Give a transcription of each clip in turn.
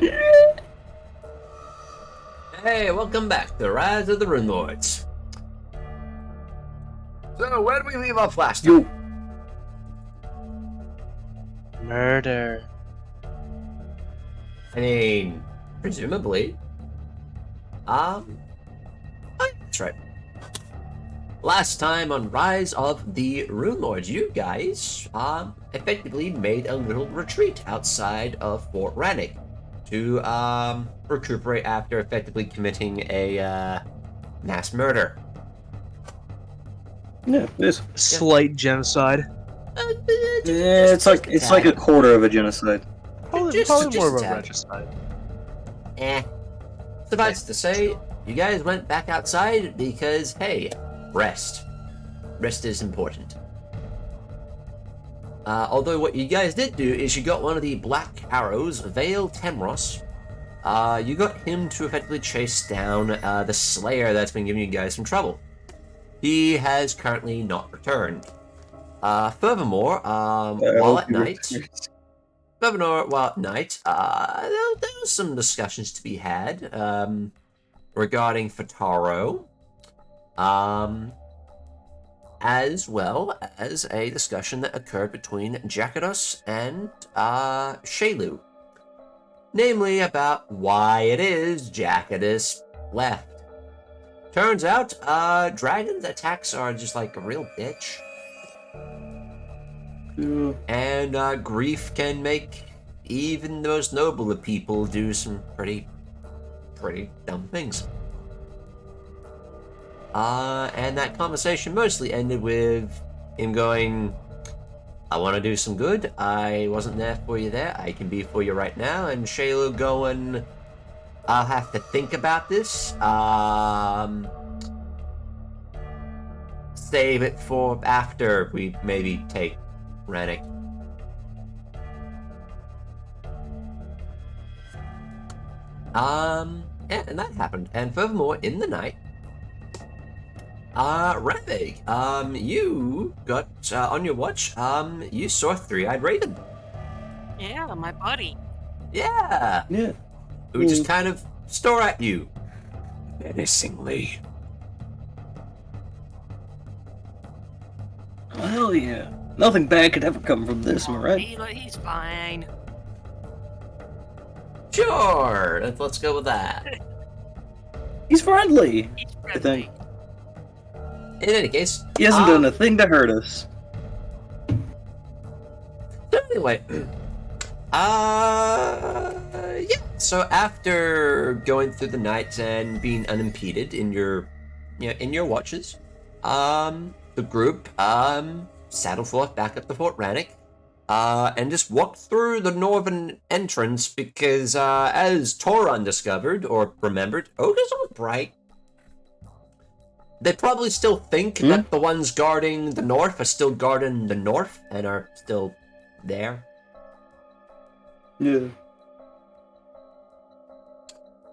Hey, welcome back to Rise of the Runelords. So, where did we leave off last time? Murder. I mean, presumably. Oh, that's right. Last time on Rise of the Runelords, you guys, effectively made a little retreat outside of Fort Ranveig to, recuperate after effectively committing a, mass murder. Yeah, it is. Slight genocide. Yeah, it's like a quarter of a genocide. Probably more of a regicide. Suffice to say, you guys went back outside because, hey, rest. Rest is important. Although what you guys did do is you got one of the Black Arrows, Vale Temros. You got him to effectively chase down the Slayer that's been giving you guys some trouble. He has currently not returned. Furthermore, while at night, there was some discussions to be had regarding Fataro, as well as a discussion that occurred between Jakados and Shailu, namely about why it is Jakados left. Turns out, Dragon's attacks are just like a real bitch. Yeah. And grief can make even the most noble of people do some pretty dumb things. And that conversation mostly ended with him going, I want to do some good. I wasn't there for you there. I can be for you right now. And Shayla going, I'll have to think about this. Save it for after we maybe take Ranveig. Yeah, and that happened. And furthermore, in the night, Ranveig, you got, on your watch, you saw a three-eyed raven. Yeah, my buddy. Yeah. Yeah. Who just kind of stare at you menacingly. Well, yeah. Nothing bad could ever come from this, am I right? He's fine. Sure, let's go with that. He's friendly. He's I think. friendly. In any case, He hasn't done a thing to hurt us. So anyway, yeah. So after going through the night and being unimpeded in your watches, the group saddled forth back up to Fort Ranveig, and just walked through the northern entrance because, as Torund discovered or remembered, ogres are bright. They probably still think that the ones guarding the north are still guarding the north and are still there. Yeah.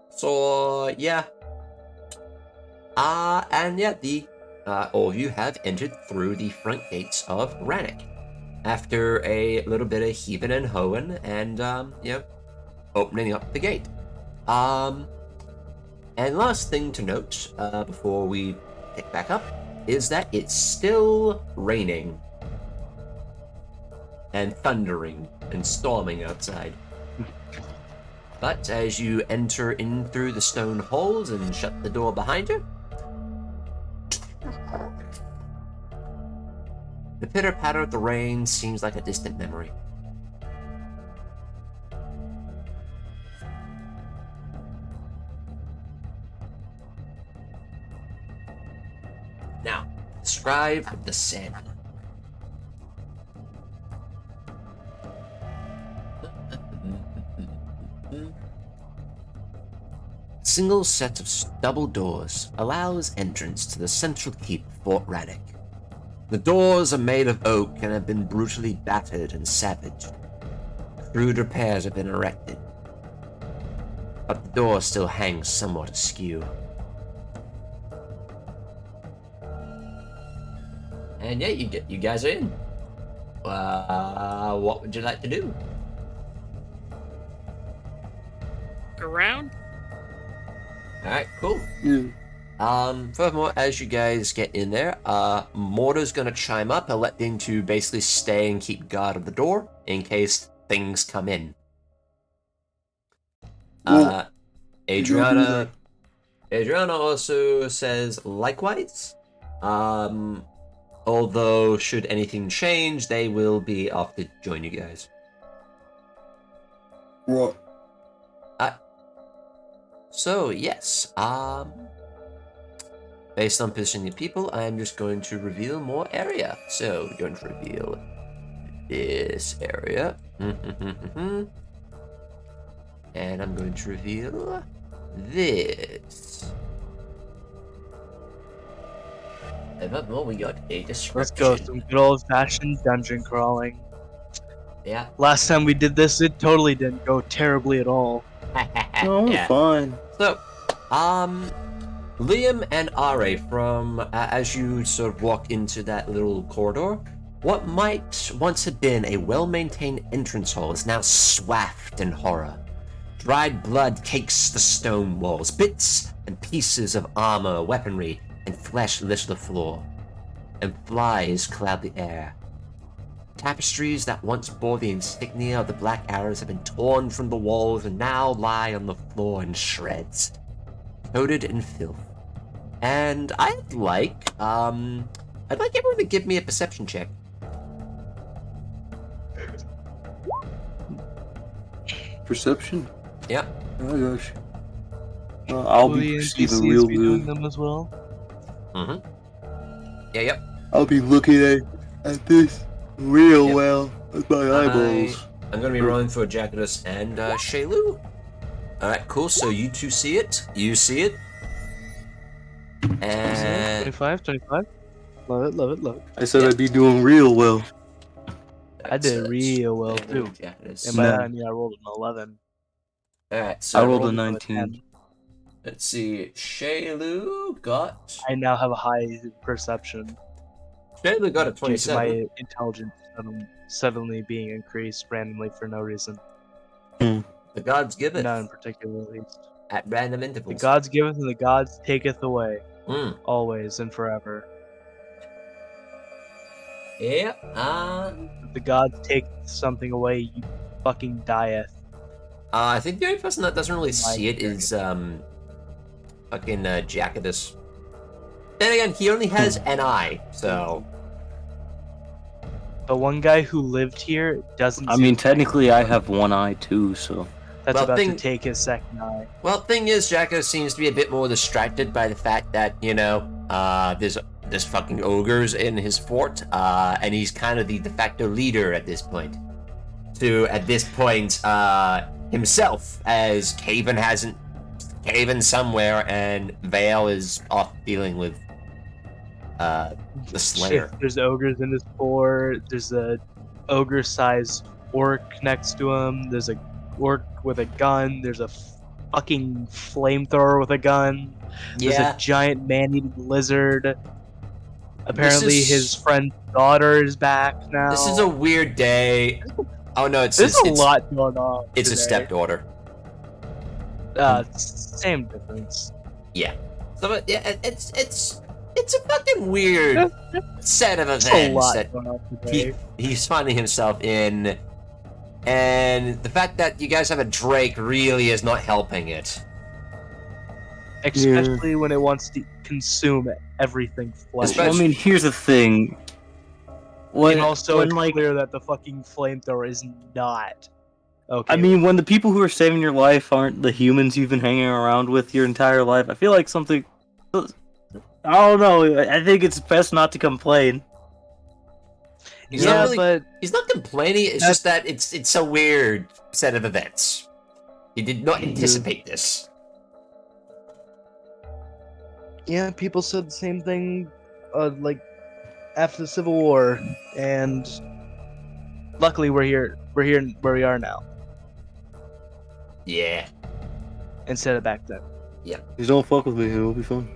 So, yeah. And yeah, all of you have entered through the front gates of Ranveig after a little bit of heaving and hoeing and, opening up the gate. And last thing to note, before we pick back up, is that it's still raining and thundering and storming outside. But as you enter in through the stone halls and shut the door behind you, the pitter-patter of the rain seems like a distant memory. Now, describe the scene. Single set of double doors allows entrance to the central keep of Fort Ranveig. The doors are made of oak and have been brutally battered and savaged. Crude repairs have been erected, but the door still hangs somewhat askew. And yeah, you guys are in. What would you like to do? around. Alright, cool. Yeah. Furthermore, as you guys get in there, Mortar's gonna chime up, electing to basically stay and keep guard of the door in case things come in. Well, Adrianna also says likewise. Although should anything change, they will be off to join you guys. What? So yes, based on positioning people, I'm just going to reveal more area. So we're going to reveal this area. And I'm going to reveal this. And furthermore, we got a description. Let's go, some good old-fashioned dungeon crawling. Yeah. Last time we did this, it totally didn't go terribly at all. No, Yeah. fine. So, Liam and Are, from as you sort of walk into that little corridor, what might once have been a well-maintained entrance hall is now swathed in horror. Dried blood cakes the stone walls, bits and pieces of armor, weaponry, and flesh litter the floor, and flies cloud the air. Tapestries that once bore the insignia of the Black Arrows have been torn from the walls and now lie on the floor in shreds, coated in filth. And I'd like everyone to give me a perception check. Perception? Yeah. Oh gosh. I'll be perceiving real doing good. them as well. Mm-hmm. Yeah, yep. I'll be looking at this real well with my eyeballs. I'm gonna be rolling for Jackatus and Shaylu. Alright, cool. So you two see it. You see it. And 25. Love it, love it, love it. I said Yep. I'd be doing real well. I did real well too. Jackatus. And by that I mean I rolled an 11. Alright, so I rolled a rolled 19. let's see. Shaylu got I now have a high perception Shaylu got a due to 27. my intelligence suddenly being increased randomly for no reason. The gods give it None in particular, at least. at random The intervals. gods giveth and the gods taketh away, Mm. always and forever. Yep. If the gods take something away, you fucking dieth. I think the only person that doesn't really see it My is fucking Jackatus. Then again, he only has an eye, so The one guy who lived here doesn't. I mean, technically, I have one eye too, so. that's well, about thing- to take his second eye. well. Thing is, Jackatus seems to be a bit more distracted by the fact that there's fucking ogres in his fort, and he's kind of the de facto leader at this point. At this point, himself, as Caven somewhere, and Vale is off dealing with the Slayer. Shit, there's ogres in his fort. There's a ogre-sized orc next to him. There's a orc with a gun. There's a fucking flamethrower with a gun. There's Yeah, a giant man-eating lizard. Apparently, is- his friend's daughter is back now. this is a weird day. Oh no, it's There's a it's, lot going on. it's a today. stepdaughter. Same difference. Yeah. So yeah, it's a fucking weird set of There's a events lot that going on today. he's finding himself in, and the fact that you guys have a Drake really is not helping it. Especially when it wants to consume everything flesh. Especially- I mean, here's the thing. And also, when, it's like, clear that the fucking flamethrower is not okay. I mean, when the people who are saving your life aren't the humans you've been hanging around with your entire life, I feel like something. I don't know. I think it's best not to complain. He's not yeah, really- but He's not complaining. It's just that it's a weird set of events. He did not anticipate this. yeah, people said the same thing, like after the Civil War, and luckily we're here where we are now Yeah. instead of back then. Just don't fuck with me. It'll be fun.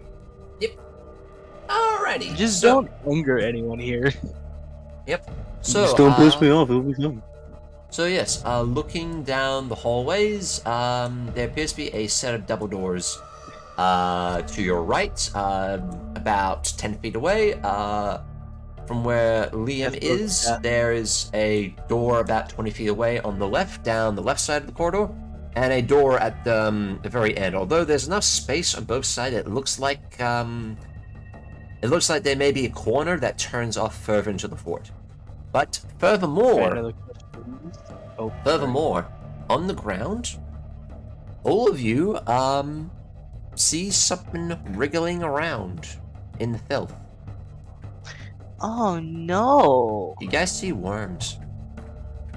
Alrighty. Just so, don't anger anyone here. So Just don't piss uh, me off. It'll be fun. So yes, looking down the hallways, there appears to be a set of double doors to your right, about 10 feet away. From where Liam is, there is a door about 20 feet away on the left, down the left side of the corridor, and a door at the very end. Although there's enough space on both sides, it looks like there may be a corner that turns off further into the fort. But furthermore, on the ground, all of you see something wriggling around in the filth. Oh no! You guys see worms.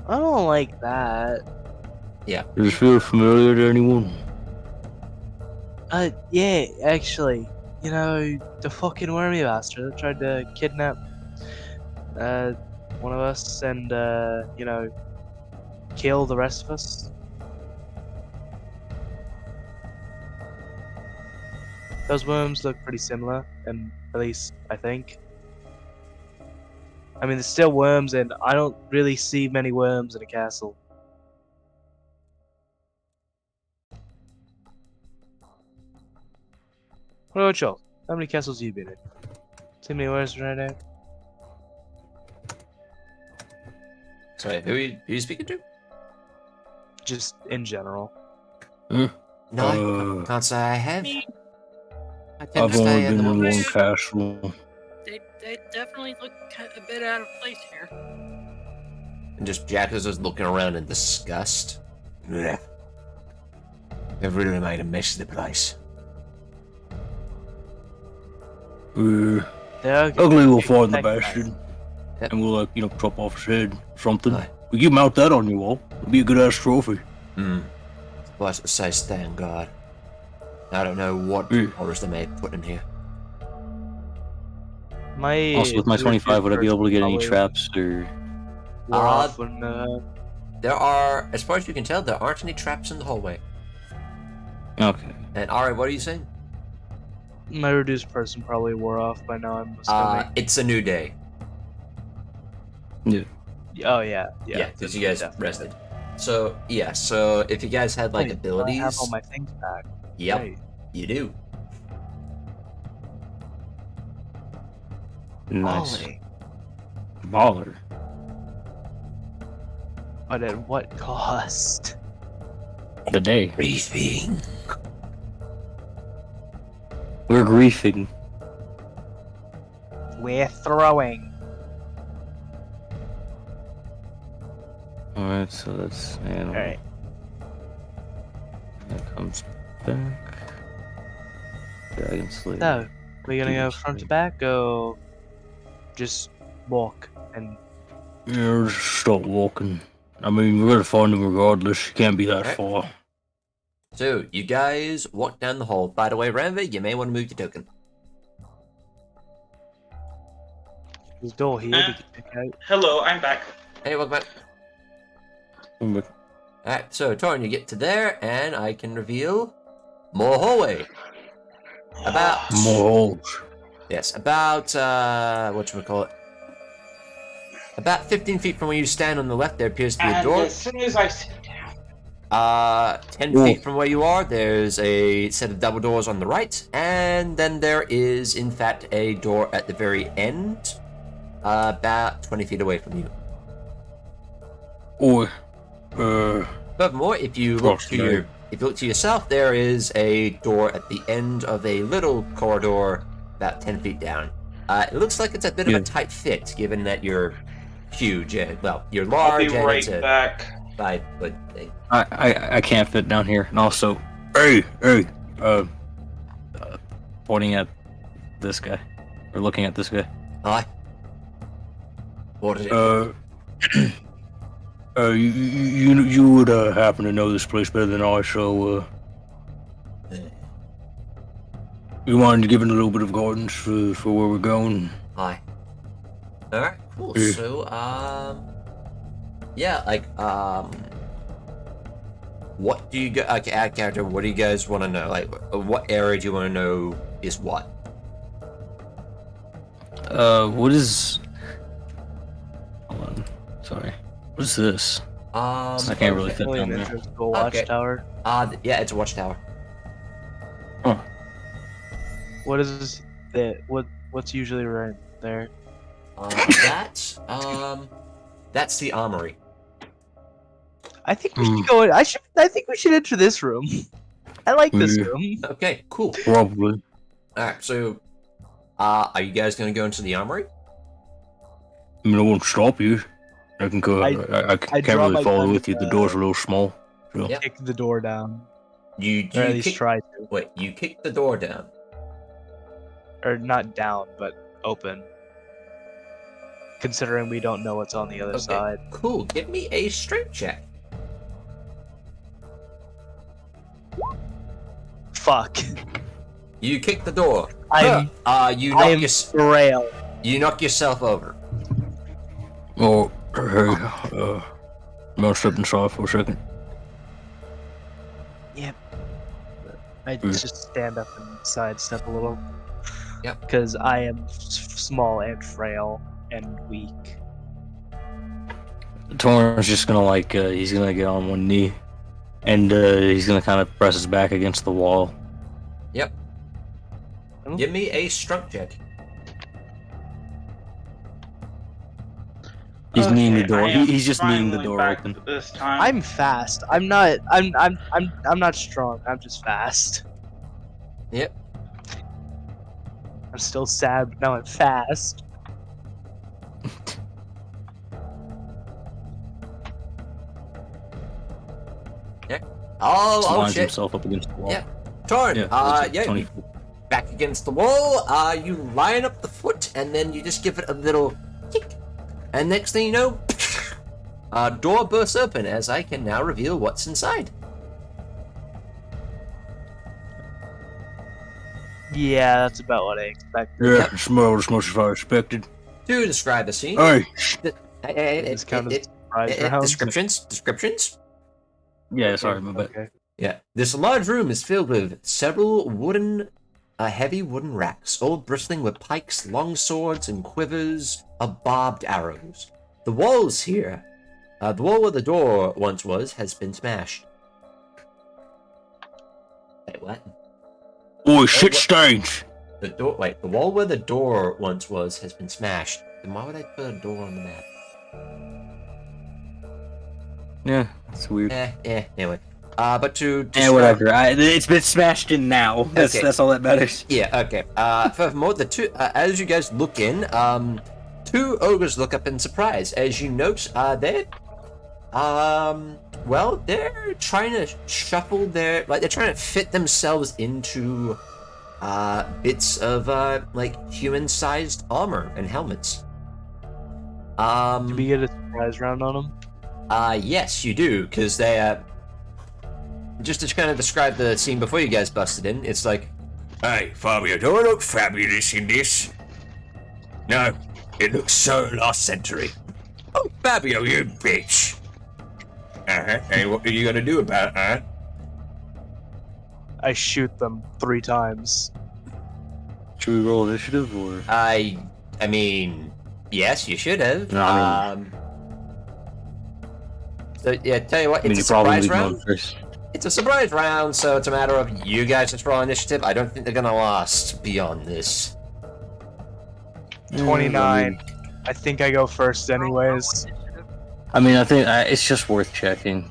I don't like that. Yeah. Does it feel familiar to anyone? Yeah, actually. You know, the fucking wormy bastard that tried to kidnap one of us and kill the rest of us. Those worms look pretty similar, and at least I think. I mean, there's still worms, and I don't really see many worms in a castle. What about y'all? How many castles have you been in? See many worms right now? Sorry, who are you speaking to? Just in general. No, I can't say I have. I tend I've to only stay in been the in one woods. castle. They definitely look a bit out of place here. And just Jack is just looking around in disgust. Yeah. They've really made a mess of the place. Ugly will find the bastard. Yep. And we'll, chop off his head or something. Aye. We can mount that on your wall. It'll be a good ass trophy. Well, I say stand guard. I don't know what orders they may put in here. Also, with my 25, would I be able to get any traps or? There are, as far as you can tell, there aren't any traps in the hallway. Okay. And Ari, what are you saying? My reduced person probably wore off by now, I'm assuming. It's a new day. Yeah. Oh, yeah. Yeah, because you guys rested. So, yeah, so if you guys had, like, abilities... I have all my things back. Yep, Great. you do. Nice. Ollie. Baller. But at what cost? The day. Griefing. We're griefing. We're throwing. Alright, so that's animal. Alright. That comes back. Dragon Slayer. So, we're gonna go front to back, or just walk and... Yeah, just start walking. I mean, we're gonna find him regardless. He can't be that far. So, you guys walk down the hall. By the way, Ranveig, you may want to move your token. There's a door here we can pick out. Hello, I'm back. Hey, welcome back. Alright, so Torund, you get to there, and I can reveal more hallway. About... More holes. Yes, about, whatchamacallit? About 15 feet from where you stand on the left, there appears to be a door. As soon as I sit down. 10 feet from where you are, there's a set of double doors on the right, and then there is, in fact, a door at the very end, about 20 feet away from you. Or, Furthermore, if you look to yourself, there is a door at the end of a little corridor about 10 feet down. It looks like it's a bit of a tight fit, given that you're huge and, well, you're large. I'll be right back. 5-foot thing. I can't fit down here. And also, pointing at this guy, or looking at this guy. Hi. What is it? You would happen to know this place better than I, so you wanted to give it a little bit of guidance for where we're going. Hi. Alright, cool. Yeah. So, yeah, like, what do you go, character, what do you guys want to know? Like, what area do you want to know is what? What is... Hold on. Sorry. What is this? I can't really fit Really down an there. interest to a Okay. watchtower. Yeah, it's a watchtower. Huh. What is the what's usually right there? That's the armory. I think we should go in. I think we should enter this room. I like this Yeah. room. Okay, cool. Probably. Alright, so, are you guys gonna go into the armory? I mean, I won't stop you. I can go. I I can't draw my really follow gun, with you. The door's a little small. So. Yeah. Kick the door down, You or at least try to, Wait, you kick the door down. or not down, but open. Considering we don't know what's on the other Okay, side. cool. Give me a strength check. Fuck. You kick the door. I'm You I knock, am frail. you knock yourself over. Oh, hey. I'm gonna step inside for a second. I just stand up and sidestep a little. Yep. Because I am small and frail and weak. Torund's just gonna he's gonna get on one knee, and he's gonna kind of press his back against the wall. Yep. Oh. Give me a strength check. He's kneeing the Okay, door. I am He's just kneeing the finally door back open. This time. I'm fast. I'm not strong. I'm just fast. Yep. I'm still sad, but now I'm fast. Oh Lines shit. himself up against the wall. Yeah. Torn. Yeah. 20 back against the wall. You line up the foot, and then you just give it a little kick. And next thing you know, door bursts open as I can now reveal what's inside. Yeah, that's about what I expected. Yeah, it smelled as much as I expected. To describe the scene. Hey. It's kind of surprise round. Descriptions. Yeah, sorry, my bad. Okay. Yeah. This large room is filled with several heavy wooden racks, all bristling with pikes, long swords, and quivers of barbed arrows. The walls here, the wall where the door once was, has been smashed. Wait, what? Oh, shit stains. The wall where the door once was has been smashed. Then why would I put a door on the map? Yeah, that's weird. Anyway. But to Yeah, whatever. It's been smashed in now. That's all that matters. Yeah, okay. Furthermore, the two, as you guys look in, two ogres look up in surprise. As you note, they're trying to shuffle they're trying to fit themselves into, bits of, human-sized armor and helmets. Did we get a surprise round on them? Yes, you do, because they, just to kind of describe the scene before you guys busted in, it's like, hey, Fabio, do I look fabulous in this? No, it looks so last century. Oh, Fabio, you bitch. Hey, what are you gonna do about it, huh? I shoot them 3 times. Should we roll initiative or? I mean, yes, you should have. No, I So, yeah, tell you what, I mean, it's you a probably surprise leave round. one first. It's a surprise round, so it's a matter of you guys just roll initiative. I don't think they're gonna last beyond this. 29. I think I go first anyways. I mean, I think it's just worth checking.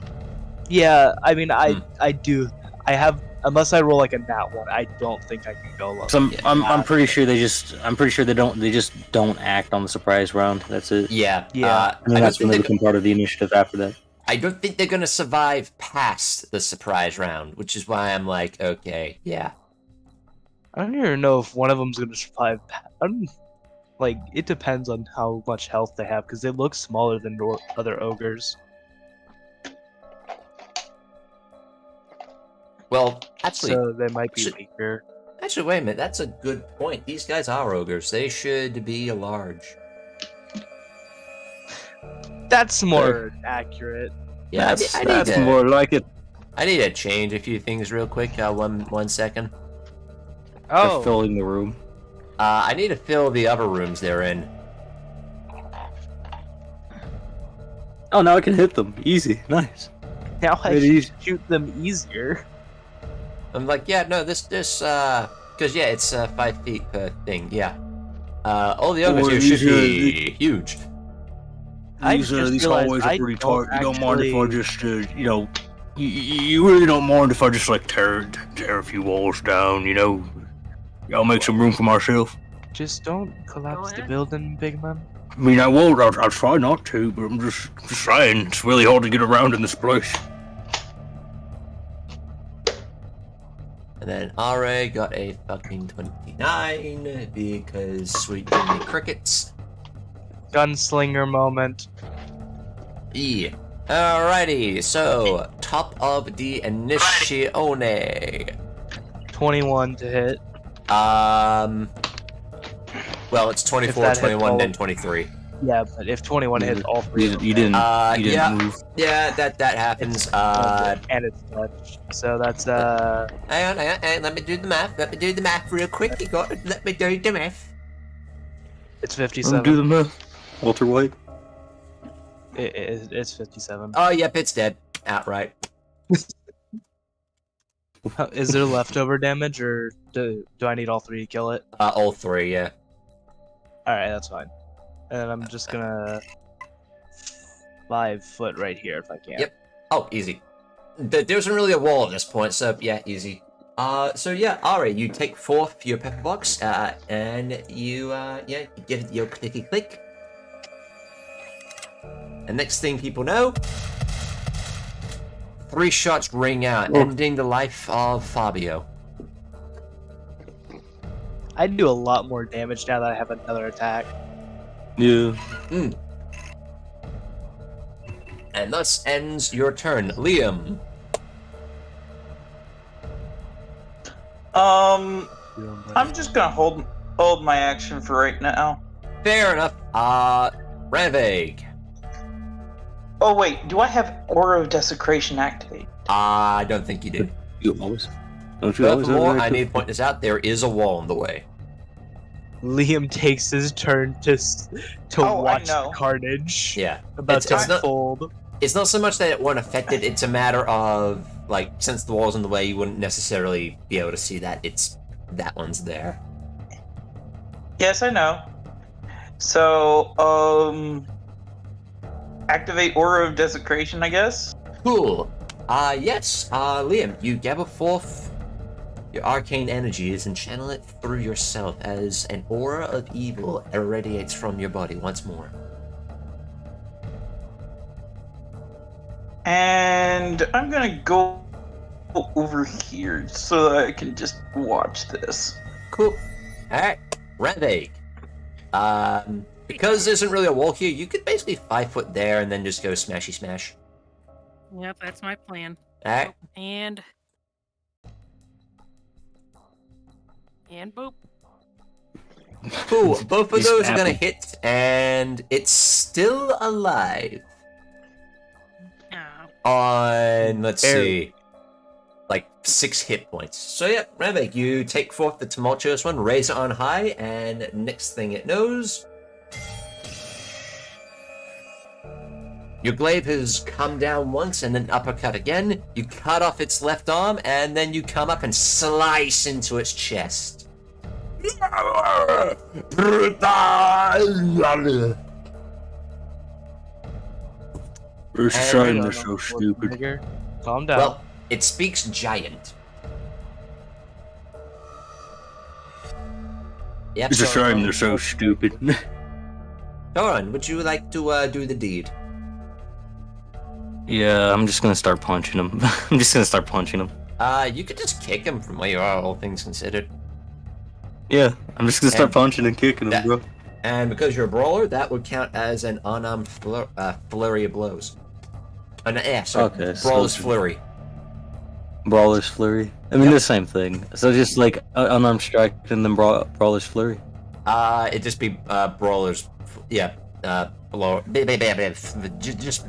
Yeah, I mean, I do. I have, unless I roll like a nat one, I don't think I can go low. So I'm pretty sure they just don't act on the surprise round. That's it. Yeah. Yeah. And then that's when they become part of the initiative after that. I don't think they're gonna survive past the surprise round, which is why I'm like, okay, yeah. I don't even know if one of them's gonna survive. It depends on how much health they have, because they look smaller than other ogres. Well, actually, So they might be should- weaker. wait a minute. That's a good point. These guys are ogres. They should be large. That's more accurate. Yeah, That's, I need that's to, more like it. I need to change a few things real quick. One second. For filling the room. I need to fill the other rooms they're in. Oh, now I can hit them. Easy. Nice. Now I Very can easy. shoot them easier. I'm like, yeah, no, because yeah, it's 5 feet per thing, yeah. All the ogres Or here these should are be huge. I just realized hallways I are pretty don't tight. You don't mind if I actually- just, you really don't mind if I just like tear a few walls down, you know? I'll make some room for myself. Just don't collapse the ahead. building, big man. I mean, I won't. I'll try not to, but I'm just saying it's really hard to get around in this place. And then Are got a fucking 29 because sweet Jimmy crickets. Gunslinger moment. Yeah. Alrighty, so top of the initione. 21 to hit. Well, it's 24, that hits 21, all then of- 23. Yeah, but if 21 hits all three, of them, You didn't yeah. move. Yeah, that happens. and it's touch. So that's Hang on, let me do the math. Let me do the math real quick. Let me do the math. it's Let me 57. do the math. Walter White. It's 57. Oh, yep, it's dead. Outright. Is there leftover damage, or do I need all three to kill it? All 3, yeah. All right, that's fine. And I'm just gonna 5 foot right here if I can. Yep. Oh, easy. There isn't really a wall at this point, so yeah, easy. So yeah, Ari, you take forth your pepper box, and you you give it your clicky click. And next thing people know, 3 shots ring out, ending the life of Fabio. I do a lot more damage now that I have another attack. Yeah. And thus ends your turn, Liam. I'm just gonna hold my action for right now. Fair enough. Ranveig. Oh wait, do I have Aura of Desecration activate? I don't think you do. You always. Don't you always? Furthermore, I need to point this out. There is a wall in the way. Liam takes his turn to Oh, I watch know. the carnage. Yeah. About It's to not- unfold. It's not so much that it won't affect it. It's a matter of like, since the wall's in the way, you wouldn't necessarily be able to see that. It's that one's there. Yes, I know. So, activate Aura of Desecration, I guess? Cool. Yes. Liam, you gather forth your arcane energies and channel it through yourself as an aura of evil irradiates from your body once more. And I'm gonna go over here so that I can just watch this. Cool. Alright. Ranveig. Because there isn't really a wall here, you could basically 5 foot there and then just go smashy smash. Yep, that's my plan. Alright. And boop. Cool. Both of He's those are gonna apple. hit, and it's still alive. Oh, On, let's Barely. see, like 6 hit points. So yeah, Ranveig, you take forth the tumultuous one, raise it on high, and next thing it knows, your glaive has come down once and then uppercut again. You cut off its left arm, and then you come up and slice into its chest. It's a And- shame I they're don't so know, stupid. nigger. Calm down. Well, it speaks giant. Yep, It's a so, shame they're so stupid. Torund, would you like to do the deed? Yeah, I'm just gonna start punching him. I'm just gonna start punching him. You could just kick him from where you are, all things considered. Yeah, I'm just gonna start And punching and kicking him, that- bro. And because you're a brawler, that would count as an unarmed flurry of blows. Sorry, Okay, so brawler's it's- flurry. Brawler's flurry. I mean, Yep. the same thing. So just like unarmed strike and then brawler's flurry. It'd just be brawler's, blow. Just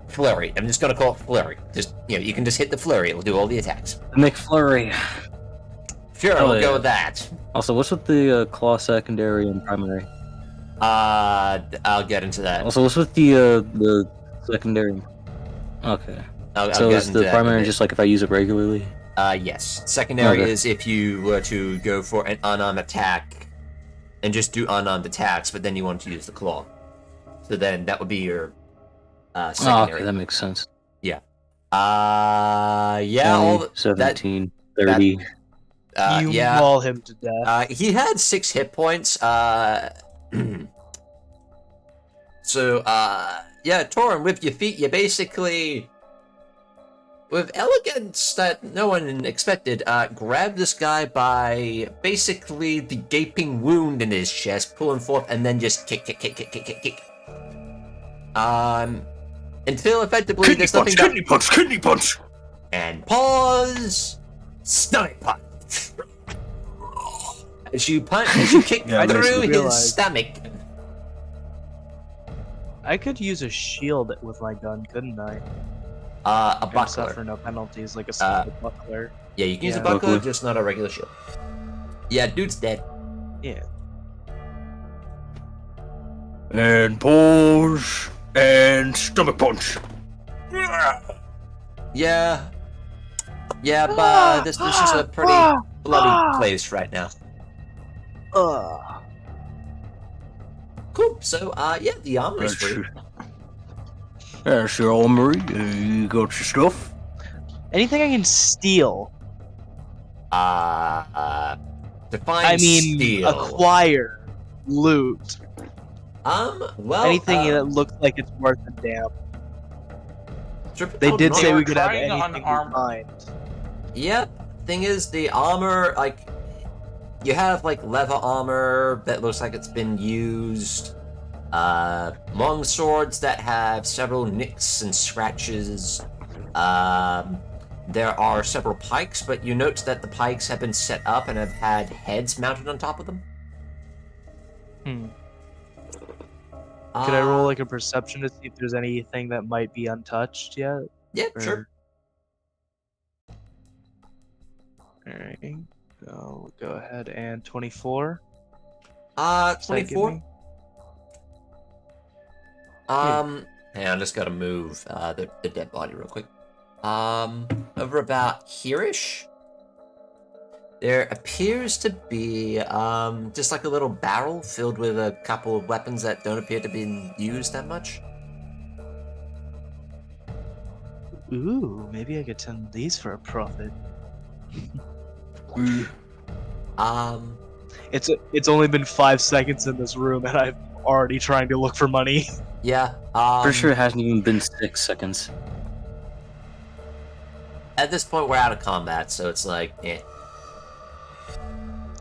flurry. I'm just gonna call it flurry. Just you can just hit the flurry. It'll do all the attacks. McFlurry. Sure, Oh, we'll yeah. go with that. Also, what's with the claw secondary and primary? I'll get into that. Also, what's with the secondary? Okay. I'll So get is into the that in a primary bit. just like if I use it regularly? Yes. Secondary Okay. is if you were to go for an unarmed attack and just do unarmed attacks, but then you want to use the claw. So then that would be your Oh, secondary. okay, that makes sense. Yeah, all 20, 17, You 30. yeah. maul him to death. He had 6 hit points. So, yeah, Torun, with your feet, you basically, with elegance that no one expected, grab this guy by basically the gaping wound in his chest, pulling forth, and then just kick. Until effectively there's nothing but... Kidney punch! And pause. Stomach punch. As you kick Yeah, through basically his realized. stomach. I could use a shield with my gun, couldn't I? A And buckler. suffer no penalties like a simple buckler. Yeah, you can use a Yeah. buckler, Buckler. just not a regular shield. Yeah, dude's dead. Yeah. And pause. And stomach punch. Yeah. Yeah, but this is a pretty bloody place right now. Cool. So, yeah, the armor's free. That's your armory. You got your stuff. Anything I can steal. Define I mean, steal. acquire, loot. Well, Anything that looks like it's worth a damn. Serpent They did Riders- say were we could have trying on anything we armor. find. Yep. Thing is, the armor, like, you have like leather armor that looks like it's been used. Long swords that have several nicks and scratches. There are several pikes, but you note that the pikes have been set up and have had heads mounted on top of them. Could I roll like a perception to see if there's anything that might be untouched yet? Yeah, sure. Alright. I'll go ahead and 24. 24. Hang on, I just gotta move the dead body real quick. Over about here-ish, there appears to be just like a little barrel filled with a couple of weapons that don't appear to be used that much. Ooh, maybe I could send these for a profit. It's only been 5 seconds in this room and I'm already trying to look for money. Yeah. Pretty sure it hasn't even been 6 seconds. At this point, we're out of combat, so it's like, eh.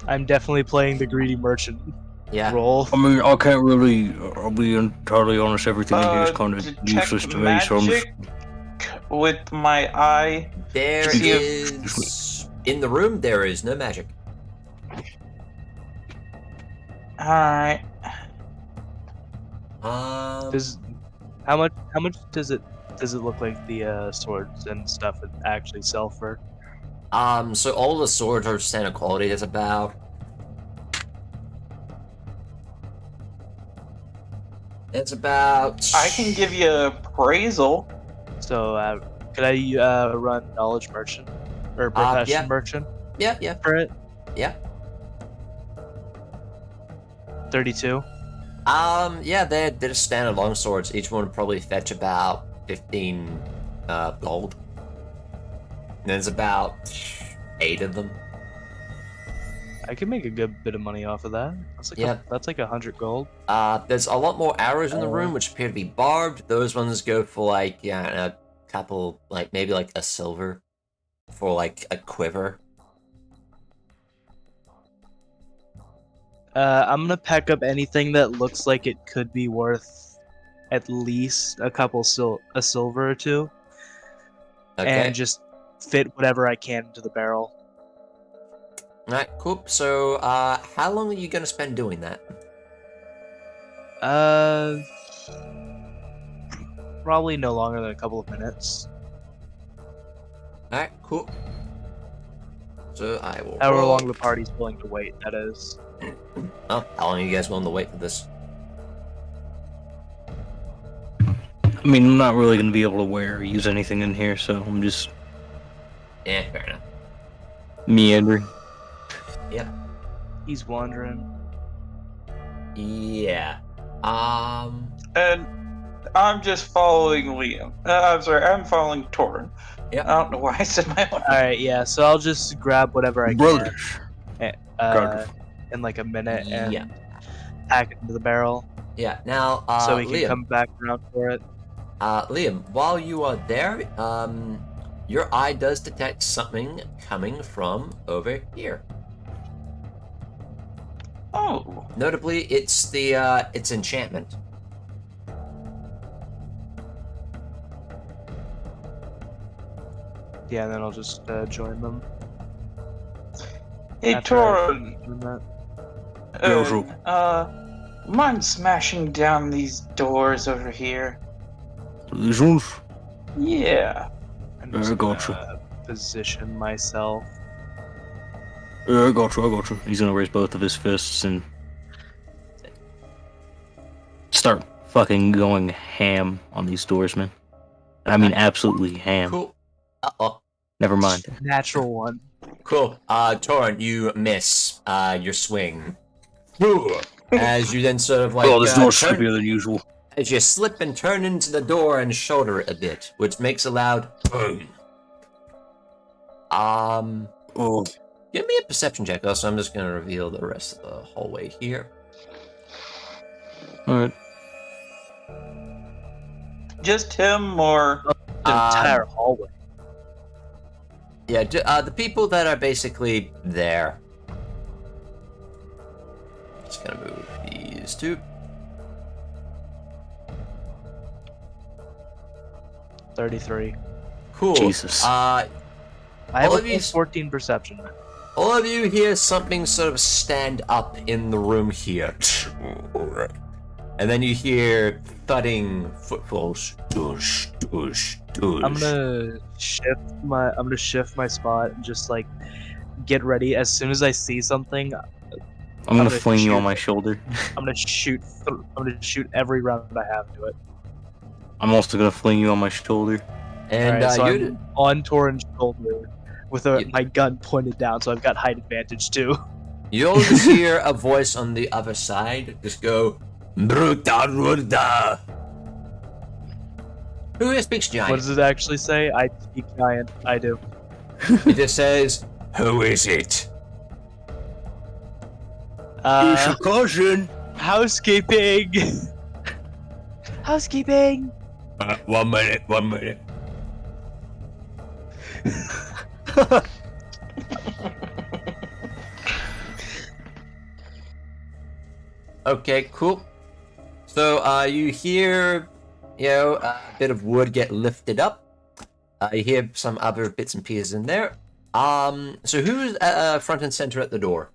I'm definitely playing the greedy merchant Yeah. role. I mean, I can't really, I'll be entirely honest, everything in here is kind To of check useless to me, so I'm just... magic with my eye. There See if- is in the room. There is no magic. Alright. How much does it look like the swords and stuff would actually sell for? So all the swords are standard quality. There's about... It's about... I can give you appraisal. So could I run knowledge merchant or profession yeah. merchant Yeah. for it? Yeah. 32. Yeah, they're just standard long swords. Each one would probably fetch about 15 gold. And there's about 8 of them. I could make a good bit of money off of that. That's like 100 gold. There's a lot more arrows in the room, which appear to be barbed. Those ones go for like, yeah, a couple, like maybe like a silver for like a quiver. I'm gonna pack up anything that looks like it could be worth at least a couple a silver or two, Okay. and just fit whatever I can into the barrel. Alright, cool. So, how long are you gonna spend doing that? Probably no longer than a couple of minutes. Alright, cool. So, I will... However roll. long the party's willing to wait, that is. Oh, how long are you guys willing to wait for this? I mean, I'm not really gonna be able to wear or use anything in here, so I'm just Yeah, fair enough. meandering. He's wandering. Yeah. And I'm just following Liam. I'm sorry, I'm following Torund. Yep. I don't know why I said my own. Alright, yeah, so I'll just grab whatever I Brother. can Brother. in like a minute and Yeah. pack it into the barrel Yeah. Now, so we can Liam. come back around for it. Liam, while you are there, your eye does detect something coming from over here. Oh, Notably, it's it's enchantment. Yeah, and then I'll just join them. hey after I Torund. doing that. Mind smashing down these doors over here? Zoons. Yeah. I'm I just gotcha. gonna position myself. I got you. He's gonna raise both of his fists and start fucking going ham on these doors, man. I mean, absolutely ham. Cool. Uh-oh. Never mind. Natural one. Cool. Torrent, you miss your swing. As you then sort of like Oh, this door's turn- slippier than usual. as you slip and turn into the door and shoulder it a bit, which makes a loud boom. Oh, Give me a perception check. Also, I'm just gonna reveal the rest of the hallway here. alright. Just him or The entire hallway. Yeah, the people that are basically there. Just gonna move these two. 33. Cool. Jesus. I have All a of you- plus 14 perception. All of you hear something sort of stand up in the room here. And then you hear thudding footfalls. Doosh, doosh, doosh. I'm gonna shift my spot and just like get ready. As soon as I see something, I'm gonna gonna fling you shoot. on my shoulder. I'm gonna shoot. I'm gonna shoot every round I have to it. I'm also gonna fling you on my shoulder. And Alright, so you, I'm on Torrent's shoulder with You- my gun pointed down, so I've got height advantage too. you'll just hear a voice on the other side just go, Bruta Ruda. Who speaks What giant? does it actually say? I speak giant. I do. It just says, who is it? cousin. Housekeeping. Housekeeping. 1 minute. Okay, cool. So, you hear, a bit of wood get lifted up. You hear some other bits and pieces in there. So who's front and center at the door?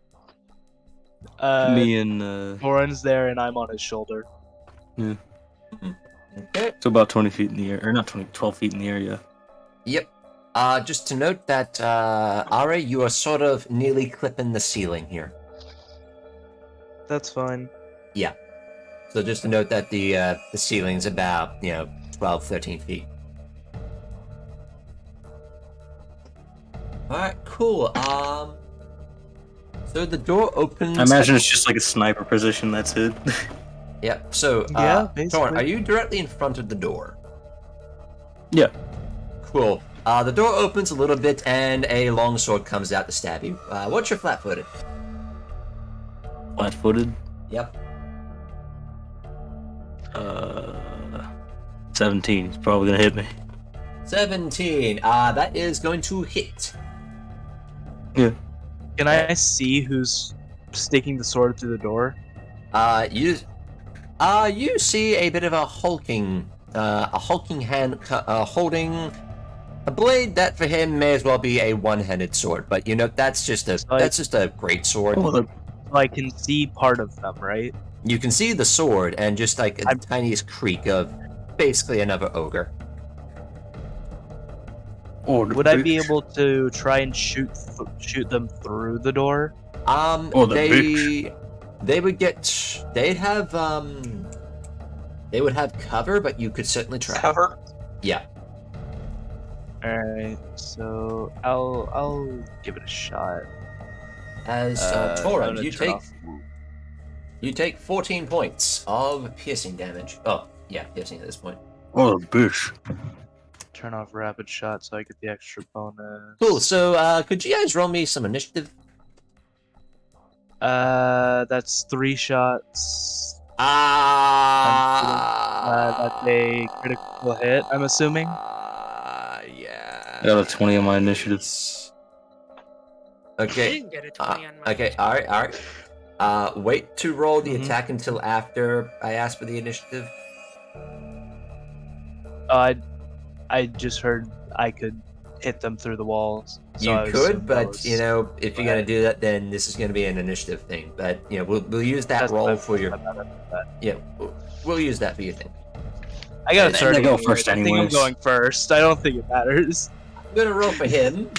Me and Torrent's there, and I'm on his shoulder. Okay. so about 20 feet in the air, or not 20, 12 feet in the air. Yeah. Yep. Just to note that, Are, you are sort of nearly clipping the ceiling here. That's fine. Yeah. So just to note that the ceiling's about, 12, 13 feet. Alright, cool. So the door opens. I imagine it's just like a sniper position. That's it. Yep. So, Yeah, Torn, basically. are you directly in front of the door? Yeah. Cool. The door opens a little bit, and a longsword comes out to stab you. What's your flat-footed? Flat-footed. Yep. 17. He's probably gonna hit me. 17. That is going to hit. Yeah. Can I see who's sticking the sword through the door? You see a bit of a hulking hand holding a blade that for him may as well be a one-handed sword, but that's just a great sword. Oh, So I can see part of them, right? You can see the sword and just like the tiniest creak of basically another ogre. Would I be able to try and shoot them through the door? The bitch. They'd have They would have cover, but you could certainly try. Cover. Yeah. Alright, so I'll give it a shot. As I'm Torund, gonna you turn take off- you take 14 points of piercing damage. Oh, yeah, piercing at this point. Oh, bitch. turn off rapid shot so I get the extra bonus. Cool. So, could you guys roll me some initiative? That's 3 shots. That's a critical hit, I'm assuming. Yeah. I got a 20 on my initiative. I Okay. didn't get a 20 on my Okay. All right. Wait to roll the Mhm. attack until after I ask for the initiative. I just heard I could hit them through the walls. So You I could, assumed that but was- you know, if you're gonna do that, then this is gonna be an initiative thing. But you know, we'll use that That's roll fine, for your. that's fine, that's fine. Yeah, we'll use that for your thing. I got a They 30. go anyways. first I think I'm anyways. going first. I don't think it matters. I'm gonna roll for him.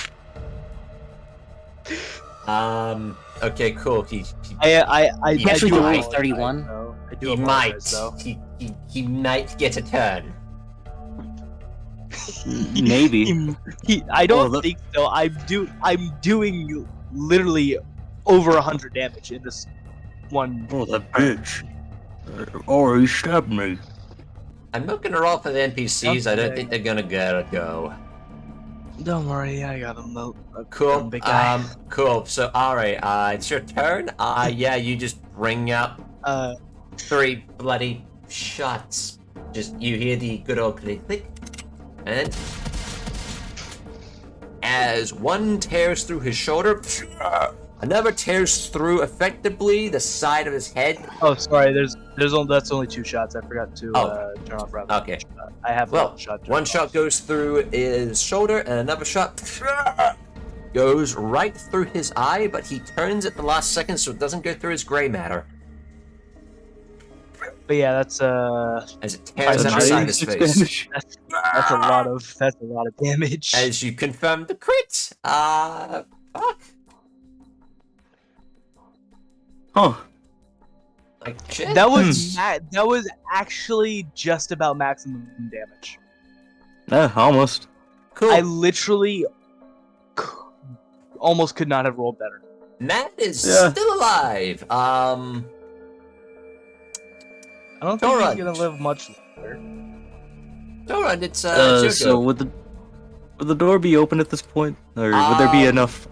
Okay, cool. He I He actually do got a apologize, 31? though. I do he might apologize, though. he might get a turn. Maybe. I don't look. think so. I'm doing literally over 100 damage in this one. Oh, that bitch. Oh, he stabbed me. I'm not gonna roll for the NPCs. I don't Okay. think they're gonna go. Don't worry, I got him though. Cool. Big guy. Cool. So, alright, it's your turn. Yeah, you just bring out 3 bloody shots. Just, you hear the good old click, click. And as one tears through his shoulder, another tears through effectively the side of his head. Oh, sorry. That's only 2 shots. I forgot to turn off rapid. Okay. I have Well, one shot. turned one off. shot goes through his shoulder, and another shot goes right through his eye, but he turns at the last second, so it doesn't go through his gray matter But yeah, that's as it tears That's out the side of his 96 face. damage. that's a lot of damage. As you confirm the crit, fuck. Huh. Like shit. That was actually just about maximum damage. Yeah, almost. Cool. I literally almost could not have rolled better. Matt is Yeah. still alive. I don't think Torund. he's gonna live much longer. Torund, it's your So go. would the door be open at this point, or would there be enough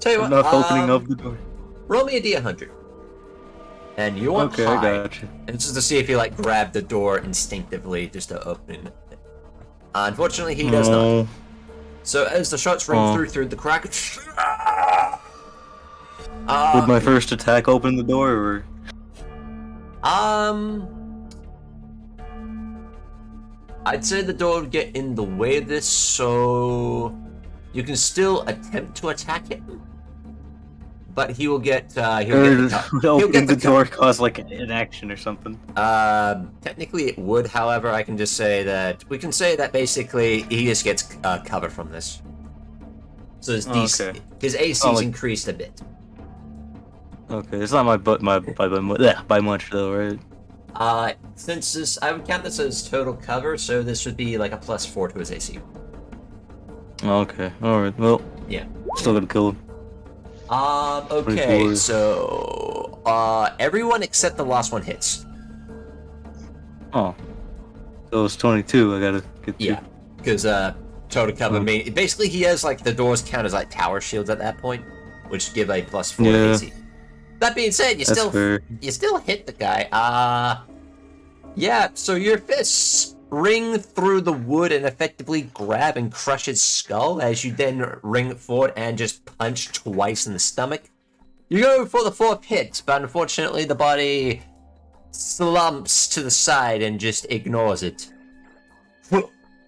Tell you what, opening of the door? roll me a D100. And you want Okay, high. I gotcha. And this is to see if you like grab the door instinctively just to open it. Unfortunately, he does not. No. So as the shots ring Oh. through the crack, Would my first attack open the door, or I'd say the door would get in the way of this, so you can still attempt to attack it, but he will get he'll get the would he'll opening get the the door cause like an action or something? Technically it would, however, I can just say that we can say that basically he just gets cover from this. So his DC, Okay. his AC's Oh, like- increased a bit. Okay, it's not by much though, right? Since this, I would count this as total cover, so this would be like a +4 to his AC. Okay, all right. Well, Yeah. still gonna kill him. Okay, 24. so, everyone except the last one hits. Oh, so it's 22. I gotta get Yeah, because, total cover, basically he has, like, the doors count as, like, tower shields at that point, which give a +4 to Yeah. AC. That being said, That's fair. you still hit the guy. Yeah, so your fists ring through the wood and effectively grab and crush his skull as you then ring forward and just punch twice in the stomach. You go for the 4th hit, but unfortunately the body slumps to the side and just ignores it.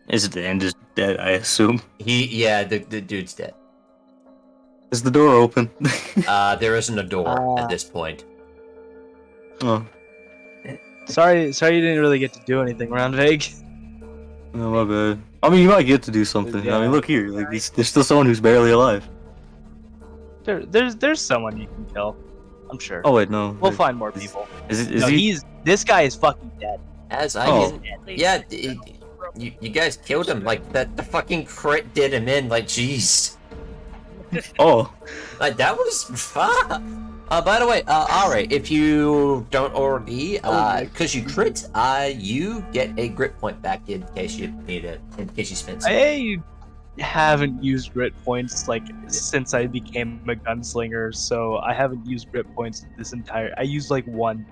Is it the end is dead? I assume. The dude's dead. Is the door open? There isn't a door at this point. Oh, Sorry, you didn't really get to do anything, Ranveig. no, my bad. I mean, you might get to do something. I Yeah. mean, look here. Like, there's still someone who's barely alive. There's someone you can kill. I'm sure. Oh wait, no. We'll find more people. Is No, he? this guy is fucking dead. As I Oh. can, yeah, you guys killed him. Like the fucking crit did him in. Like jeez, Oh, like that was fuck. By the way, alright, if you don't already, because you crit, you get a grit point back in case you need it, in case you spend some. I haven't used grit points like since I became a gunslinger, so I haven't used grit points this entire. I used like one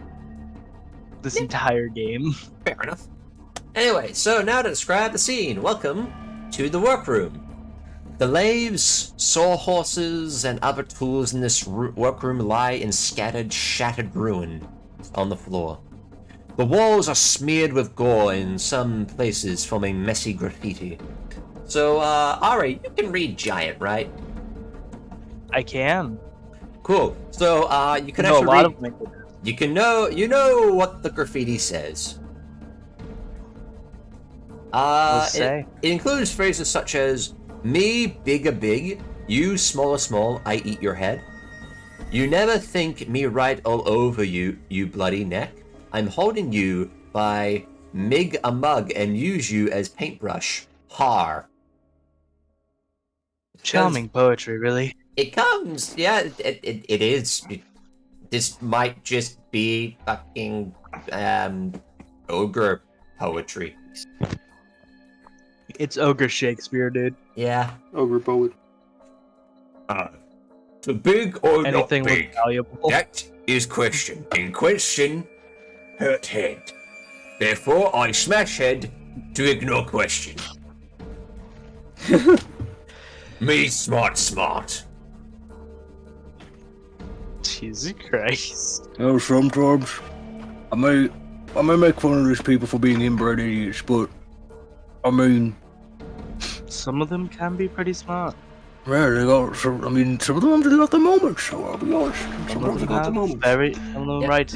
this entire game. Fair enough. Anyway, so now to describe the scene. Welcome to the workroom. The lathes, sawhorses, and other tools in this workroom lie in scattered, shattered ruin on the floor. The walls are smeared with gore, in some places forming messy graffiti. So, Ari, you can read Giant, right? I can. Cool. So, you can know a actually lot read. of languages. You know what the graffiti says. Let's It say. includes phrases such as "Me big a big, you small a small, I eat your head." "You never think me right all over you, you bloody neck. I'm holding you by mig a mug and use you as paintbrush. Har." Charming poetry, really. It comes, yeah, it is. This might just be fucking ogre poetry. It's ogre Shakespeare, dude. Yeah. ogre poet. The big or Anything not look big? valuable. That is question. In question, hurt head. Therefore, I smash head to ignore question. Me smart. Jesus Christ. Sometimes I may make fun of these people for being inbred idiots, but I mean, Some of them can be pretty smart. yeah, they got some. I mean, some of them they got the moments. So I'll be honest. Sometimes they got the have moments. some of them Yep. write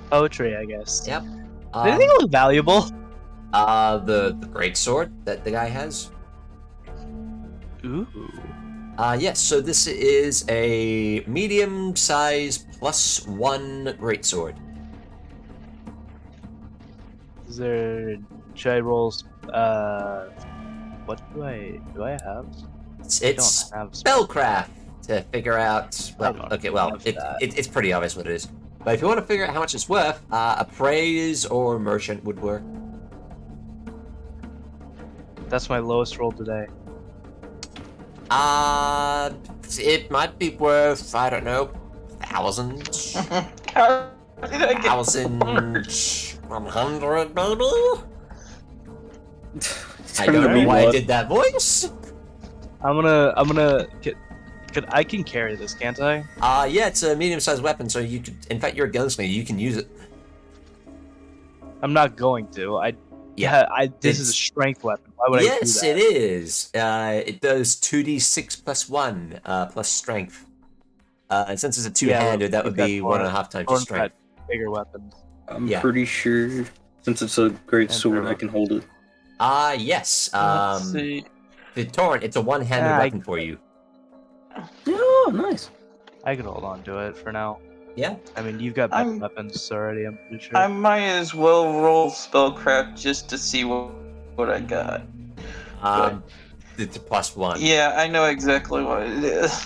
poetry, I guess. Yep. They think it look valuable. The great sword that the guy has. Ooh. Yes. So this is a medium-sized +1 greatsword. Is there should I roll what do I have? It's I don't have spellcraft to figure out. Well, don't okay. Well, have it's that. pretty obvious what it is. But if you want to figure out how much it's worth, appraise or merchant would work. That's my lowest roll today. It might be worth, I don't know, 1,000, How did I get 1,100 maybe. I Turn don't to know me, why I what? did that voice. I'm gonna get. I can carry this, can't I? Yeah, it's a medium-sized weapon, so you could. In fact, you're a gunslinger. You can use it. I'm not going to. This is a strength weapon. Why would I do Yes, that? it is. It does 2d6 +1 plus strength. And since it's a two-hander, that would be 1.5 times your Torund's strength. got bigger weapons. I'm Yeah. pretty sure since it's a great And sword, throw I can hold it. Yes. Let's see. The Torrent, it's a one-handed Yeah, weapon for you. Oh, nice. I could hold on to it for now. Yeah. I mean, you've got better I'm- weapons already. I'm pretty sure. I might as well roll spellcraft just to see what I got. It's a +1. Yeah, I know exactly what it is.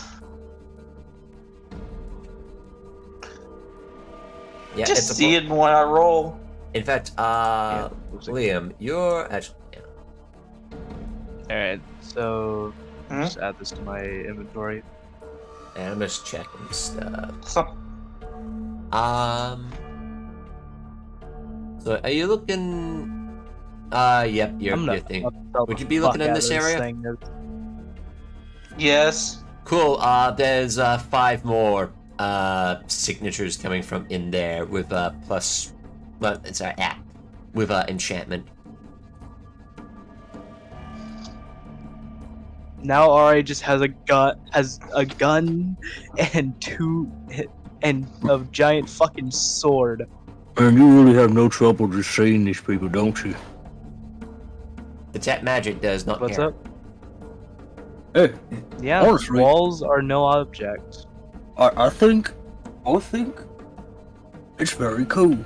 Yeah, Just it's a see it when I roll. In fact, Yeah, Liam, you're actually. Yeah. Alright, so Hmm? just add this to my inventory. And I'm just checking stuff. So, So are you looking? Yep, I'm you're not. thinking. Would you be looking in this area? yes. Cool. There's 5 more signatures coming from in there with plus. Well, sorry, with enchantment. Now Ari just has a gun, and a giant fucking sword. And you really have no trouble just seeing these people, don't you? Detect magic does not What's care. up? Hey, Yeah, Honestly. walls are no object. I think it's very cool.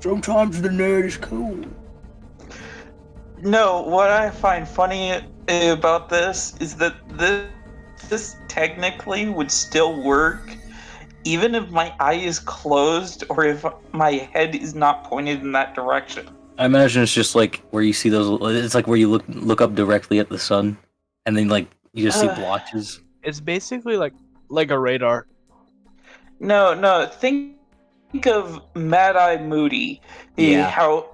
Sometimes the nerd is cool. No, what I find funny about this is that this technically would still work even if my eye is closed or if my head is not pointed in that direction. I imagine it's just like where you see those. It's like where you look up directly at the sun, and then like you just see blotches. It's basically like a radar. No, think of Mad Eye Moody. Yeah. How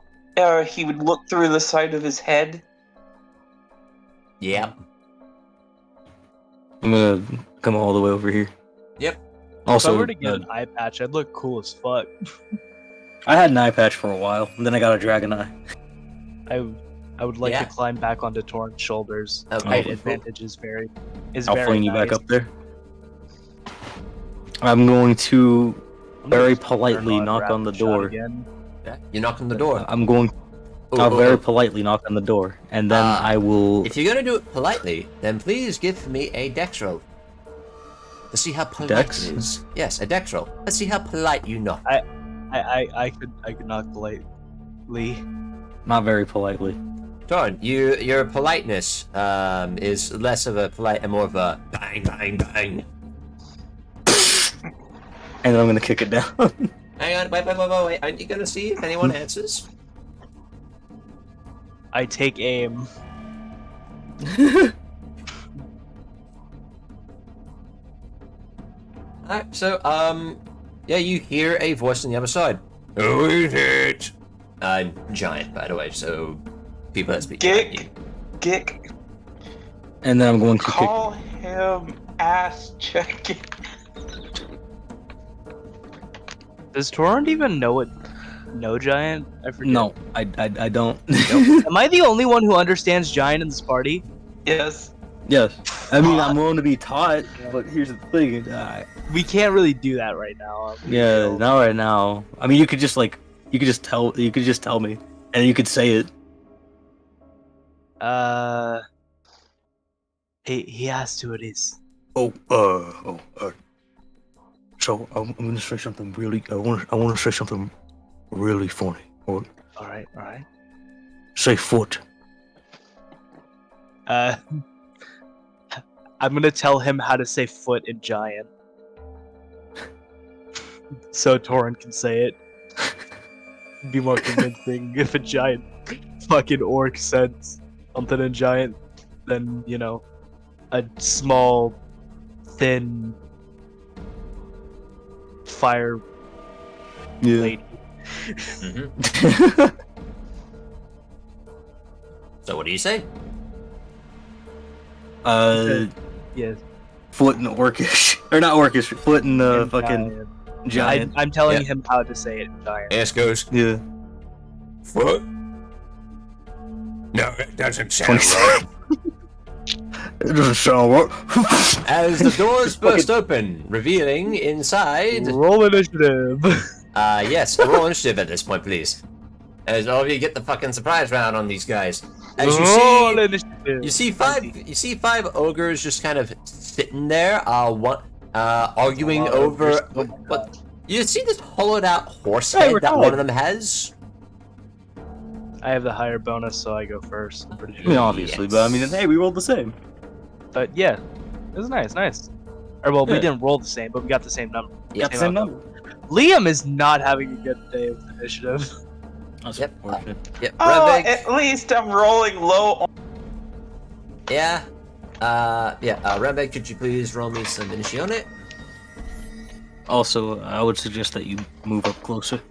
he would look through the side of his head. Yep. I'm gonna come all the way over here. Yep. Also, if I were to get an eye patch, I'd look cool as fuck. I had an eye patch for a while, and then I got a dragon eye. I would like to climb back onto Torrent's shoulders. Okay. Height advantage is very I'll fling you back up there. I'm going to very politely knock on the door. Again. Yeah. You knock on the door. I'm going. I'll very politely knock on the door, and then I will. If you're gonna do it politely, then please give me a dex roll. Let's see how polite Dex? it is. Yes, a dex roll. Let's see how polite you knock. I could knock politely. Not very politely. Torund, your politeness is less of a polite and more of a bang, bang, bang. And then I'm gonna kick it down. Hang on, wait. Aren't you gonna see if anyone answers? I take aim. Alright, so, yeah, you hear a voice on the other side. Who is it? Giant, by the way, so people that speak Gick. And then I'm going to Call him ass chicken. Does Torrent even know Giant? I forget. No, I don't. Am I the only one who understands Giant in this party? Yes. Yes. I mean, I'm willing to be taught, but here's the thing. We can't really do that right now. Yeah, not right now. I mean, you could just tell me, and you could say it. He asked who it is. So I'm gonna say something really. I want to say something really funny. All right. Say foot. I'm gonna tell him how to say foot in Giant, so Torrent can say it. Be more convincing if a giant fucking orc says something in Giant than, a small, thin fire lady. Mm-hmm. So what do you say? Yes. Foot in orcish, or not orcish. Foot in fucking giant. I'm telling him how to say it in Giant. Ass goes. Yeah. Foot? No, it doesn't sound right. It doesn't sound right. As the doors burst open, revealing inside... Roll initiative. Yes, a roll initiative at this point, please. As all of you get the fucking surprise round on these guys. As you see five ogres just kind of sitting there, arguing over what you see this hollowed out horse head that one of them has. I have the higher bonus, so I go first. I'm pretty I sure. mean, obviously, but I mean, hey, we rolled the same. But yeah, it was nice. Or well, we didn't roll the same, but we got the same number. Yep, same number. Liam is not having a good day with initiative. That's Yep. unfortunate. Yep. Oh, Ranveig. at least I'm rolling low. Yeah. Ranveig, could you please roll me some initiate? Also, I would suggest that you move up closer.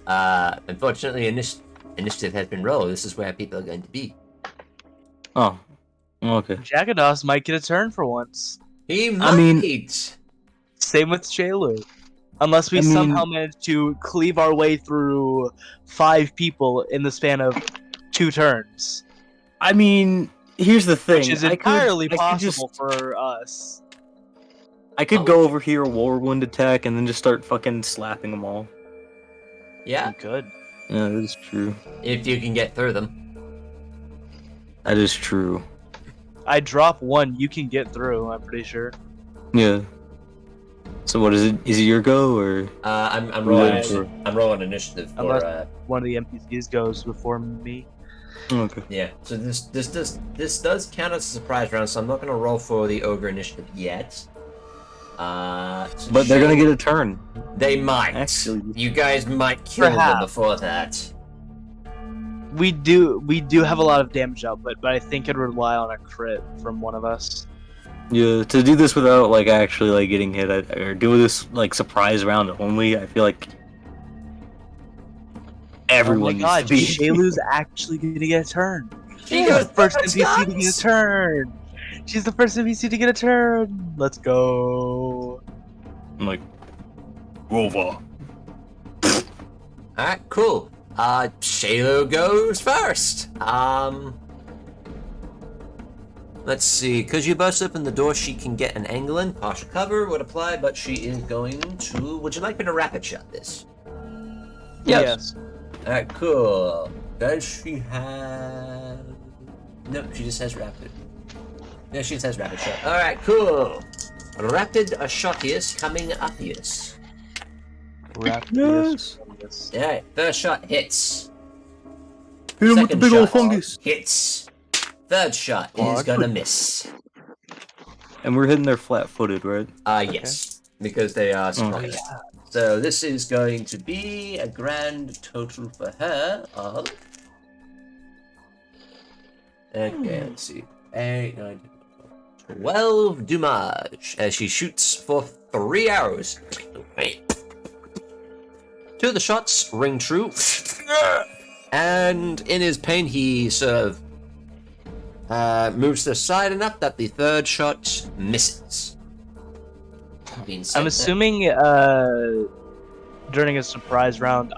Unfortunately, initiative has been rolled. This is where people are going to be. Oh, okay. Jagados might get a turn for once. He might. I mean- Same with Shaylu. Unless we somehow manage to cleave our way through 5 people in the span of 2 turns. I mean, here's the thing. Which is entirely possible for us. I could go over here, Warwind attack, and then just start fucking slapping them all. Yeah, You could. Yeah, that is true. if you can get through them. That is true. I drop 1, you can get through, I'm pretty sure. Yeah. So what is it? Is it your go or? I'm Rolling rolling. I'm rolling initiative for. Unless- One of the NPCs goes before me. Okay. Yeah. So this does count as a surprise round. So I'm not gonna roll for the ogre initiative yet. So But they're gonna get a turn. They might. Actually. You guys might kill them Perhaps. before that. We do have a lot of damage output, but I think it'd rely on a crit from one of us. Yeah, to do this without like actually like getting hit or do this like surprise round only, I feel like everyone Oh my needs god, to be. Shaylu's actually gonna get a turn. She She's goes the first first, NPC to get guys! a turn. She's the first NPC to get a turn. Let's go. I'm like, Rover. Alright, cool. Shaylo goes first. Let's see. Because you burst open the door, she can get an angle in. Partial cover would apply, but she is going to. Would you like me to rapid shot this? Yes. Alright, cool. Does she have. Nope, she just has rapid. Yeah, she just has rapid shot. Alright, cool. Rapid shot is coming up yes. Yes. Alright, first shot hits. Hit him with the Second big old shot fungus. hits. Third shot is gonna miss. And we're hitting there flat-footed, right? Yes. Because they are surprised. yeah. So this is going to be a grand total for her of. Okay, let's see. 8, 9, 10, 12 damage as she shoots for 3 arrows. Two of the shots ring true. And in his pain, he sort of moves to the side enough that the third shot misses. I'm assuming during a surprise round,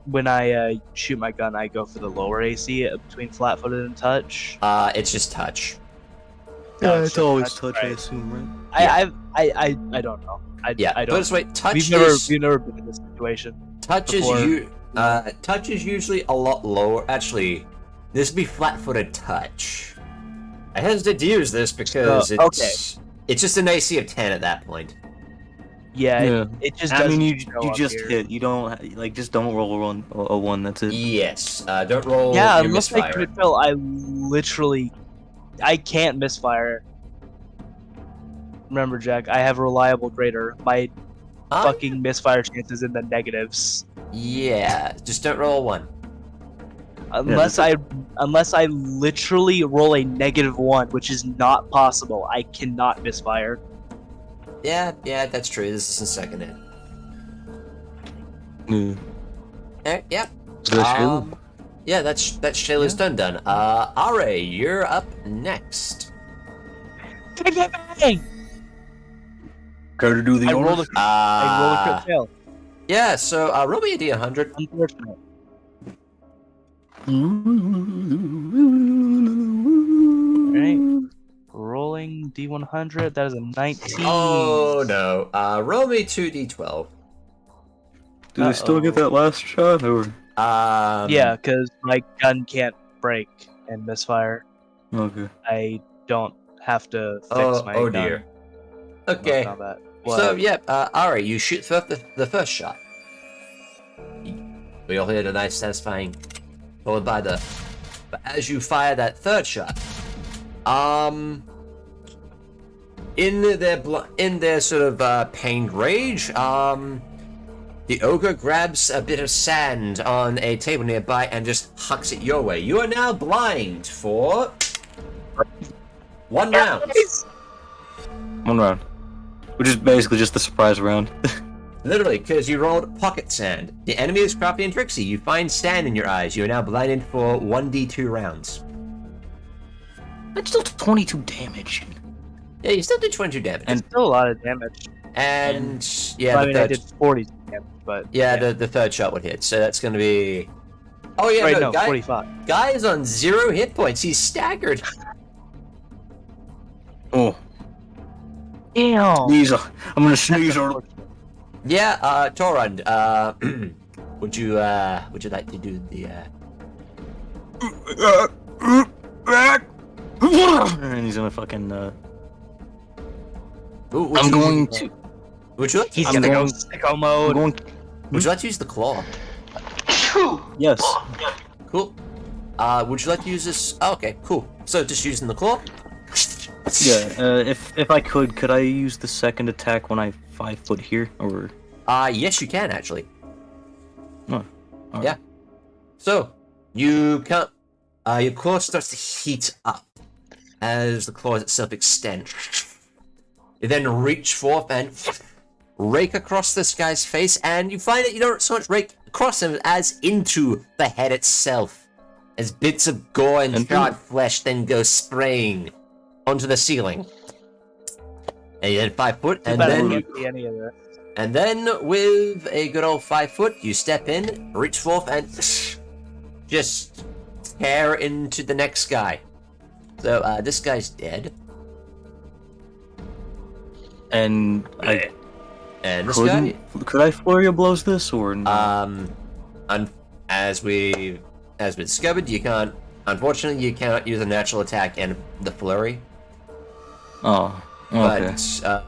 when I shoot my gun, I go for the lower AC between flat-footed and touch. It's just touch. Yeah, it's always that's touch, I right. assume, right? I don't know. I But don't. this way, touch We've is never been in this situation. touch before. touch is usually a lot lower. Actually, this would be flat-footed touch. I hesitate to use this because it's just an AC of 10 at that point. Yeah, It just. I mean, doesn't you show up just here. hit. You don't like just don't roll a one. That's it. Yes. Don't roll. Yeah, your unless I misfire. crit fail, I can't misfire. Remember, Jack, I have reliable greater. My fucking misfire chance is in the negatives. Yeah, just don't roll one. Unless I literally roll a -1, which is not possible, I cannot misfire. Yeah, that's true. This is in second hit. Yeah. Yep. So that's Shayla. Yeah, that's Shayla's done. Are, you're up next. Hey! Care to do the I roll honors? a crit fail. Yeah, so roll me a D100. Unfortunate. Right. Rolling D100. That is a 19. Oh no. Roll me 2D12. Do they still get that last shot, or? Yeah, because my gun can't break and misfire. Okay. I don't have to fix my gun. Oh dear. Okay. Not that. So yeah, Ari, you shoot the first shot. We all heard a nice satisfying followed by the. But as you fire that third shot, in their sort of pained rage, the ogre grabs a bit of sand on a table nearby and just hucks it your way. You are now blind for 1 round. 1 round. Which is basically just the surprise round. Literally, because you rolled pocket sand. The enemy is crafty and tricksy. You find sand in your eyes. You are now blinded for 1d2 rounds. That's still 22 damage. Yeah, you still do 22 damage. It's still a lot of damage. And yeah, I the mean, I third, did 40 damage, but yeah, the third shot would hit. So that's going to be. Oh yeah, right, no, no, 45. Guy is on 0 hit points. He's staggered. Oh. Damn. Sneeze. I'm gonna sneeze or. Yeah, Torund. Would you like to do the? And he's gonna fucking Ooh, would I'm you- going to. Would you like to, He's I'm gonna go going- sicko I'm mode. going. would you like to use the claw? Phew. Yes. Cool. Would you like to use this? Oh, okay, cool. So just using the claw. Yeah. If I could I use the second attack when I 5 foot here, or? Yes, you can actually. No. All Yeah. right. So you can't. Your claw starts to heat up as the claws itself extend. You then reach forth and rake across this guy's face, and you find that you don't so much rake across him as into the head itself, as bits of gore and charred flesh then go spraying onto the ceiling. And you then 5 foot, and Better then can't see any of this. and then with a good old 5 foot, you step in, reach forth, and just tear into the next guy. So this guy's dead, And and this guy, could I flurry of blows this or no? as we discovered, you can't. Unfortunately, you cannot use a natural attack and the flurry. Oh. Okay. But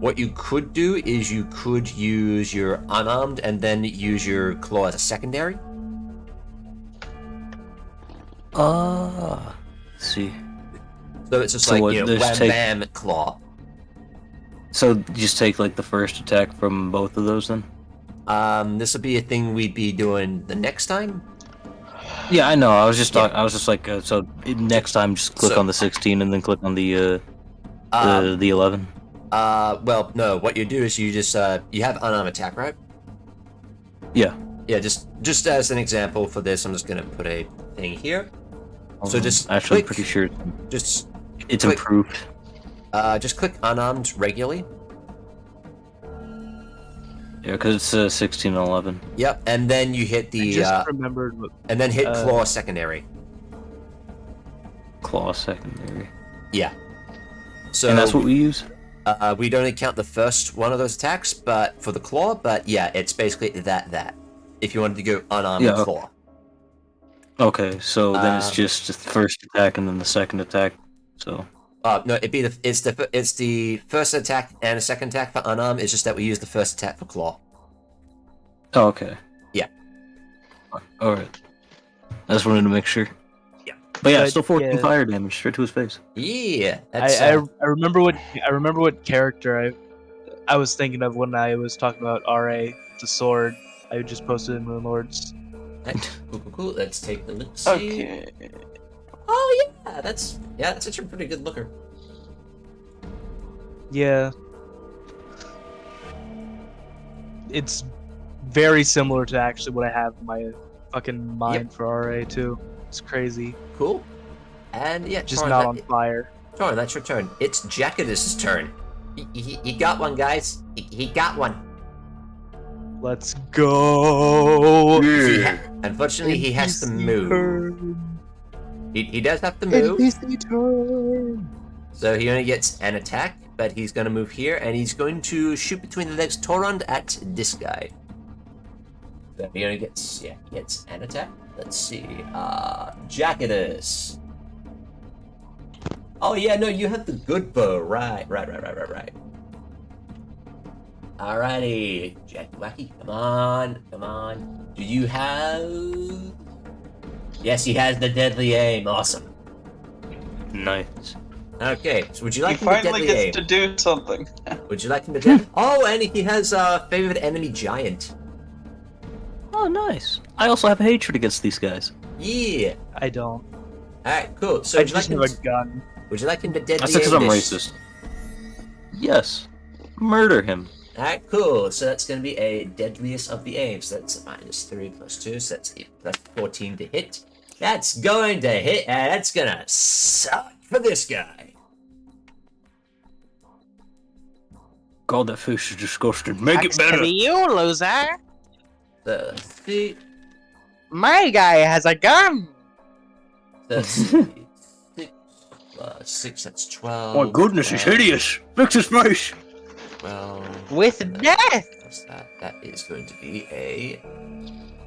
what you could do is you could use your unarmed and then use your claw as a secondary. Let's see. So it's just So like, what, you know, just wham take- bam claw. So just take like the first attack from both of those then? This will be a thing we'd be doing the next time. Yeah, I know. I was just Yeah. I was just like so next time just click So- on the 16 and then click on the 11. Well, no. What you do is you just you have unarmed attack, right? Yeah. Yeah. Just as an example for this, I'm just gonna put a thing here. So just actually click, pretty sure just it's click. improved. just click unarmed regularly. Yeah, because it's 16 and 11. Yep, and then you hit I the just remembered what and then hit uh, claw secondary. Claw secondary. Yeah. So And that's what we use? we'd only count the first one of those attacks, but for the claw. But yeah, it's basically that. If you wanted to go unarmed Yeah. claw. Okay, so then it's Um, just the first attack and then the second attack. So No, it's the first attack and a second attack for unarmed. It's just that we use the first attack for claw. oh, okay. Yeah. Alright. I just wanted to make sure. Yeah. But yeah, But, still 14 yeah. fire damage straight to his face. Yeah, that's I remember what character I was thinking of when I was talking about RA, the sword. I just posted in Runelords. cool. Let's take the look. Okay. Oh yeah, that's actually a pretty good looker. Yeah. It's very similar to actually what I have in my fucking mind for RA too. It's crazy. Cool. And yeah, Just Torund, not on fire. Torund, that's your turn. It's Jackatus' turn. He got one, guys. He got one. Let's go. Unfortunately, he has to NPC move. turn. He does have to move. NPC turn. So he only gets an attack, but he's going to move here, and he's going to shoot between the legs Torund at this guy. So he only gets, he gets an attack. Let's see, Jackatus. Oh yeah, no, you have the good bow, right. Alrighty, Jack Wacky, come on. Do you have... Yes, he has the deadly aim, awesome. Nice. Okay, so would you He like him to finally deadly aim? gets to do something. Would you like him to dead? Oh, and he has favorite enemy giant. Oh, nice. I also have hatred against these guys. Yeah. I don't. Alright, cool. So I would you like just him have to, a gun. would you like him to deadly That's because aim I'm this? racist. Yes. Murder him. Alright, cool. So that's going to be a deadliest of the aims. So that's -3 plus 2, so that's 14 to hit. That's going to hit, and that's going to suck for this guy. God, that fish is disgusting. Make it Sucks to better. be you, loser. So let's see. My guy has a gun. That's 6 plus 6, that's 12. My goodness, he's hideous. Fix his face. 12. With death. What's that? That is going to be a...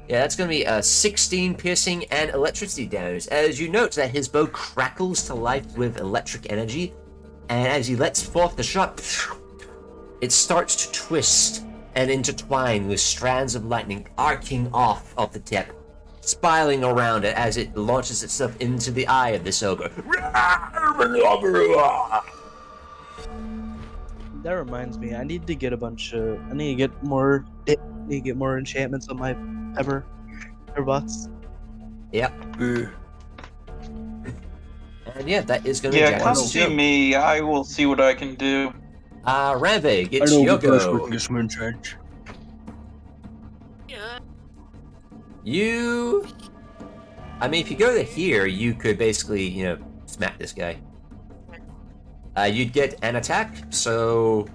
Yeah, that's going to be a 16 piercing and electricity damage. As you note that his bow crackles to life with electric energy, and as he lets forth the shot, it starts to twist and intertwine with strands of lightning arcing off of the tip, spiraling around it as it launches itself into the eye of this ogre. That reminds me, I need to get I need to get more enchantments on my pepper box. Yep. And yeah, that is gonna Yeah, be come Jack's see go. me. I will see what I can do. Ranveig, it's your go. Yeah. I mean, if you go to here, you could basically, smack this guy. You'd get an attack, so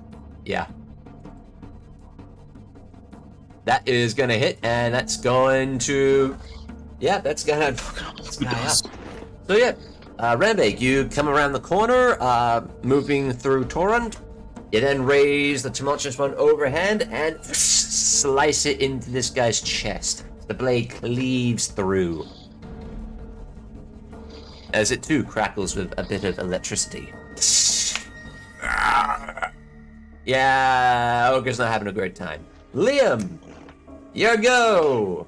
yeah. That is gonna hit, and that's going to, that's gonna this guy up. So yeah, Ranveig, you come around the corner, moving through Torund. You then raise the tumultuous one overhand and slice it into this guy's chest. The blade cleaves through, as it too crackles with a bit of electricity. Yeah, Ogre's not having a great time. Liam, your go.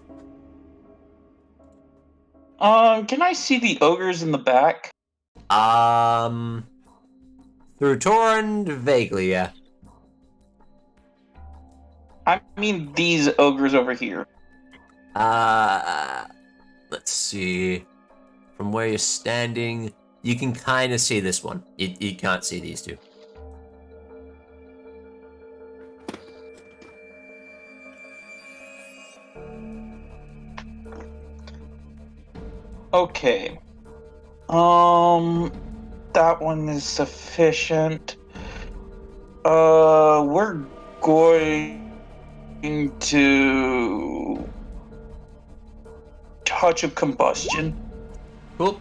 Can I see the ogres in the back? Through Torund, vaguely, yeah. I mean these ogres over here. Let's see. From where you're standing, you can kind of see this one. You can't see these two. Okay. That one is sufficient. We're going to touch of combustion. Cool.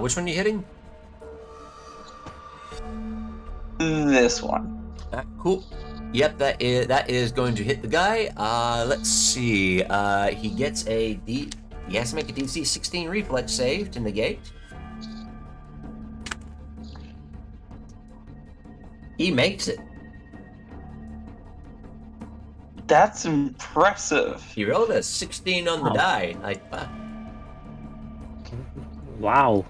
Which one are you hitting? This one. Cool. Yep, that is going to hit the guy. Let's see. He gets he has to make a DC 16 reflex save to negate. He makes it. That's impressive. He rolled a 16 on the die. Wow.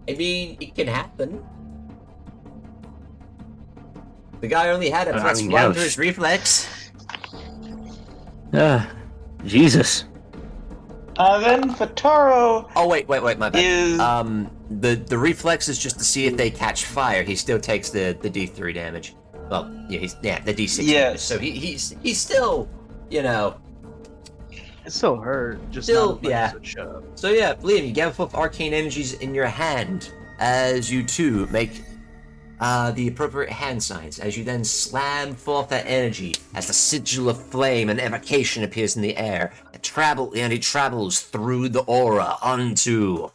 I mean, it can happen. The guy only had a plus one to his reflex. Jesus. Then Fataro Oh wait, my bad. is The reflex is just to see if they catch fire. He still takes the D3 damage. Well, the D6 damage. Yes. So he's still, It still hurt, just Still, not as much yeah. as it should have. So yeah, Liam, you gather forth arcane energies in your hand as you too make the appropriate hand signs, as you then slam forth that energy as the sigil of flame and evocation appears in the air. It travels through the aura onto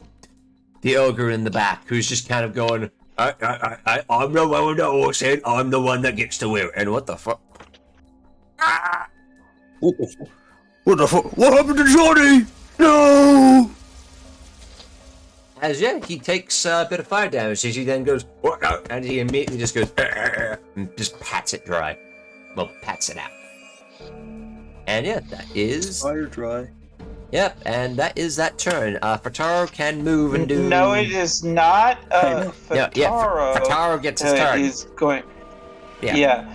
the ogre in the back, who's just kind of going, I'm the one that walks in, I'm the one that gets to wear it. And what the fuck? What the fuck? What happened to Johnny? No! As he takes a bit of fire damage as he then goes, what? And he immediately just goes, and just pats it dry. Well, pats it out. And yeah, that is... Fire dry. Yep, and that is that turn. Fataro can move and do... No, it is not. Fataro, Fataro gets his turn. is going. Yeah. Yeah.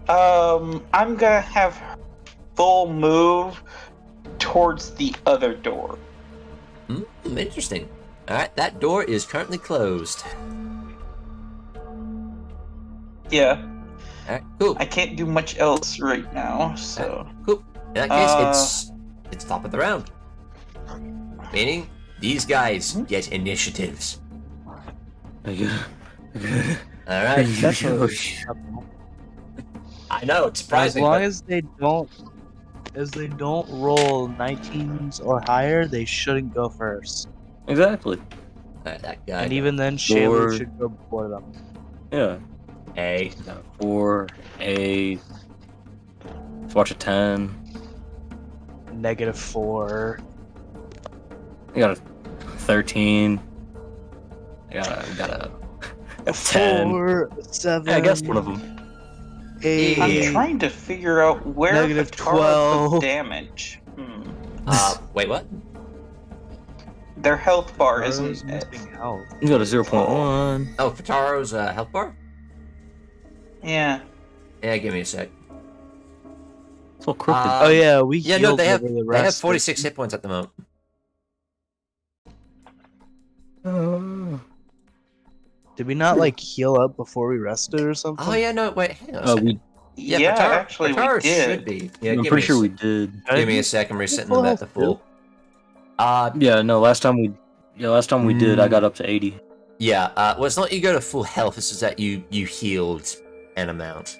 I'm gonna have full move towards the other door. Interesting. Alright, that door is currently closed. Yeah. Alright, cool. I can't do much else right now, so. Cool. In that case, it's top of the round. Meaning, these guys get initiatives. Alright. I know, it's As surprising. long but- as they don't roll 19s or higher, they shouldn't go first. Exactly. Alright, that guy. And even then, Or- Shayla should go before them. Yeah. A. 4, a. Let's watch a 10. -4. I got a 13. I got a 10. 4, 7. Yeah, I guessed one of them. 8. I'm trying to figure out where Negative Fatara 12. took damage. Wait, what? Their health bar Who's isn't. missing health? You got a 0.1. Oh, Fataro's health bar? Yeah. Yeah, give me a sec. So crooked. Oh yeah, we Yeah, healed no, they have over the they have rest. 46 hit points at the moment. Did we not like heal up before we rested or something? Oh yeah, no, wait, hang on a Oh, second. we. Yeah, Fatara, actually, Fatara we did. should be. Yeah, I'm give pretty me sure a we sec. did. Give me a sec. I'm resetting full them at the health, full. Yeah, no. Last time we did, I got up to 80. Yeah. Well, it's not you go to full health. It's just that you healed an amount.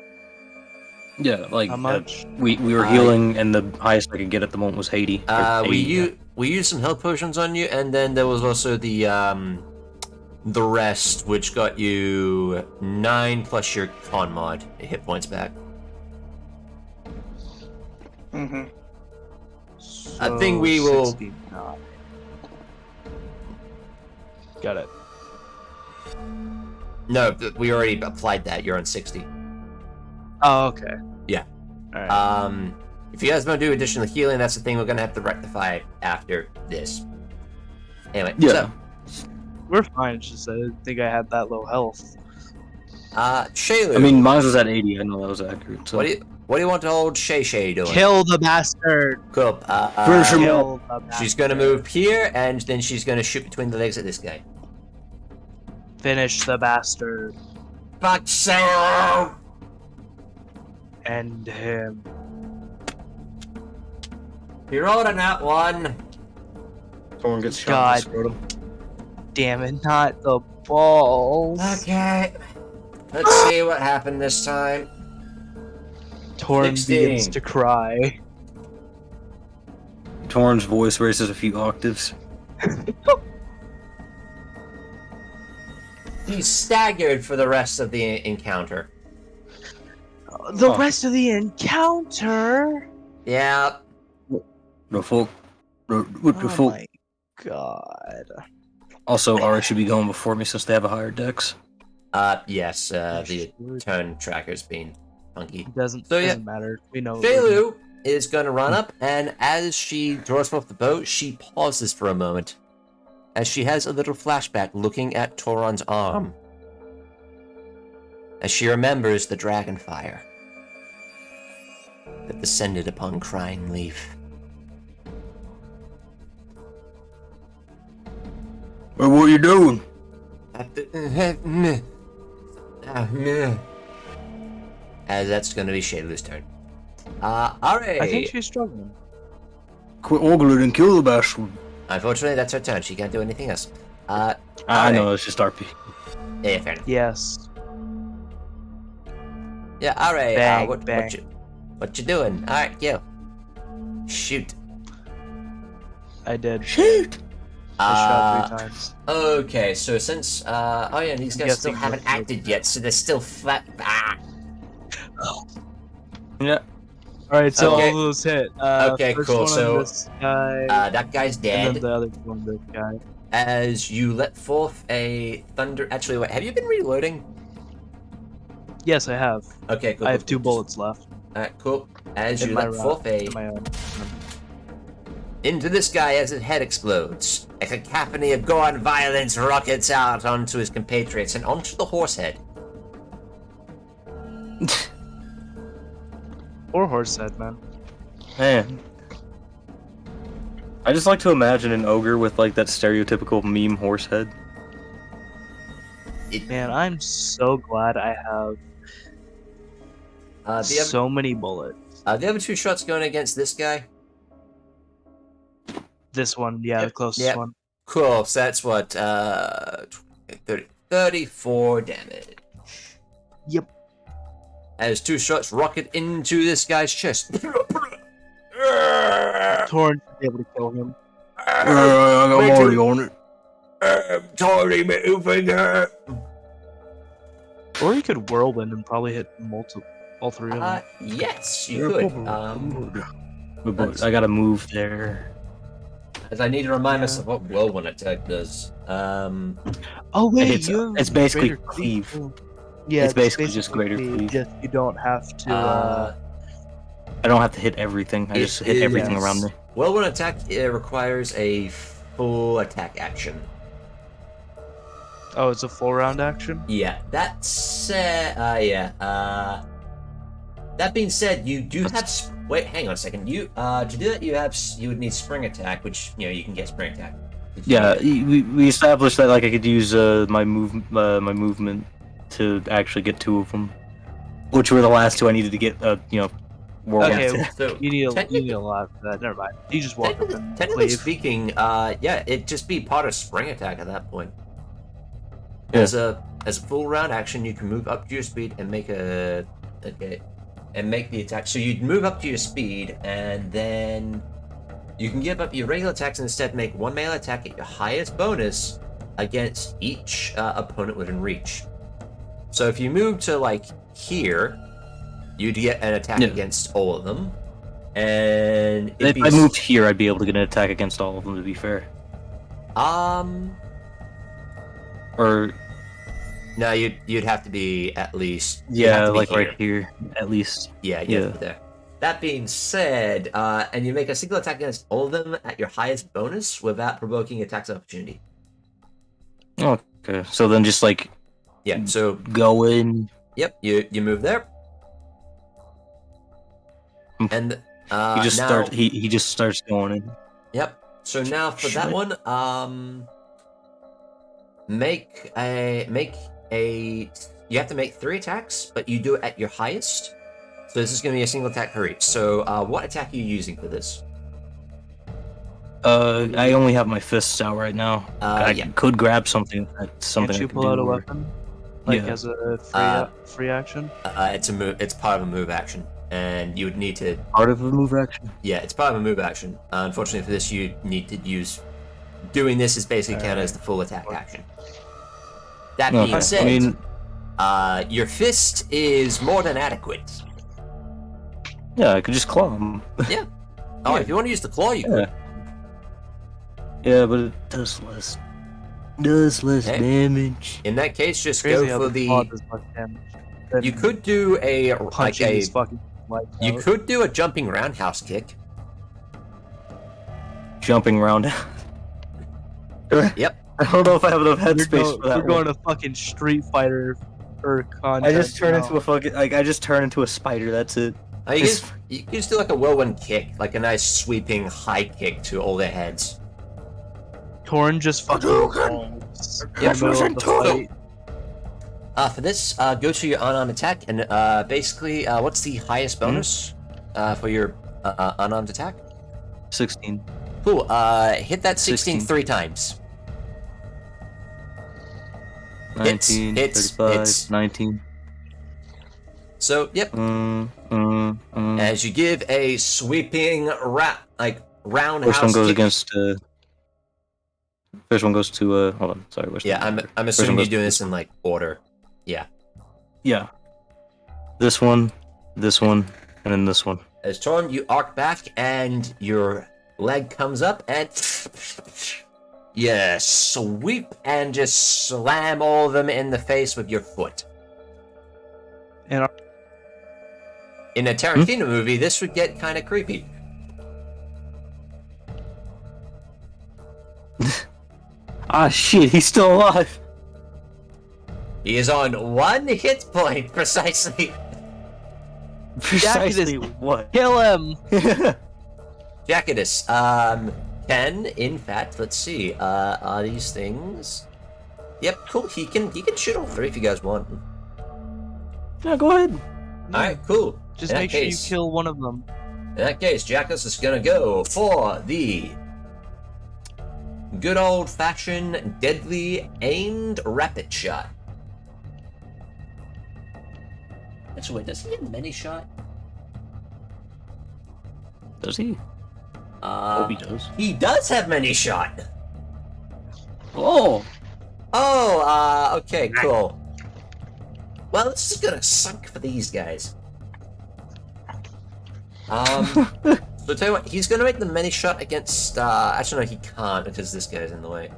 Yeah, like How much? we were healing, and the highest I could get at the moment was 80. or 80. We used some health potions on you, and then there was also the rest, which got you 9 plus your con mod hit points back. Mm-hmm. I think we will. 69. Got it. No, we already applied that. You're on 60. Oh, okay. Yeah. Alright. If you guys want to do additional healing, that's the thing we're gonna have to rectify after this. Anyway, Yeah. so, We're fine, it's just I didn't think I had that low health. Shaylu. I mean, mine was at 80. I know that was accurate. So. what do you want old Shay doing? Kill the bastard! Cool. Finish him Kill the bastard. She's gonna move here, and then she's gonna shoot between the legs at this guy. Finish the bastard. Fuck Shay! End him. He rolled on that one. Someone gets shot. in the God. scrotum. Damn it, not the balls. Okay. Let's see what happened this time. Torun 16. begins to cry. Torn's voice raises a few octaves. He's staggered for the rest of the encounter. The rest of the encounter? Yeah. The fuck? What the Oh fuck? my god. Also, Ari should be going before me since they have a higher dex. Yes, the turn tracker's been funky. Doesn't matter. We know. Shaylu is going to run up, and as she draws off the boat, she pauses for a moment, as she has a little flashback looking at Torund's arm, as she remembers the dragon fire that descended upon Crying Leaf. Well, what are you doing? As that's going to be Shaylu's turn. Alright. I think she's struggling. Quit ogling and kill the bastard. Unfortunately, that's her turn. She can't do anything else. I Alright. know, it's just RP. Yeah, fair enough. Yes. Yeah, alright. Bang, What bang. you doing? Alright, yo. Shoot. I did. Shoot! I shot 3 times. Okay, so since oh yeah, these guys Guessing still haven't what- acted yet, so they're still flat. Yeah. Alright, so Okay. all those hit. Okay, first cool, one on so, this guy, That guy's and then dead. the other one on this guy. As you let forth a thunder. Actually, wait. Have you been reloading? Yes, I have. Okay, cool. I have 2 bullets left. Alright, cool. As In you my let round. forth a In my own. into this guy as his head explodes, a cacophony of gore and violence rockets out onto his compatriots and onto the horse head. Or horse head, man. Man. I just like to imagine an ogre with like that stereotypical meme horse head. Man, I'm so glad I have so many bullets. The other 2 shots going against this guy. This one, yeah, Yep, the closest yep. one. Cool, so that's what, 34 damage. Yep. As 2 shots rocket into this guy's chest. Torn should be able to kill him. I'm already on it. Totally moving. Or you could whirlwind and probably hit all 3 of them. Yes, you could. But I gotta move there. As I need to remind Yeah. myself what whirlwind attack does. Oh wait, It's basically greater cleave. Oh. Yeah, It's basically just greater cleave. cleave. Just you don't have to. I don't have to hit everything. I just hit everything around me. Whirlwind attack requires a full attack action. Oh, it's a full round action. Yeah, that's that being said, you do have. Wait, hang on a second. You to do that, you would need spring attack, which you can get spring attack. Yeah, we established that like I could use my movement to actually get 2 of them, which were the last 2 I needed to get. Whirlwind Okay, attack. So you need a lot for that. Never mind. You just walk up and technically cleave. speaking, it'd just be part of spring attack at that point. Yeah. As a full round action, you can move up to your speed and make the attack. So you'd move up to your speed, and then you can give up your regular attacks and instead make 1 melee attack at your highest bonus against each opponent within reach. So if you move to like here, you'd get an attack against all of them, and If I moved here, I'd be able to get an attack against all of them. To be fair, or no, you'd have to be at least like right here, at least. Yeah. There. That being said, and you make a single attack against all of them at your highest bonus without provoking attacks of opportunity. Okay, so then just like so go in. Yep, you move there, and he just now, he just starts going in. Yep. So now for that one, make a you have to make 3 attacks, but you do it at your highest. So this is going to be a single attack per each. So what attack are you using for this? I only have my fists out right now. I could grab something. Something. Can't you pull out a weapon? Like as a free action? It's a move. It's part of a move action, and you would need to. Part of a move action. Yeah, it's part of a move action. Unfortunately for this, you need to use. Doing this is basically counted as the full attack action. That being said, your fist is more than adequate. Yeah, I could just claw him. Yeah. Oh, if you want to use the claw, you could. Yeah, but it does less. Damage. In that case, just Crazy go how for the claw the. does less damage. You could do a Punching his fucking lights You out. could do a jumping roundhouse kick. Jumping around. Yep. I don't know if I have enough headspace for that. We're going to fucking Street Fighter or contest. I just turn into a fucking I just turn into a spider. That's it. You can just do like a whirlwind kick, like a nice sweeping high kick to all their heads. Torund just fucking rolls in the middle of the fight. For this, go to your unarmed attack, and basically, what's the highest bonus for your unarmed attack? 16. Cool. Hit that 16 3 times. 19, It's 35, 19. So, yep. As you give a sweeping roundhouse. First one goes kick. against. First one goes to. Hold on. Sorry. I'm assuming you're doing this in like order. Yeah. Yeah. This one, and then this one. As Torun, you arc back and your leg comes up and you sweep and just slam all of them in the face with your foot. And in a Tarantino movie, this would get kind of creepy. Ah, shit, he's still alive. He is on 1 hit point, precisely. Precisely what? kill him! Jackatus, can, in fact, let's see, are these things? Yep, cool, he can shoot all 3 if you guys want. Yeah, go ahead. Alright, cool. Just In make that sure you case- kill one of them. In that case, Jackass is gonna go for the good old-fashioned, deadly, aimed rapid shot. Actually, wait, does he have many shot? Does he? Hope he does. He does have many shot. Oh! Oh, okay, cool. Well, this is gonna suck for these guys. So tell you what, he's gonna make the many shot against. Actually, no, he can't because this guy's in the way.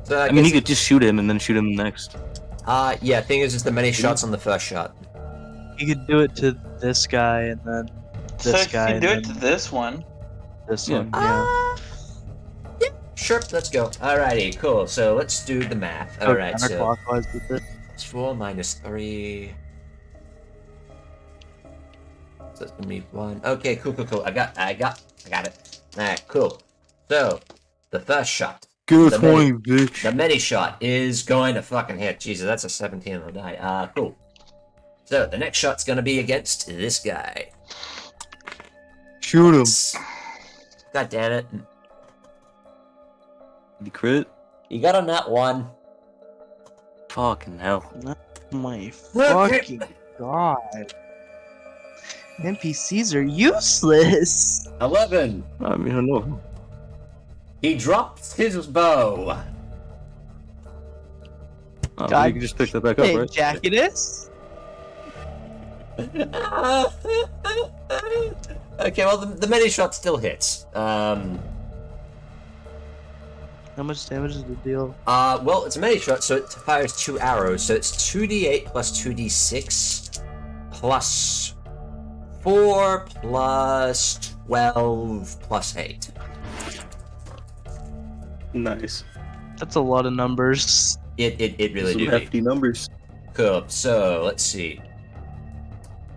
So I mean, he could just shoot him and then shoot him next. Yeah. Thing is, the many shots on the first shot. You could do it to this guy and then So this if guy. you do and it to then this one, this Yeah. one. Yeah. Yeah. Sure. Let's go. Alrighty. Cool. So let's do the math. All right. So Counterclockwise with it. it's 4 minus 3. So it's gonna be 1. Okay. Cool. I got it. All right. Cool. So the first shot. Good The for many- you, bitch. The mini shot is going to fucking hit. Jesus, that's a 17 on the die. Cool. So the next shot's gonna be against this guy. Shoot him. God damn it. You crit? You got on that one. Fucking hell. My fucking god. NPCs are useless. 11. I mean, I know. He drops his bow. Oh, you can just pick that back up, Hey, right? Jackatus. Okay, well, the mini shot still hits. How much damage does it deal? Well, it's a mini shot, so it fires 2 arrows. So it's 2d8 plus 2d6 plus 4 plus 12 plus 8. Nice. That's a lot of numbers. It really Some do. hefty numbers. Cool. So let's see.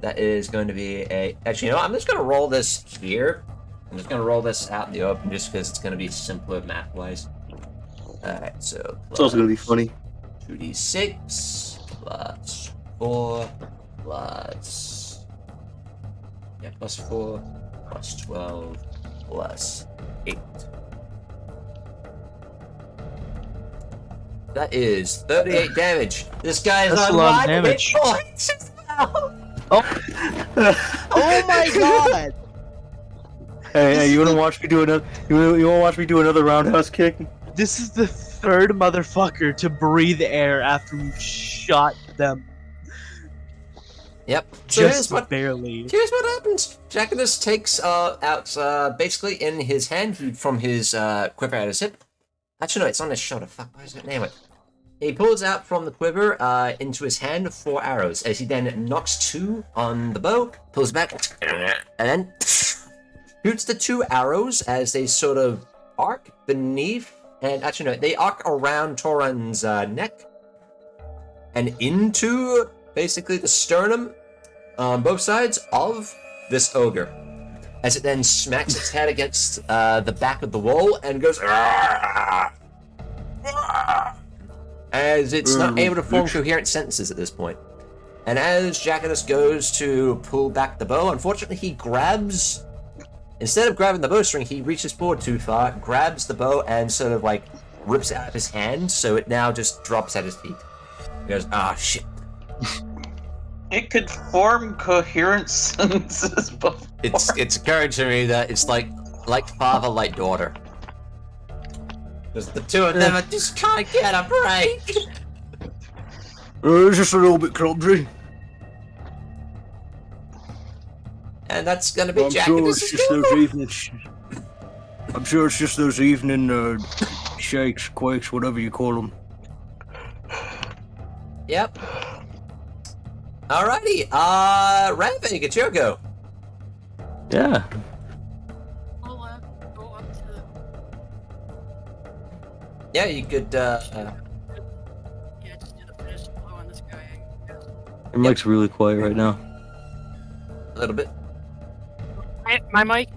That is going to be a. Actually, you know what? I'm just going to roll this here. I'm just going to roll this out in the open just because it's going to be simpler math-wise. Alright, so. It's also gonna be funny. 2d6 plus 4 plus. Yeah, plus 4 plus 12 plus 8. That is 38 damage. This guy is That's on a lot of 1 hit damage. points as well. Oh my god! Hey, you wanna watch me do another? You wanna watch me do another roundhouse kick? This is the third motherfucker to breathe air after we've shot them. Yep. So Just barely. Here's what happens. Jackatus takes out basically in his hand from his quiver at his hip. Actually, no, it's on his shoulder. Fuck, why is it? Anyway, he pulls out from the quiver into his hand 4 arrows. As he then knocks 2 on the bow, pulls back, and then shoots the 2 arrows as they sort of arc beneath. And actually, no, they arc around Torund's neck and into basically the sternum on both sides of this ogre. As it then smacks its head against the back of the wall and goes. As it's not able to form coherent sentences at this point. And as Jackatus goes to pull back the bow, unfortunately he grabs. Instead of grabbing the bowstring, he reaches forward too far, grabs the bow, and sort of like rips it out of his hand, so it now just drops at his feet. He goes, ah, shit. it could form coherent sentences before. It's occurring to me that it's like father, like daughter. Because the two of them just can't get a break. It's just a little bit clumsy. And that's gonna be I'm Jack sure and it's this is just cool. those evenings. I'm sure it's just those evening shakes, quakes, whatever you call them. Yep. Alrighty, Ranveig, it's your go. Yeah. I'll go up to the. Yeah, you could, Yeah, just do the finish blow on this guy. I guess. Your mic's really quiet right now. a little bit. My mic?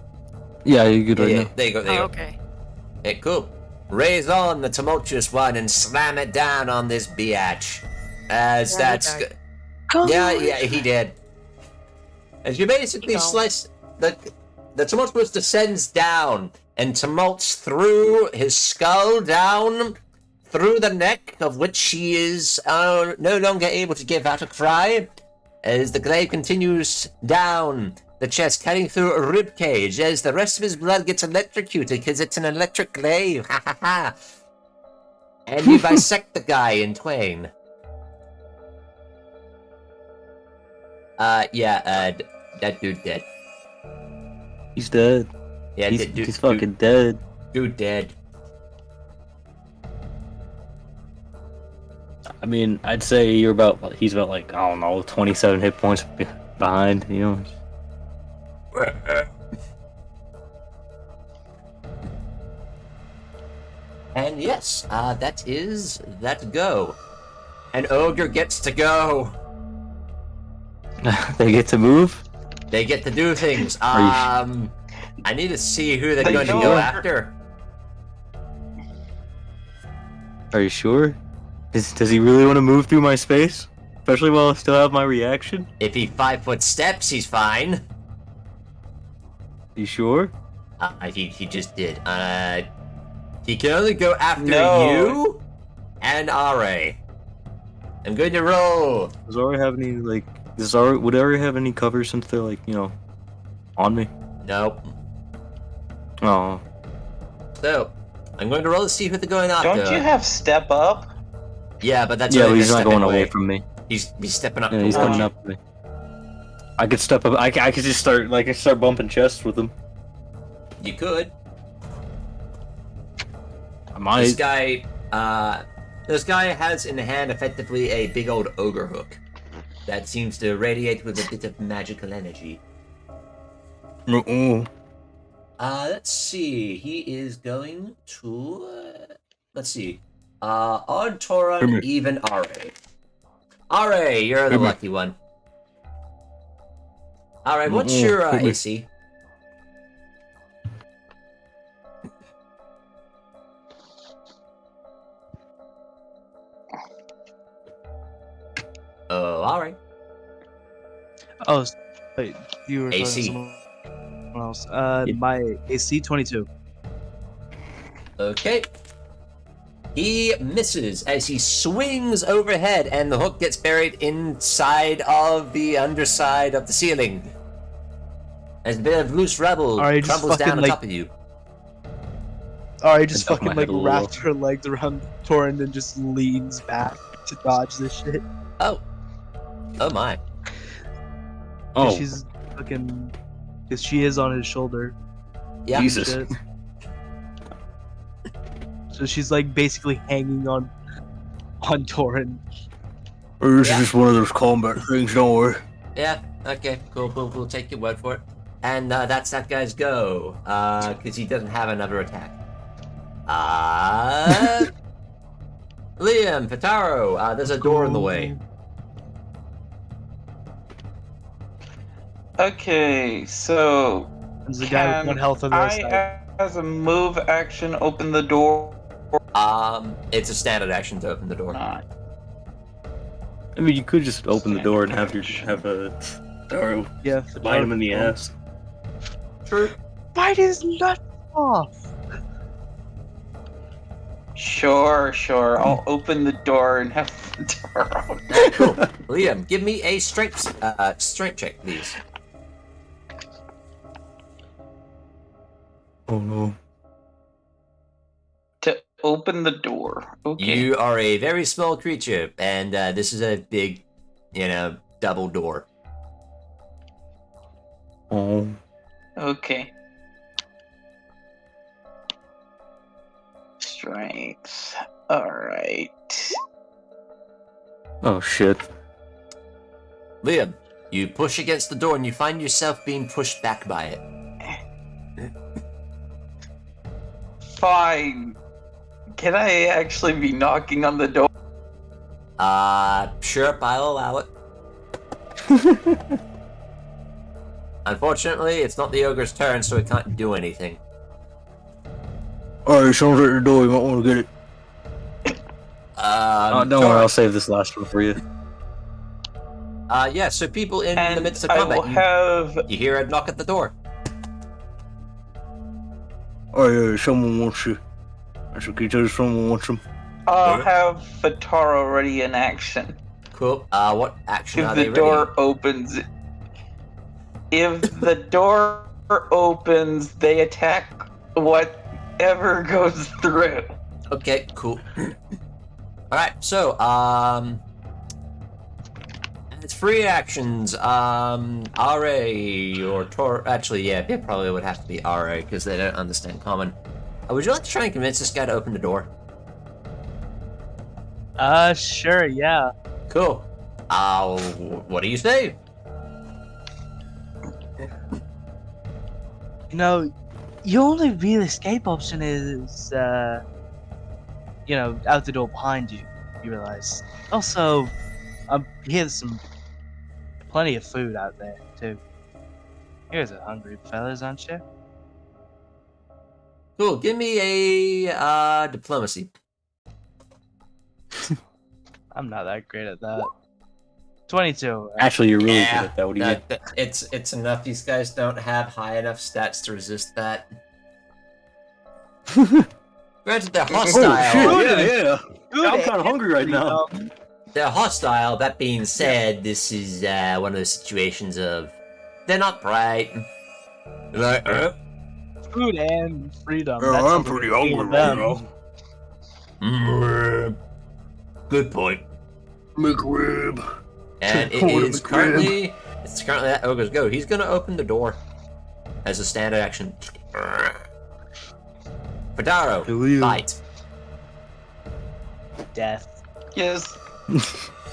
Yeah, you're good right Yeah, now. there you go, there Oh, you go. okay. Hey, cool. Raise on the tumultuous one and slam it down on this biatch. As Yeah, that's he good. Yeah, he did. As you basically Go. slice the tumultuous descends down and tumults through his skull down through the neck, of which he is no longer able to give out a cry. As the glaive continues down the chest, cutting through a rib cage, as the rest of his blood gets electrocuted because it's an electric glaive. Ha ha ha! And you bisect the guy in twain. That dude dead. He's dead. Yeah, He's fucking dead. Dude dead. I mean, I'd say he's about like, I don't know, 27 hit points behind, you know. And yes, that go. An ogre gets to go. They get to move? They get to do things. Are you I need to see who they're They going to know go ogre. after. Are you sure? Does he really want to move through my space? Especially while I still have my reaction? If he 5-foot steps, he's fine. You sure? He just did. He can only go after No. you and Ra. I'm going to roll. Does Ari have any, like... Would Ari have any cover since they're, like, you know, on me? Nope. Oh. So, I'm going to roll to see who they're going after. Don't you have step up? Yeah, but that's Yeah, only but he's they're not going stepping away from me. He's stepping up. Yeah, he's towards coming you. up to me. I could step up. I could just start bumping chests with him. You could. I might. This guy has in hand effectively a big old ogre hook that seems to radiate with a bit of magical energy. Let's see. He is going to. Let's see. On Torund, even Ra. Ra, you're the lucky one. All right, what's your AC? Oh, all right. Oh, wait, you were AC. talking to someone else. My AC 22. Okay. He misses as he swings overhead, and the hook gets buried inside of the underside of the ceiling. As a bit of loose rubble Alright, just crumbles down fucking, on like- top of you. Alright, just I ducked my fucking like head a little. wrapped her legs around Torrent and just leans back to dodge this shit. Oh. Oh my. Oh, She's fucking. Because she is on his shoulder. Yeah. Jesus. Shit. So she's like basically hanging on Torrent. this Yeah. is just one of those combat things. Don't worry. Yeah. Okay. Cool. We'll take your word for it. And that's that guy's go. Because he doesn't have another attack. Liam, Fitaro, there's a door in the way. Okay, so There's a guy with one health on the other side. I, as a move action, open the door or It's a standard action to open the door. not? I mean, you could just open the door and have a arrow Yeah. bite him in the ass. True. Bite his nut off! Sure. I'll open the door and have the door open. Cool. Liam, give me a strength check, please. Oh no. To open the door. Okay. You are a very small creature, and this is a big, double door. Oh. Okay. Strength. Alright. Oh shit. Liam, you push against the door, and you find yourself being pushed back by it. Fine. Can I actually be knocking on the door? Sure, I'll allow it. Unfortunately, it's not the ogre's turn, so it can't do anything. Alright, someone's at the door. You might want to get it. Don't worry, Torund. I'll save this last one for you. Yeah, so people in And the midst of I combat, will have you hear a knock at the door. Oh yeah, someone wants you. I should get you. Someone wants him. I'll have Fataro ready in action. Cool. What action If are the they door ready? opens, if the door opens, they attack whatever goes through. Okay, cool. Alright, so, It's free actions. RA or Tor. Actually, yeah, it probably would have to be RA because they don't understand common. Would you like to try and convince this guy to open the door? Sure, yeah. Cool. What do you say? You know, your only real escape option is, out the door behind you, you realize. Also, here's plenty of food out there, too. You guys are hungry fellas, aren't you? Cool. Give me a diplomacy. I'm not that great at that. 22. Actually, you're really good at that. What do you get? It's enough. These guys don't have high enough stats to resist that. Granted, they're hostile. Oh, shit, yeah. Good I'm kind of hungry right now. They're hostile. That being said, this is one of those situations of they're not bright. Like, Food and freedom. Oh, That's I'm something pretty to appeal hungry to right them. now. Good point. McRib. And it What a is McRib. currently that ogre's go. He's gonna open the door as a standard action. Fadaro, fight. Death. Yes.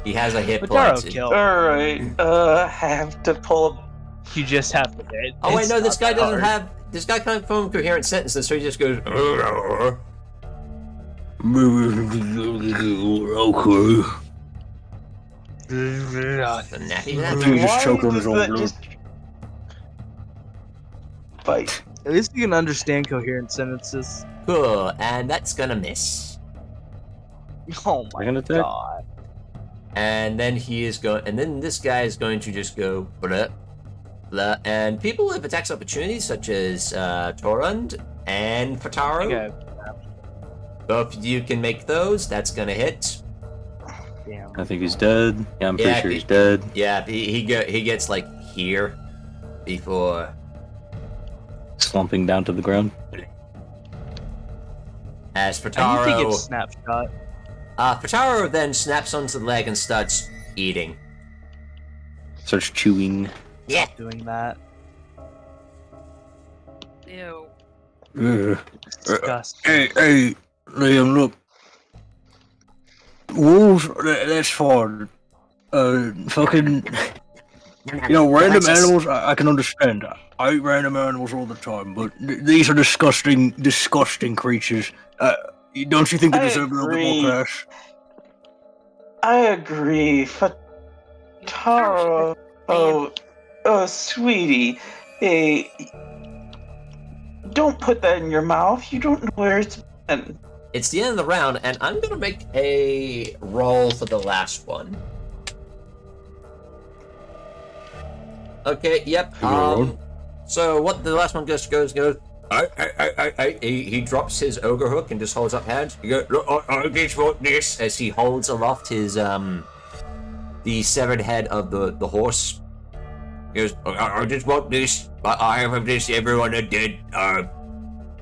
He has a hit Mataro point. kill. Alright. I have to pull up. You just have to hit. Oh wait, It's no, this not guy that doesn't hard. have. This guy can't form coherent sentences, so he just goes. Okay. The nappy I nap. think he just Why choked on his does own that blood. just fight? At least you can understand coherent sentences. Cool, and that's gonna miss. Oh my Second attack? god. And then he is going, and then this guy is going to just go blah, blah. And people with attacks opportunities such as Torund and Pataro, Okay. both of you can make those. That's gonna hit. Damn. I think he's dead. Yeah, I'm pretty Yeah, sure he's dead. Yeah, he gets like here before. Slumping down to the ground. As I think Pataro, he gets snapshot. Pataro then snaps onto the leg and starts eating. Starts chewing. Yeah. Doing that. Ew. Disgusting. Hey, Liam, look. Wolves, that's fine. Fucking, random animals, I can understand. I eat random animals all the time, but these are disgusting creatures. Don't you think they I deserve a little bit more agree. cash? I agree. Fataro. Oh, sweetie. Hey, don't put that in your mouth. You don't know where it's been. It's the end of the round, and I'm gonna make a roll for the last one. Okay, yep. So what the last one just goes. He drops his ogre hook and just holds up hands. He goes, look, I just want this, as he holds aloft his the severed head of the horse. He goes, I just want this. I have this. Everyone are dead.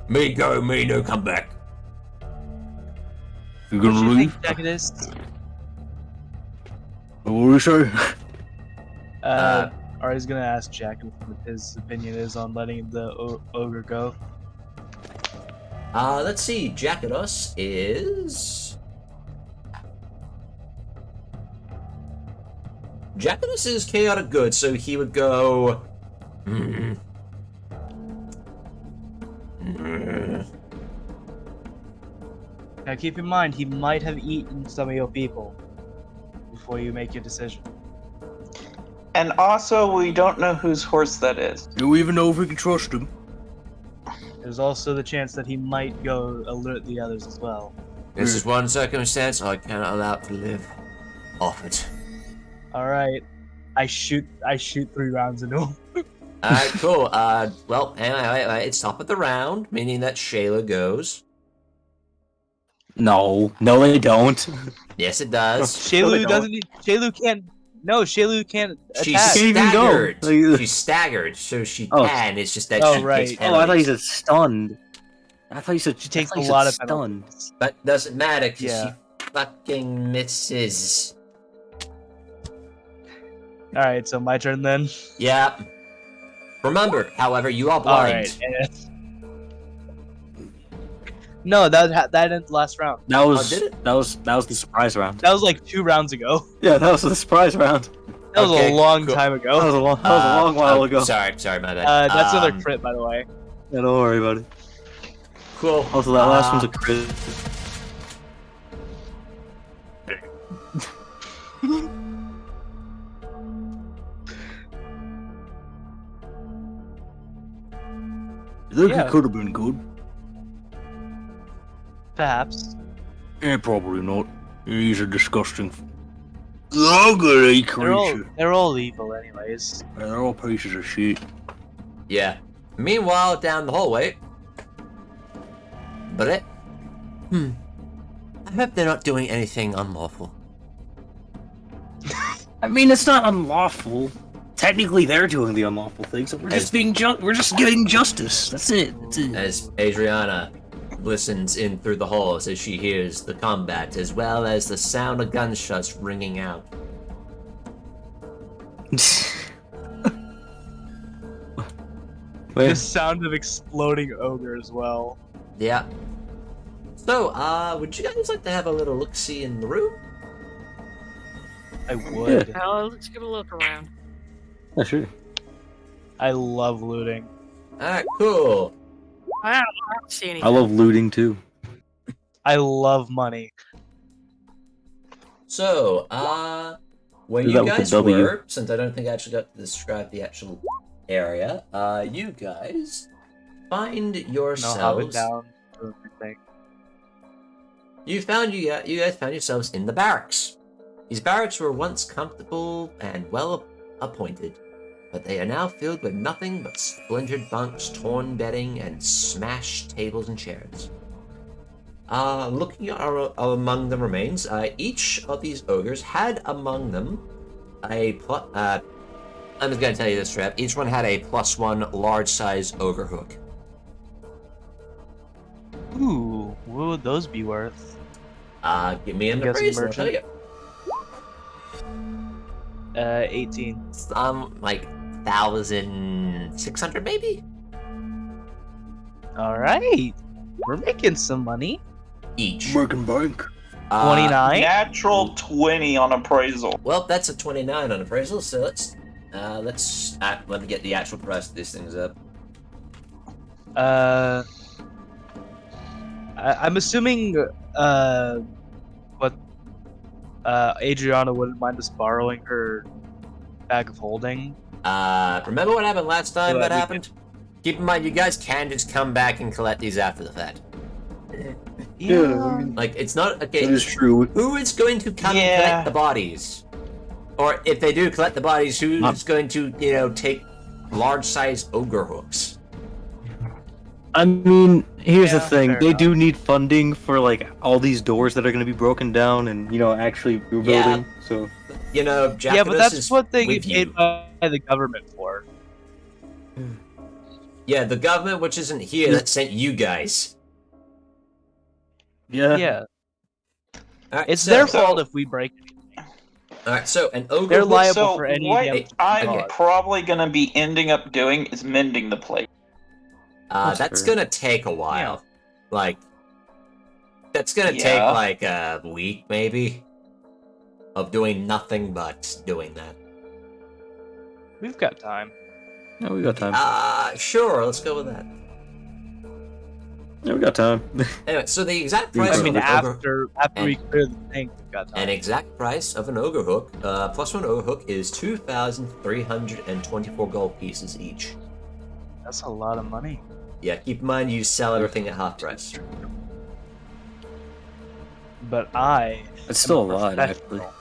Me go, me no come back. You What gonna do you leave? think, Jack, it is? What were you say? Ari's gonna ask Jack what his opinion is on letting the ogre go. Let's see. Jack at us is. Jack at us is chaotic good, so he would go. Now keep in mind, he might have eaten some of your people before you make your decision. And also, we don't know whose horse that is. Do we even know if we can trust him? There's also the chance that he might go alert the others as well. This is one circumstance I cannot allow to live off it. Alright. I shoot 3 rounds into him. Alright, cool. Well, anyway, it's top of the round, meaning that Shayla goes. No, they don't. Yes, it does. Shaylu can't She's attack. Can't even go. staggered. Like- She's staggered, so she Oh. can. It's just that Oh, she right. takes Oh, I thought you penalties. said stunned. I thought you said She takes I thought a you lot said of stunned. penalties. But doesn't matter because Yeah. she fucking misses. All right, so my turn then. Yeah. Remember, however, you are blind. All right. No, that ended last round. That was did it? that was the surprise round. That was like 2 rounds ago. Yeah, that was the surprise round. That was Okay, a long cool. time That ago. was a long while ago. Sorry, my bad. That's another crit, by the way. Yeah, don't worry about it. Cool. Also, that last one's a crit. I think Yeah. it could have been good. Perhaps. Yeah, probably not. He's a disgusting, ugly creature. They're all evil, anyways. Yeah, they're all pieces of shit. Yeah. Meanwhile, down the hallway. But it. I hope they're not doing anything unlawful. I mean, it's not unlawful. Technically, they're doing the unlawful thing, so we're just we're just getting justice. That's it. That's it. As Adrianna listens in through the halls as she hears the combat, as well as the sound of gunshots ringing out. The sound of exploding ogre as well. Yeah. So, would you guys like to have a little look-see in the room? I would. Well, let's give a look around. Yeah, sure. I love looting. Alright, cool. I don't see anything. I love looting too. I love money. So, where Do you that with a guys W. were, since I don't think I actually got to describe the actual area, you guys find No, hop it yourselves. down. Do everything. You guys found yourselves in the barracks. These barracks were once comfortable and well appointed, but they are now filled with nothing but splintered bunks, torn bedding, and smashed tables and chairs. Looking among the remains, each of these ogres had among them I'm just gonna tell you this, Trev. Each one had a +1 large-size ogre hook. Ooh, what would those be worth? Give me an You guessing appraisal, I'll tell you. merchant? 18. Like 1,600 maybe? Alright. We're making some money. Each. Working bank. 29? Natural 20 on appraisal. Well, that's a 29 on appraisal, so let me get the actual price of these things up. I'm assuming, Adrianna wouldn't mind us borrowing her bag of holding. Remember what happened last time So that that we happened? Keep in mind, you guys can just come back and collect these after the fact. Yeah, I mean, Like, it's not, okay, that is true. who is going to come and Yeah. collect the bodies? Or if they do collect the bodies, who's going to, take large-sized ogre hooks? I mean, here's the Yeah, thing. fair They enough. do need funding for like all these doors that are going to be broken down and actually rebuilding. So Jack Yeah, but that's is what they with get paid you. by the government for. Yeah, the government, which isn't here, that sent you guys. yeah. Yeah. Alright, It's so, their fault if we break it. Alright, so an ogre They're hook- liable So for any what damage. I'm Okay. probably gonna be ending up doing is mending the plate. That's that's fair. gonna take a while. Like, that's gonna take Yeah. like a week, maybe, of doing nothing but doing that. We've got time. Yeah, we got time. Sure, let's go with that. Yeah, we got time. Anyway, so the exact I price I mean, of an ogre, after we clear the thing, we've got an time. exact price of an ogre hook, +1 ogre hook is 2,324 gold pieces each. That's a lot of money. Yeah, keep in mind you sell everything at half price. But I It's still a am lot, professional,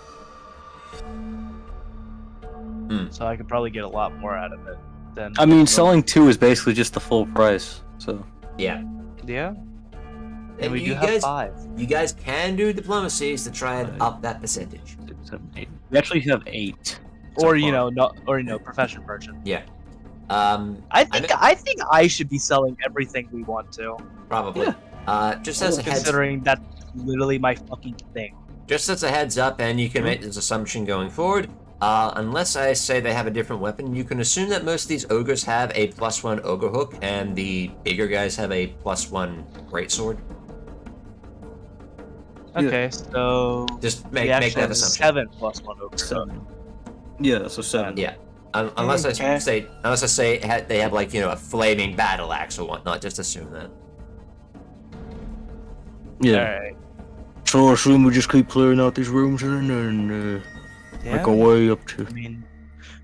actually. so I could probably get a lot more out of it than. I mean, selling 2 is basically just the full price. So Yeah. Yeah, and And we you do have guys, 5. you guys can do diplomacies to try and up that percentage. 6, 7, 8. We actually have 8. Or so far. profession merchant. Yeah. I think I should be selling everything we want to, Probably. Just as a heads considering that's literally my fucking thing. Just as a heads up, and you can make this assumption going forward, Unless I say they have a different weapon, you can assume that most of these ogres have a +1 ogre hook, and the bigger guys have a +1 greatsword. Okay, so Just we make actually that have assumption. 7 plus 1 ogre. 7. Yeah, so 7. Yeah. Unless I Okay. say they have like a flaming battle axe or whatnot, just assume that. Yeah. Alright. So I assume we just keep clearing out these rooms and make our way up to. I mean,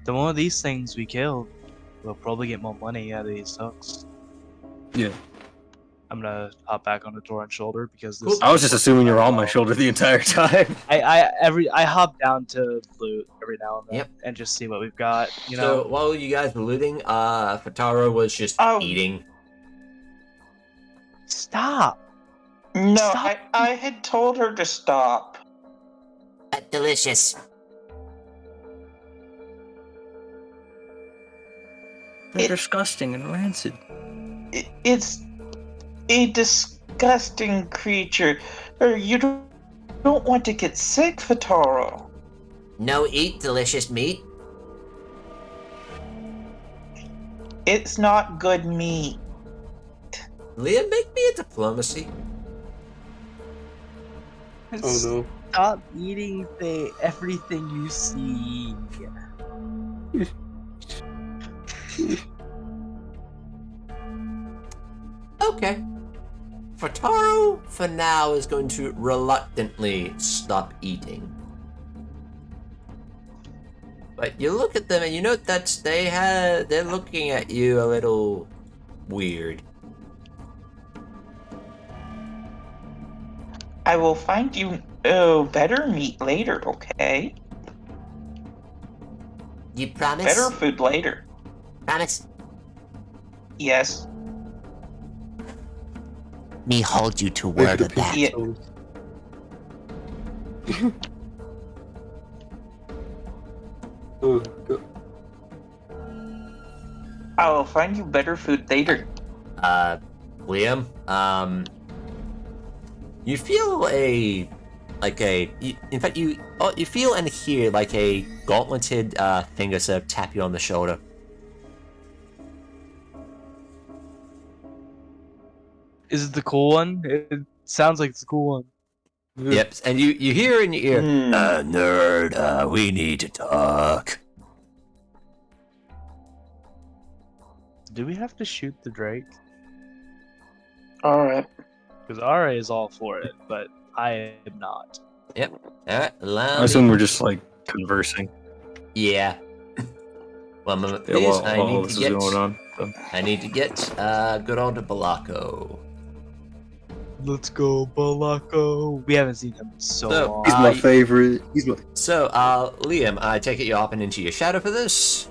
the more of these things we kill, we'll probably get more money out of these hooks. Yeah. I'm gonna hop back on the Torrent shoulder because this. Cool. I was just assuming you're on my shoulder the entire time. I hop down to loot every now and then Yep. and just see what we've got. You So know, while you guys were looting, Fataro was just Oh. eating. stop. No, Stop. I had told her to stop. Delicious. They're disgusting and rancid. It's a disgusting creature. You don't want to get sick, Fataro. No eat delicious meat. It's not good meat. Liam, make me a diplomacy. Oh no. Stop eating everything you see. Okay. Fataro, for now, is going to reluctantly stop eating. But you look at them and you note that they're looking at you a little weird. I will find you better meat later, okay? You promise? Better food later. Promise? Yes. Me hold you to Make word the of that. Yeah. toast. Oh, God. I will find you better food later. Liam, you feel in fact, you feel and hear like a gauntleted finger sort of tap you on the shoulder. Is it the cool one? It sounds like it's the cool one. Yep, and you hear in your ear, Hmm. nerd, we need to talk. Do we have to shoot the Drake? Alright. Because Ra is all for it, but I am not. Alright, allow I me. assume we're just like conversing. Yeah. One moment, Yeah, please. while all this is going on. So. I need to get good old Balako. Let's go, Balako. We haven't seen him in so So, long. He's my favorite. So, Liam, I take it you're hopping into your shadow for this?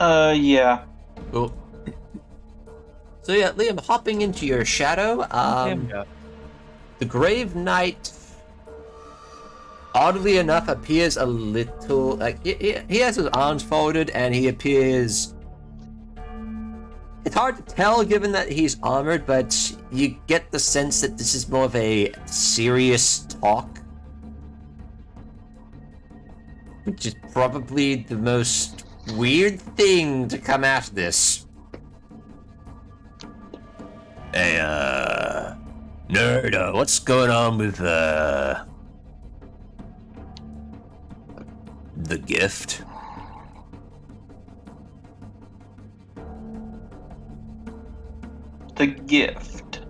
Yeah. Cool. So yeah, Liam, hopping into your shadow, Yeah. the Grave Knight, oddly enough, appears a little, like, he has his arms folded, and he appears... It's hard to tell, given that he's armored, but you get the sense that this is more of a serious talk. Which is probably the most weird thing to come after this. Hey, nerd, what's going on with, the gift? The gift.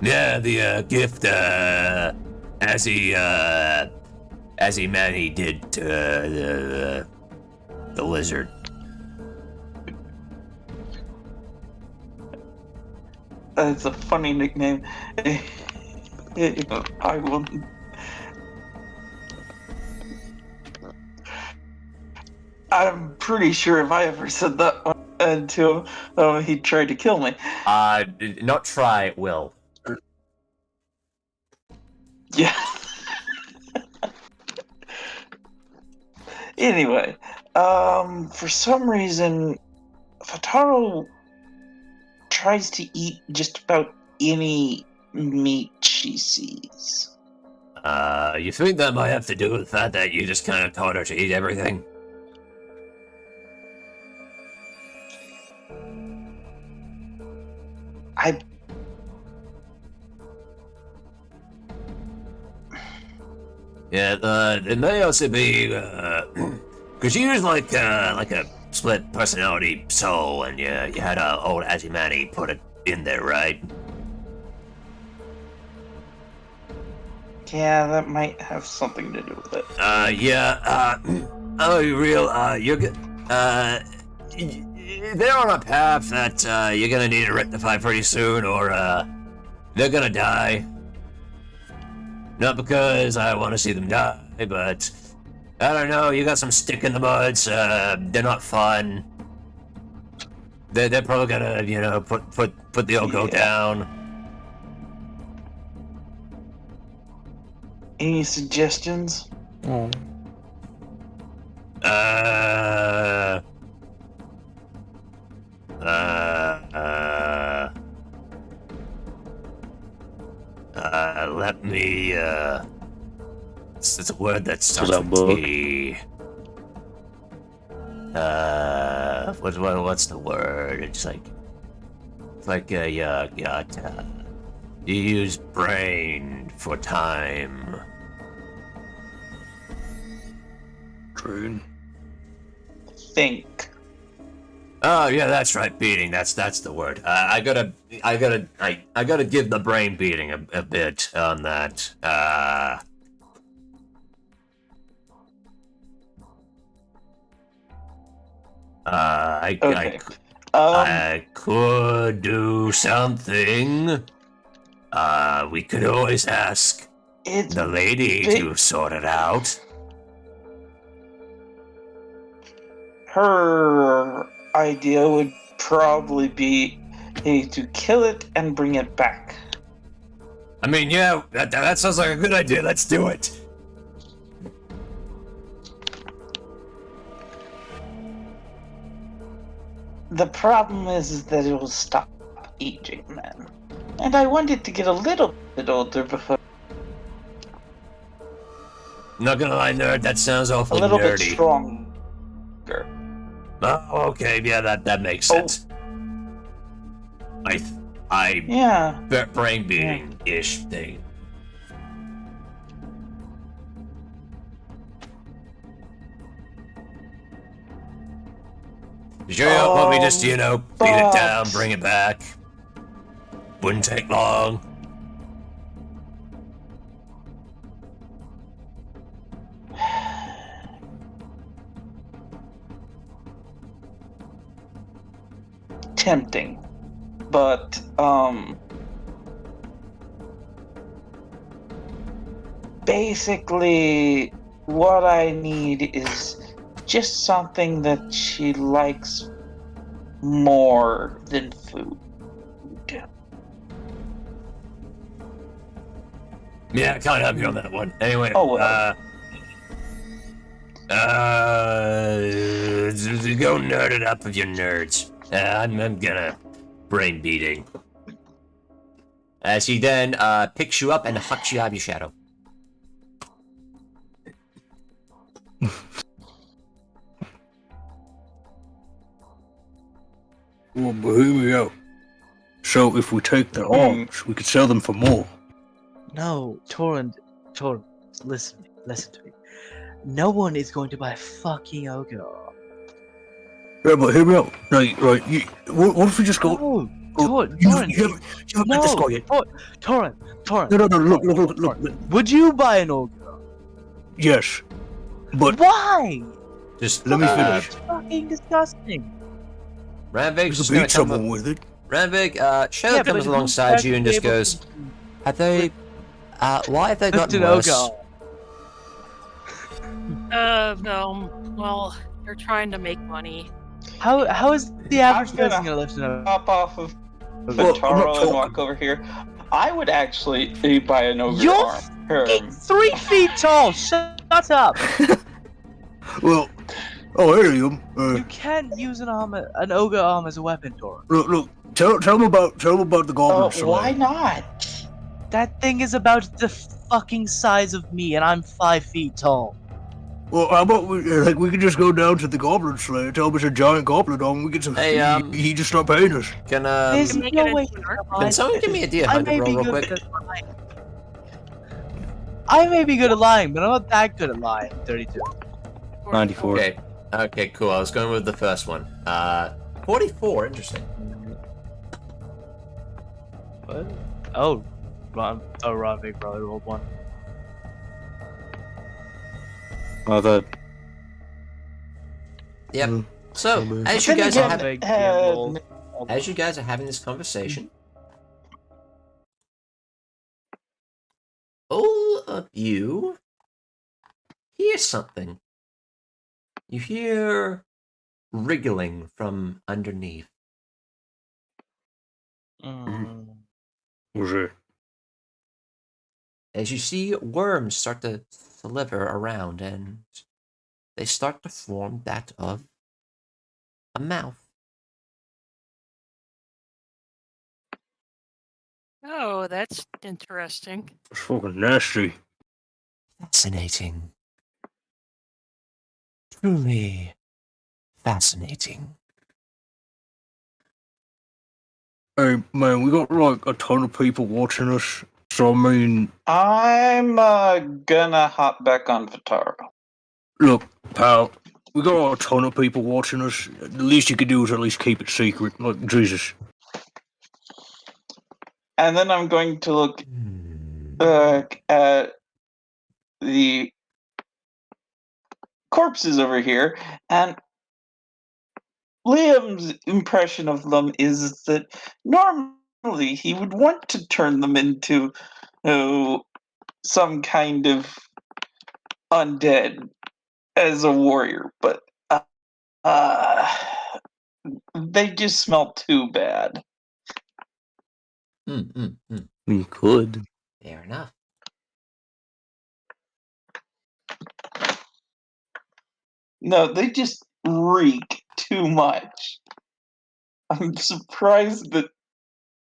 Yeah, the, gift, as he did to, the lizard. That's a funny nickname. I will. I'm pretty sure if I ever said that one until he tried to kill me. Not try, Will. Yeah. Anyway, for some reason, Fataro tries to eat just about any meat she sees. You think that might have to do with the fact that you just kind of taught her to eat everything? Yeah, it may also be, because you use like a split personality soul, and you had old Adrianna put it in there, right? Yeah, that might have something to do with it. Oh, you're good. They're on a path that you're gonna need to rectify pretty soon, or they're gonna die. Not because I want to see them die, but I don't know. You got some stick in the muds. They're not fun. They're probably gonna put the Ogo down. Any suggestions? Oh. Let me, it's a word that starts that with book? T. What's the word? It's like you use brain for time. Train. Think. Oh yeah, that's right. Beating. That's the word. I gotta give the brain beating a bit on that. Okay. I could do something. We could always ask It's the lady to sort it out. her idea would probably be to kill it and bring it back. I mean, yeah, that sounds like a good idea. Let's do it. The problem is that it will stop aging then. And I want it to get a little bit older before. Not gonna lie, nerd. That sounds A awfully little bit nerdy. stronger. Oh, okay, yeah, that makes sense. Yeah. Brain beating ish thing. Sure you don't want me just, beat it down, bring it back? Wouldn't take long. Tempting. But, basically, what I need is just something that she likes more than food. Yeah, I can't help you on that one. Anyway, Oh, well. Go nerd it up with your nerds. I'm gonna brain beating. As he then picks you up and hucks you out of your shadow. Well, but hear me out. So if we take their arms, we could sell them for more. No, Torund, listen to me. No one is going to buy fucking ogre. Yeah, but hear me out. Right. What if we just go? No, Torund, You haven't met this guy yet. Torund. No. Look. Would you buy an ogre? Yes, but Why? Just let me finish. It's fucking disgusting. Ranveig's just Beat gonna come someone up. with it. Ranveig, Shadow Yeah, comes but alongside who's you and just actually able goes, to- "Have they? Why have they Lift gotten an worse?" ogre. No. Well, they're trying to make money. How is the average I'm gonna- person gonna lift an ogre? Hop off of Well, I'm not Bataro and talking- walk over here. I would actually buy an ogre You're arm. fucking 3 feet tall. Shut up. Well, oh, here you go. You can't use an ogre arm as a weapon, Torund. Look. Tell them about the goblin. Why not? That thing is about fucking size of me, and I'm 5 feet tall. Well, how about we could just go down to the Goblin Slayer, tell him it's a giant goblin on, we get some. Hey, he just start paying us. Can There's make no it way into an he's arc. gonna can lie. someone give me a I D100 may roll be real good quick? at lying. I may be good at lying, but I'm not that good at lying. 32. 94. Okay. Okay, cool. I was going with the first one. 44. Interesting. What? Oh, Ranveig probably rolled one. Oh, that. Yep. So, But as you Then guys are again, having, as you guys are having this conversation, all of you hear something. You hear wriggling from underneath. Was it? As you see worms start to slither around, and they start to form that of a mouth. Oh, that's interesting. It's fucking nasty. Fascinating. Truly fascinating. Hey, man, we got like a ton of people watching us. So, I mean, I'm gonna hop back on Vatara. look, pal, we got a ton of people watching us. The least you could do is at least keep it secret. Like, Jesus. And then I'm going to look at the corpses over here, and Liam's impression of them is that normally he would want to turn them into some kind of undead as a warrior, but uh, they just smell too bad. We could. Fair enough. No, they just reek too much. I'm surprised that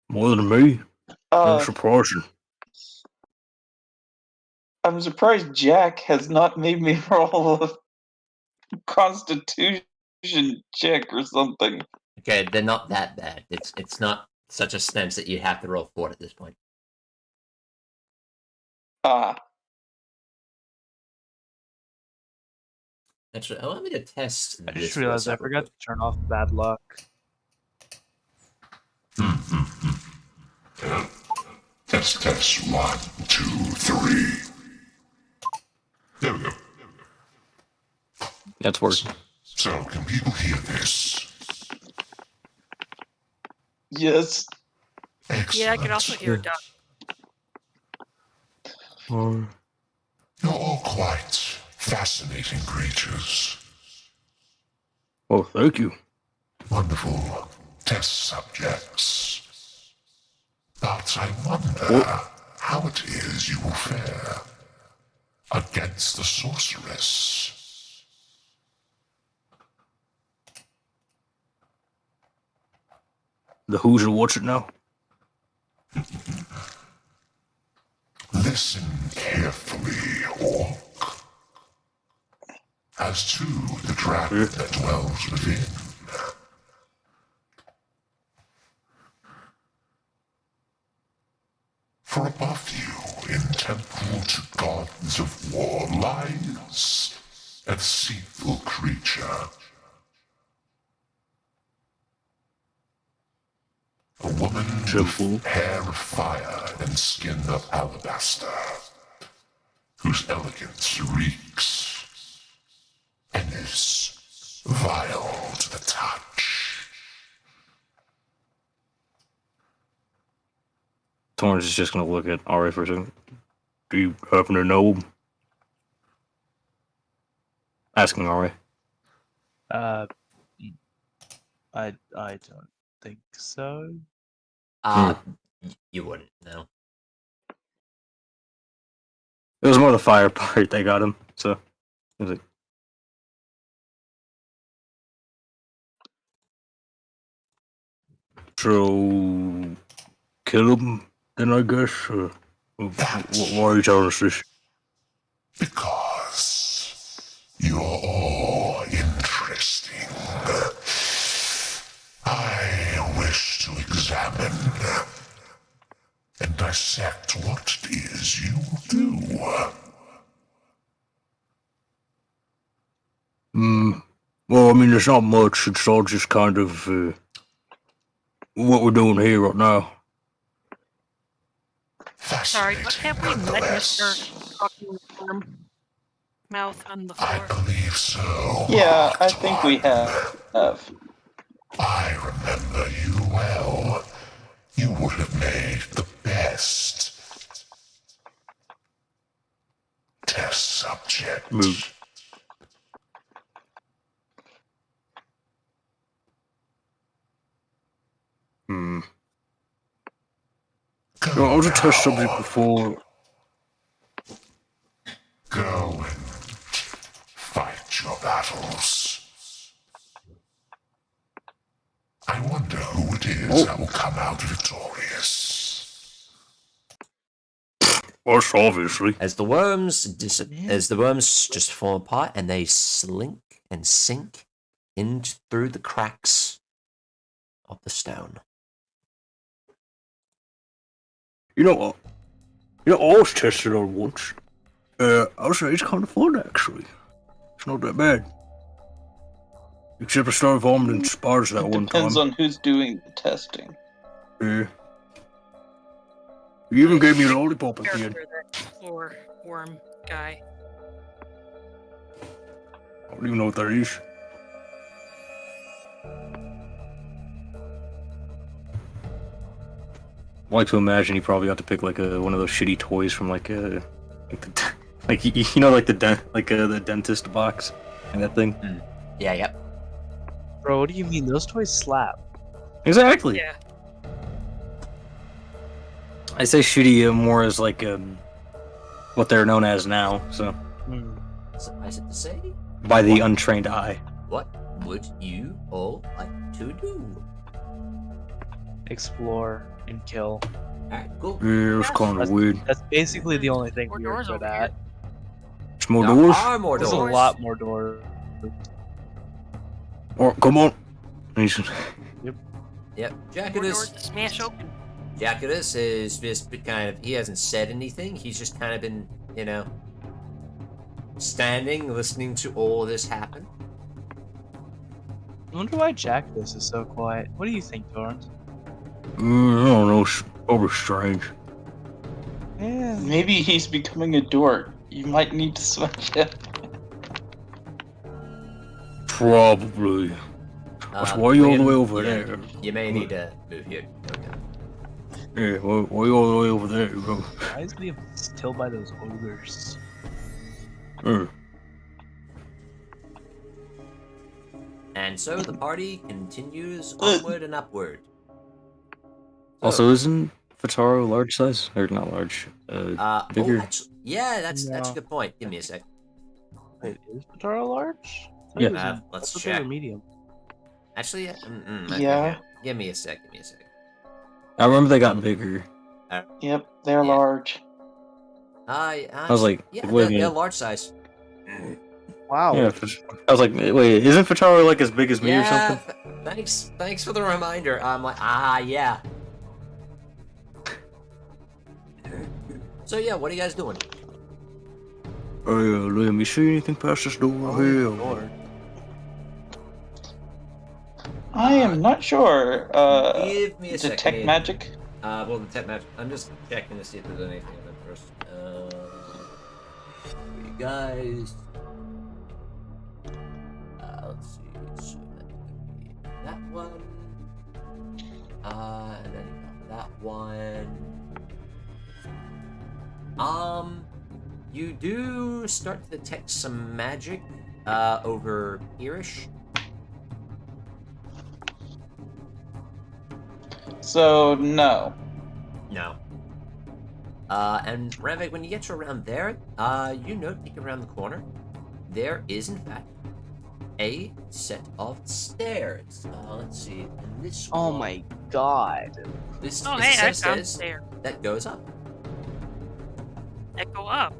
More than me. That's surprising. I'm surprised Jack has not made me roll a constitution check or something. Okay, they're not that bad. It's not such a stench that you have to roll for it at this point. Actually, allow me to test I this just for a realized I second real forgot quick. to turn off bad luck. Test. 1, 2, 3. There we go. That's working. So, can people hear this? Yes. Excellent. Yeah, I can also hear it down. You're all quite fascinating creatures. Oh, thank you. Wonderful test subjects. But I wonder how it is you will fare against the sorceress. The who's and what's it now? Listen carefully, Orc. As to the dragon that dwells within, for above you, in temple to gods of war, lies a deceitful creature. A woman with hair of fire and skin of alabaster, whose elegance reeks and is vile to the touch. Torrance is just gonna look at Ari for a second. Do you happen to know him? Asking Ari. I don't think so. You wouldn't, no. It was more the fire part that got him, so it was like, so kill him then, I guess. Why are you telling us this? Because you're all interesting. I wish to examine and dissect what it is you do. Well, I mean, there's not much. It's all just kind of what we're doing here right now. Sorry, but have we met Mr. Fucking Worm Mouth on the I floor? believe so. Yeah, I think we have. I remember you well. You would have made the best test subject. Move. Go I was a test now. subject before. Go and fight your battles. I wonder who it is that will come out victorious. Us, obviously. As the worms just fall apart and they slink and sink in through the cracks of the stone. You know what? I was tested on once. I would say it's kind of fun, actually. It's not that bad. Except I started vomiting spars that It one depends time. on who's doing the testing. Yeah. You even gave me a lollipop at the end. Character, that floor worm guy. I don't even know what that is. I like to imagine he probably got to pick like one of those shitty toys from like the the dentist box and that thing. Yeah, yep. Bro, what do you mean? Those toys slap. Exactly. Yeah. I say shitty more as like what they're known as now. So Suffice it to say, by the untrained eye. what would you all like to do? Explore and kill. Alright, cool. Yeah, it was kind of That's- weird. That's basically the only thing More we were doors good over at. It's more There doors. are more There's a doors. lot more doors. Oh, come on. He's- More Jackatus. doors to smash open. Jackatus is just kind of, he hasn't said anything. He's just kind of been, standing, listening to all this happen. I wonder why Jackass is so quiet. What do you think, Torrent? I don't know. It's over strange. Yeah. Maybe he's becoming a dork. You might need to switch him. Probably. That's why you all the way over there. You may need to move here. Okay. Yeah, why you all the way over there, bro? Why is he still by those ogres? And so the party continues onward and upward. Also, isn't Fataro large size? Or not large? Bigger? That's a good point. Give me a sec. Wait, is Patara large? Yeah. Let's I thought they were check. medium. Actually, Yeah. Give me a sec. I remember they got bigger. Yep, they're Yeah. large. I was like, yeah, wait a they're minute. large size. Wow. Yeah, I was like, wait, isn't Fataro like as big as me or something? Thanks for the reminder. I'm like, yeah. So yeah, what are you guys doing? Let me see anything past this door here. Lord. I am not sure. Give me a second. Detect magic? Well, detect magic. I'm just checking to see if there's anything of interest. For you guys. Let's see. So that's gonna be that one. And then you got that one. You do start to detect some magic, over here-ish. So, no. No. And Ranveig, when you get to around there, you note, peek around the corner, there is in fact a set of stairs. Let's see. And this Oh one- my god. This Oh, is hey, a set I of found stairs there. that goes up. that go up.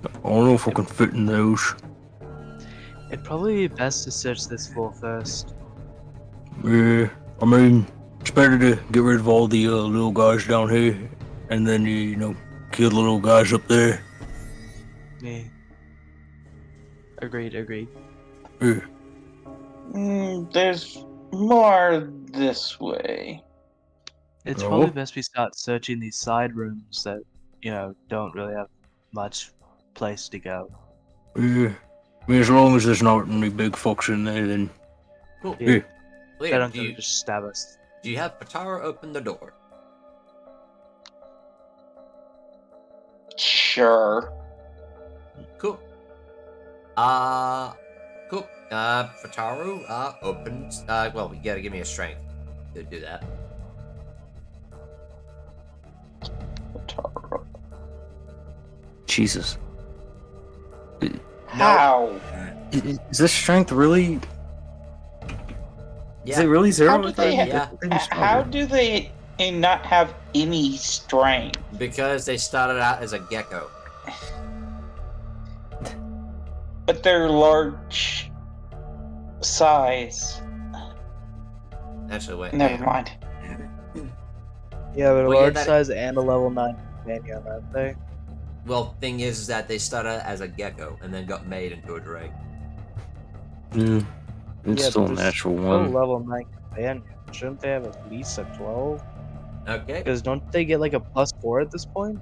I don't know if I can fit in those. It'd probably be best to search this floor first. Yeah, I mean, it's better to get rid of all the little guys down here, and then kill the little guys up there. Yeah. Agreed. Yeah. There's more this way. It's Oh. probably best we start searching these side rooms that, don't really have much place to go. Yeah. I mean, as long as there's not any big fucks in there, then Cool. Yeah. Liam, They don't do gonna you, just stab us. do you have Patara open the door? Sure. Cool. Cool. Fataru, opens. Well, you gotta give me a strength to do that. Jesus. How? Is this strength really? Yeah. Is it really zero? How do they? Yeah. How do they not have any strength? Because they started out as a gecko. But they're large size. Actually, wait. Never hang on. mind. Yeah, but a Well, yeah, large that- size and a level 9 companion, aren't they? Well, thing is that they started as a gecko and then got made into a drake. It's Yeah, still but a there's natural still one. level 9 companion. Shouldn't they have at least a 12? Okay. Because don't they get like a +4 at this point?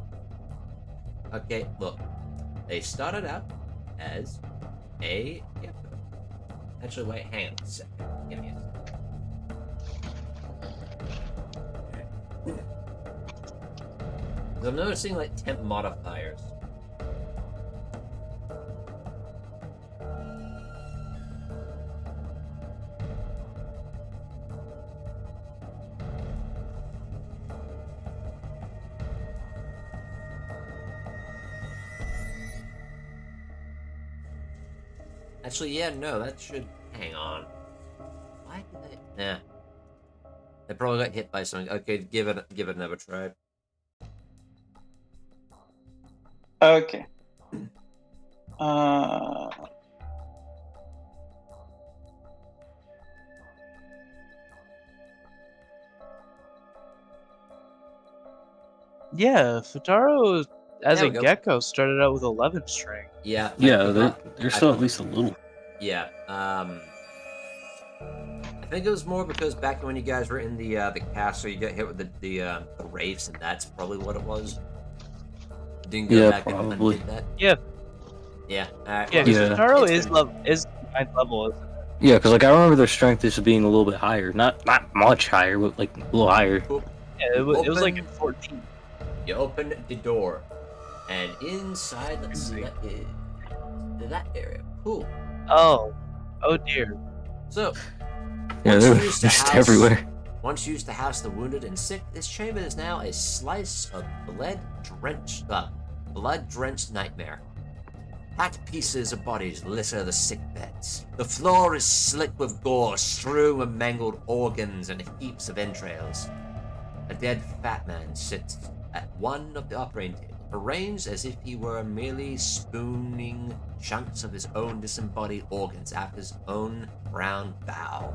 Okay. Look, they started out as a gecko. Actually, wait. Hang on a second. Give me a second. I'm noticing like temp modifiers. Actually, yeah, no, that should. Hang on. Why did they? Nah. They probably got hit by something. Okay, give it another try. Okay. Yeah, Futaro as There a we go. gecko started out with 11 strength. Yeah. I Yeah, forgot- they're I still for- at least a little. Yeah. I think it was more because back when you guys were in the castle, you got hit with the wraiths, and that's probably what it was. Didn't go Yeah, back and probably. undid that. Yeah. Yeah. Alright. Yeah, well, because Yeah. Futaro it's is been- level is 9th level, isn't it? Yeah, because like I remember their strength is being a little bit higher, not much higher, but like a little higher. Cool. Yeah, it was like Open- at 14. You open the door, and inside, let's see, that is that area. Cool. Oh dear. So, Yeah, once they're used to just house- everywhere. Once used to house the wounded and sick, this chamber is now a slice of blood-drenched nightmare. Hacked pieces of bodies litter the sick beds. The floor is slick with gore, strewn with mangled organs and heaps of entrails. A dead fat man sits at one of the operating tables, arranged as if he were merely spooning chunks of his own disembodied organs after his own brown bowel.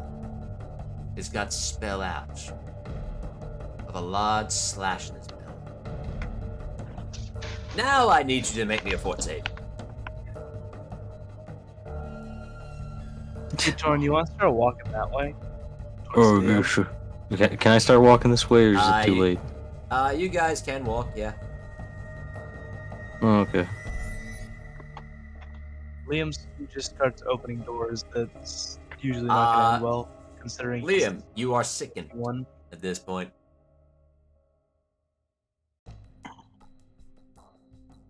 His guts spill out of a large slash in his belly. Now I need you to make me a fort save. Hey, Torn, you want to start walking that way? Oh, Towards the yeah, end? sure. Okay, can I start walking this way, or is it too you- late? You guys can walk, yeah. Oh, okay. Liam just starts opening doors. That's usually not going to end well, considering he's Liam, you are sickened one. at this point.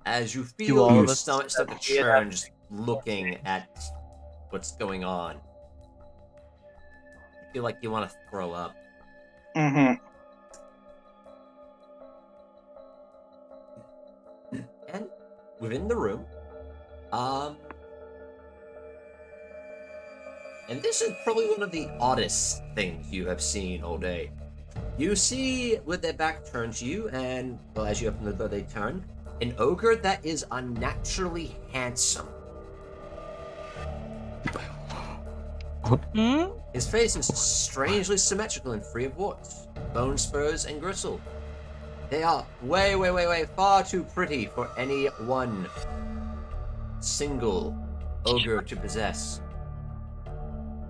As you feel all your of us stomach start to see it churn, just looking at what's going on. You feel like you want to throw up. Mm-hmm. And within the room, and this is probably one of the oddest things you have seen all day. You see, with their back turned to you, and well, as you open the door, they turn. An ogre that is unnaturally handsome. Hmm? His face is strangely symmetrical and free of warts, bone spurs, and gristle. They are way far too pretty for any one single ogre to possess.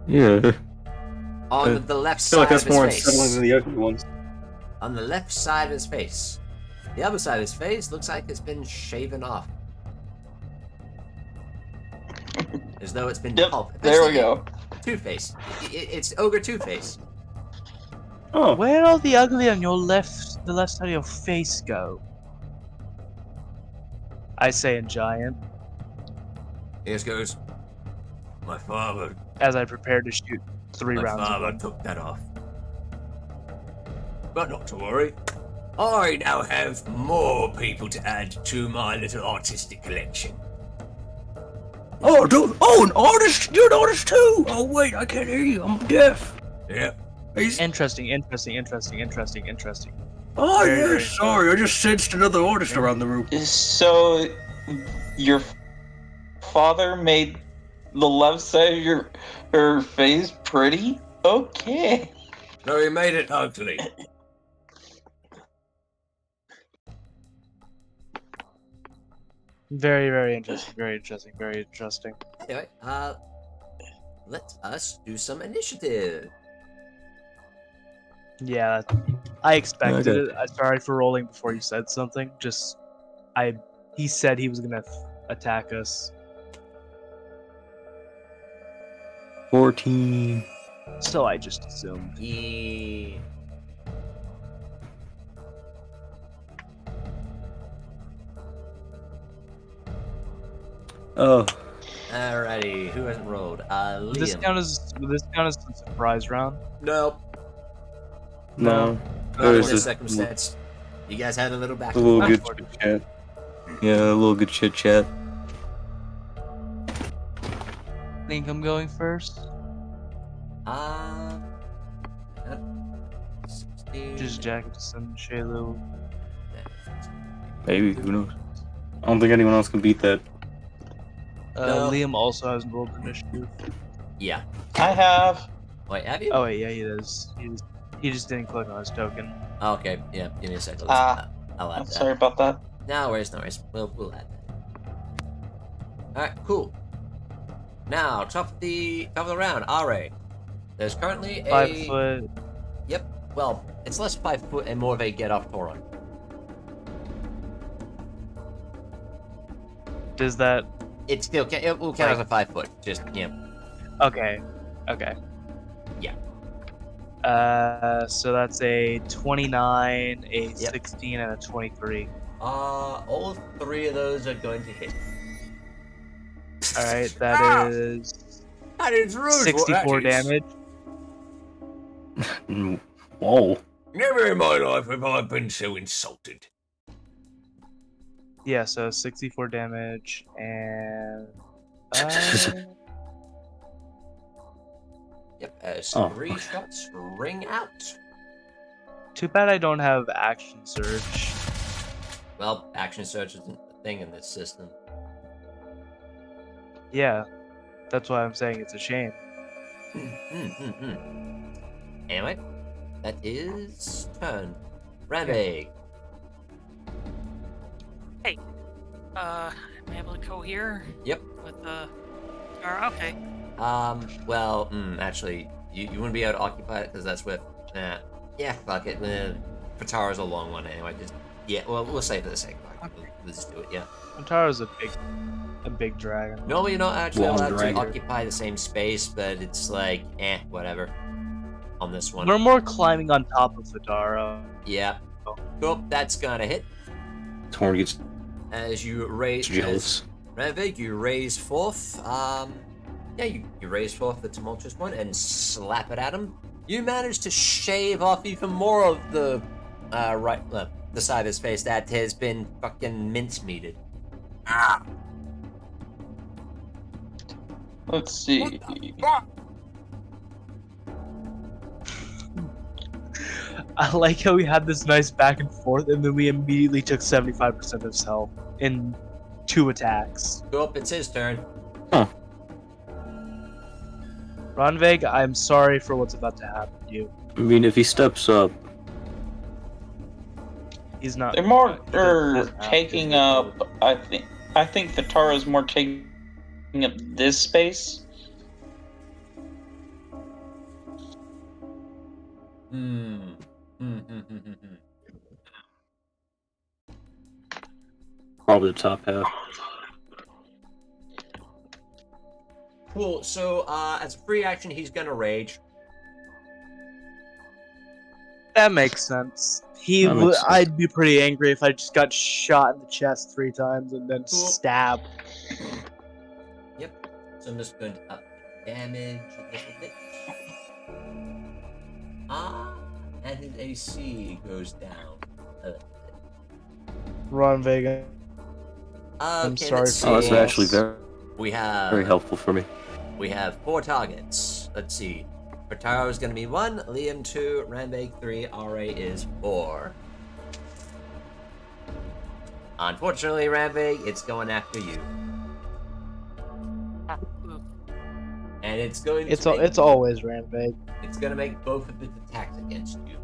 Yeah. On the left I feel side like that's of his more face. unsettling than the ugly ones. On the left side of his face. The other side of his face looks like it's been shaven off. As though it's been Yep, pulped. there we go. Two-Face. It's Ogre Two-Face. Oh, Where did all the ugly on the left side of your face go? I say in giant, He just goes, my father as I prepare to shoot 3 rounds of them. took that off. But not to worry. I now have more people to add to my little artistic collection. Oh, dude. Oh, an artist? You're an artist too. Oh, wait, I can't hear you. I'm deaf. Yeah. He's... Interesting. Oh, Very, yeah, very sorry. I just sensed another artist around the room. So, your father made the left side of her face pretty? Okay. No, he made it ugly. Very interesting. Anyway, let us do some initiative. Yeah, I expected Okay. it. I'm sorry for rolling before you said something. He said he was gonna attack us, 14. so I just assumed. Yeah. Oh, Alrighty, who hasn't rolled? Liam. This count as a surprise round. Nope. no. Not It in was this just circumstance. You guys had a little back. a little good Unfortunate. chit chat. Yeah, a little good chit chat. Think I'm going first. Um. 16. Just Jackson, Shaylo. Maybe, who knows? I don't think anyone else can beat that. No. Liam also hasn't rolled initiative. Yeah. I have. Wait, have you? Oh wait, yeah, he does. He just didn't click on his token. Oh, okay. Yeah. Give me a second. I'll add I'm that. sorry about that. No worries. We'll add that. All right. Cool. Now, top of the round, Ra. There's currently a 5 foot. Yep. Well, it's less 5 foot and more of a get off Torund. Does that? It will count as a 5 foot. Just Okay. Yeah. So that's a 29, a Yep. 16, and a 23. All 3 of those are going to hit. All right, that is That is rude. 64 damage. Whoa. Never in my life have I been so insulted. Yeah, so 64 damage and. Yep. As Oh, 3 okay. shots ring out. Too bad I don't have action surge. Well, action surge isn't a thing in this system. Yeah, that's why I'm saying it's a shame. Anyway, that is turn. Ranveig. Am I able to cohere? Yep. With the. Okay. Well, actually, you wouldn't be able to occupy it because that's with. Yeah, fuck it. Patara's a long one anyway. We'll save it for the sake of it. We'll just do it. Yeah. Montaro's a big dragon. Normally, you're not actually Long allowed dragon. to occupy the same space, but it's like, whatever. On this one. We're more climbing on top of Fataro. Yeah. Cool. That's gonna hit Torn gets as you raise. jealous. Ranveig, you raise forth. You raise forth the tumultuous one and slap it at him. You manage to shave off even more of the the side of his face that has been fucking mincemeated. Ah! Let's see. I like how we had this nice back and forth, and then we immediately took 75% of his health in 2 attacks. Oh, it's his turn. Ranveig, I'm sorry for what's about to happen to you. I mean, if he steps up, He's not. They're more he doesn't have to. taking up. I think Vitara's more taking up this space. probably the top half. Cool. So, as a free action, he's gonna rage. That makes sense. That makes sense. I'd be pretty angry if I just got shot in the chest 3 times and then Cool. stabbed. Yep. So I'm just going to up damage a little bit. And his AC goes down a little bit. Ranveig, I'm Okay, sorry let's for Oh, that's see. actually very, We have very helpful for me. We have 4 targets. Let's see. Vitaro is going to be 1, Liam 2, Ranveig 3, RA is 4. Unfortunately, Ranveig, it's going after you. And it's going to it's always Ranveig. It's going to make both of its attacks against you.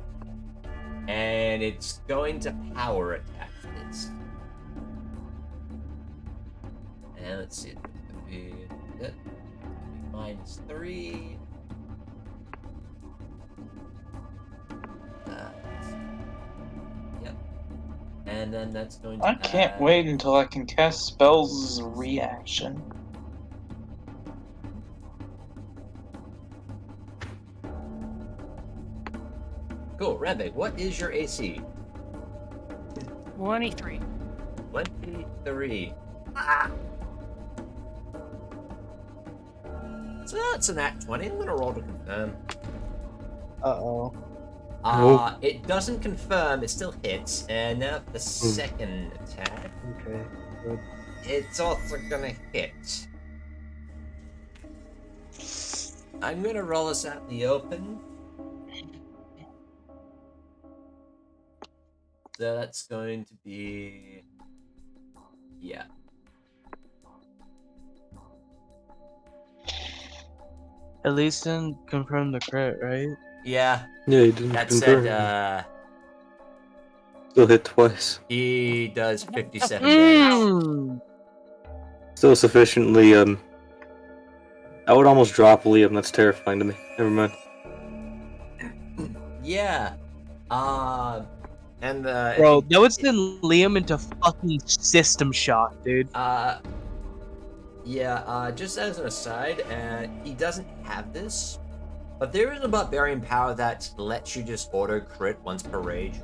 And it's going to power attack this. And let's see. It's going to be -3. Yep. And then that's going to I can't add- wait until I can cast spells as a reaction. Cool, Ranveig, what is your AC? 23. 23. So that's an nat 20. I'm gonna roll to confirm. Uh-oh. It doesn't confirm, it still hits. And now the second attack, Okay, good. it's also gonna hit. I'm gonna roll this out in the open. So that's going to be... Yeah. At least didn't confirm the crit, right? Yeah, Yeah, he didn't that confirm. said, Still hit twice. he does 57 damage. Still sufficiently, I would almost drop Liam, that's terrifying to me. Never mind. Yeah. And Bro, that would send Liam into fucking system shock, dude. Just as an aside, he doesn't have this, but there is a barbarian power that lets you just auto crit once per rage.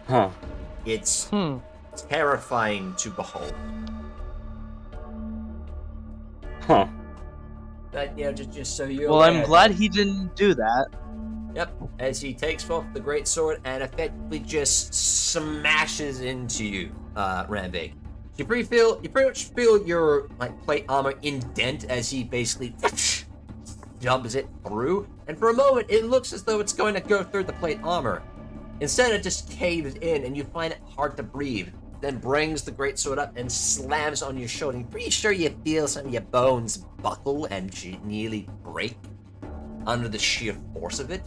Huh. It's terrifying to behold. Huh. But just so you're Well, I'm aware glad that- he didn't do that. Yep, as he takes forth the great sword and effectively just smashes into you, Ranveig. You pretty much feel your plate armor indent as he basically jumps it through, and for a moment it looks as though it's going to go through the plate armor. Instead, it just caves in, and you find it hard to breathe. Then brings the great sword up and slams on your shoulder. You're pretty sure you feel some of your bones buckle and nearly break under the sheer force of it.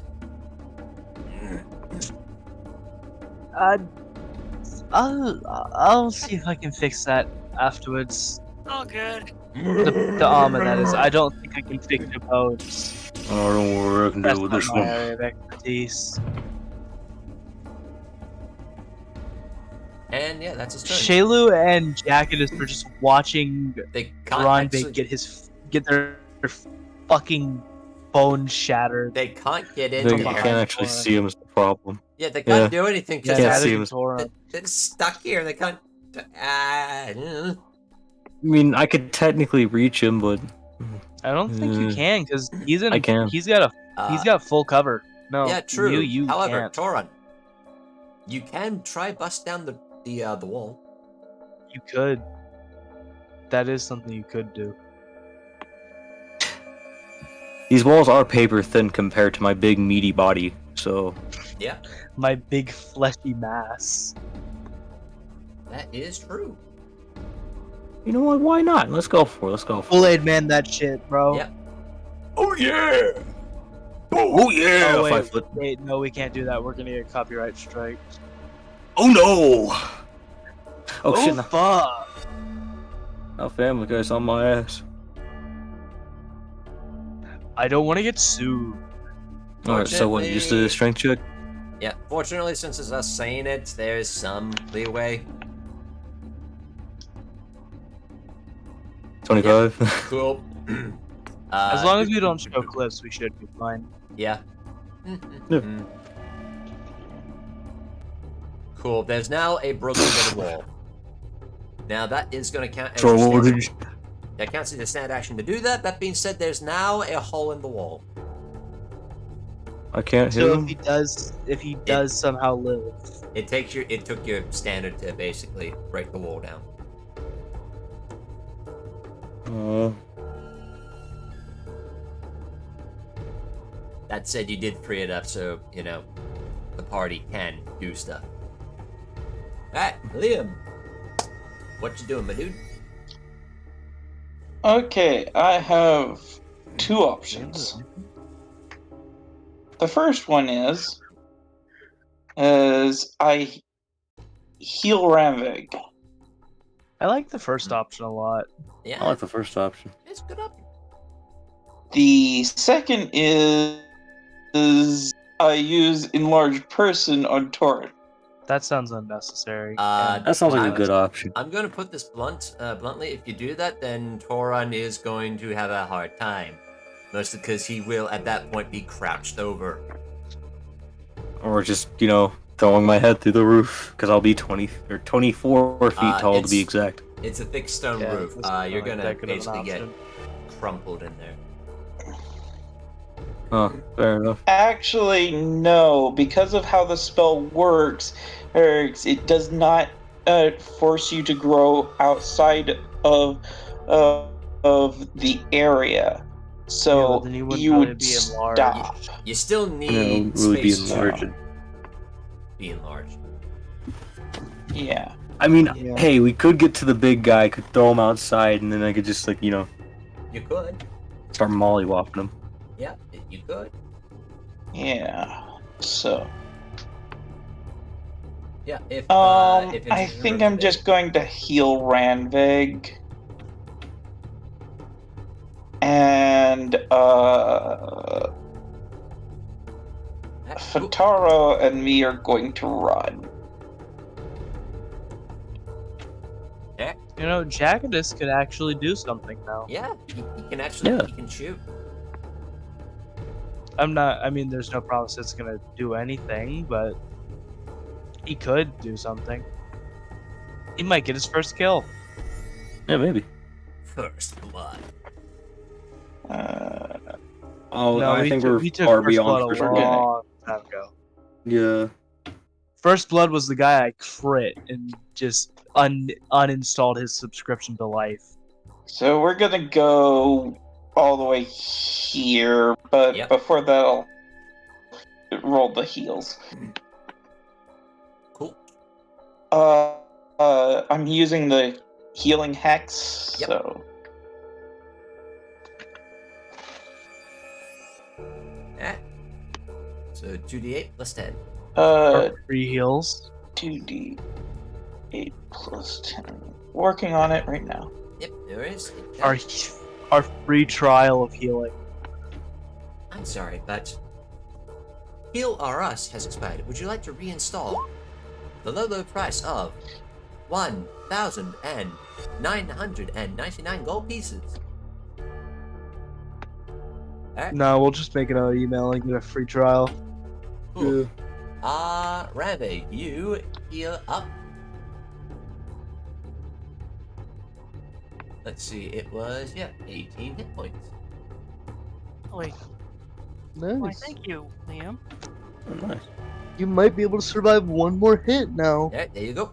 I'll see if I can fix that afterwards. All good. The armor, that is. I don't think I can fix the bones. Oh, don't worry, I can That's deal with not this my one. area of expertise. And yeah, that's his turn. Shailu and Jackatus are just watching They can't Ranveig actually, get their fucking bones shattered. they can't get in. They Come on. can't actually see him is the problem. Yeah, they can't Yeah. do anything Yeah, because can't that see is him. Torund. they're stuck here. They can't. I mean, I could technically reach him, but I don't think you can because he's in. I can. He's got full cover. No. Yeah, true. You However, can't. Torund, you can try bust down the wall. You could. That is something you could do. these walls are paper thin compared to my big meaty body, so Yeah, My big fleshy mass. that is true. you know what? Why not? Let's go for it. Let's go for it. Kool-Aid man, that shit, bro. Yep. Oh yeah! Oh yeah! Oh, 5 foot. wait, no, we can't do that. We're gonna get copyright strike. Oh no! Oh shit! No. Fuck. Now Family Guy's on my ass. I don't want to get sued. Alright, so what? You just did a strength check? Yeah, fortunately, since it's us saying it, there's some leeway. 25. Cool. As long as we don't show clips, we should be fine. Yeah. Yeah. Cool. There's now a broken bit of wall. Now that is going to count as So your what standard- did you... that counts as a standard action to do that. That being said, there's now a hole in the wall. I can't hit So him? if he does somehow live, It took your standard to basically break the wall down. That said, you did free it up, so you know the party can do stuff. Alright, Liam. What you doing, my dude? Okay, I have two options. The first one is I heal Ranveig. I like the first option a lot. Yeah, I like the first option. it's a good option. The second is I use enlarged person on Torund. That sounds unnecessary. That sounds like a good option. I'm going to put this bluntly. If you do that, then Torund is going to have a hard time, mostly because he will at that point be crouched over. Or just, you know, throwing my head through the roof, because I'll be 20 or 24 feet tall to be exact. It's a thick stone Yeah, roof. this is You're not gonna that good of an basically get option. crumpled in there. Oh, fair enough. Actually, no. Because of how the spell works, it does not force you to grow outside of the area. So Yeah, but then you wouldn't really would be enlarged. stop. You still You know, need really be space enlarged. to be enlarged. Yeah. I mean, Yeah. hey, we could get to the big guy, could throw him outside, and then I could just, like, you know, You could. start mollywopping him. Yeah, you could. Yeah. So. Yeah, if I it's think I'm just going to heal Ranveig. And Fataro and me are going to run. You know, Jackadus could actually do something now. Yeah, he can actually Yeah. he can shoot. I mean, there's no promise it's gonna do anything, but he could do something. He might get his first kill. Yeah, maybe. First blood. Oh, No, I think we took far first beyond blood first a blood. long time ago. Yeah. First blood was the guy I crit and just uninstalled his subscription to life. So we're gonna go all the way here, but Yep. before that, I'll roll the heals. Cool. I'm using the healing hex, Yep. so Alright. So 2d8 plus 10. Free heals. 2d8 plus 10. Working on it right now. Yep, there is. Our free trial of healing. I'm sorry, but Heal R Us has expired. Would you like to reinstall the low price of 1,999 gold pieces? No, we'll just make another email and get a free trial. Cool. Ranveig, you heal up. Let's see, it was, 18 hit points. Wait, why, Nice. thank you, Liam. Oh, nice. You might be able to survive one more hit now. Alright, there you go.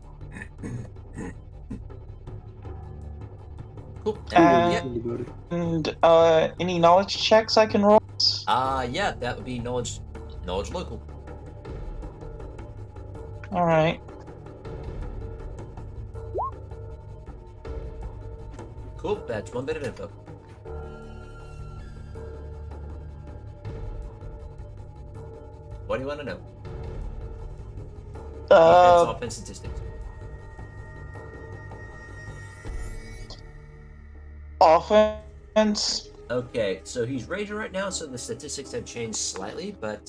Cool. And any knowledge checks I can roll? Yeah, that would be knowledge local. All right. Cool, that's 1 bit of info. What do you want to know? Defense, offense, statistics. Offense. Okay, so he's raging right now, so the statistics have changed slightly, but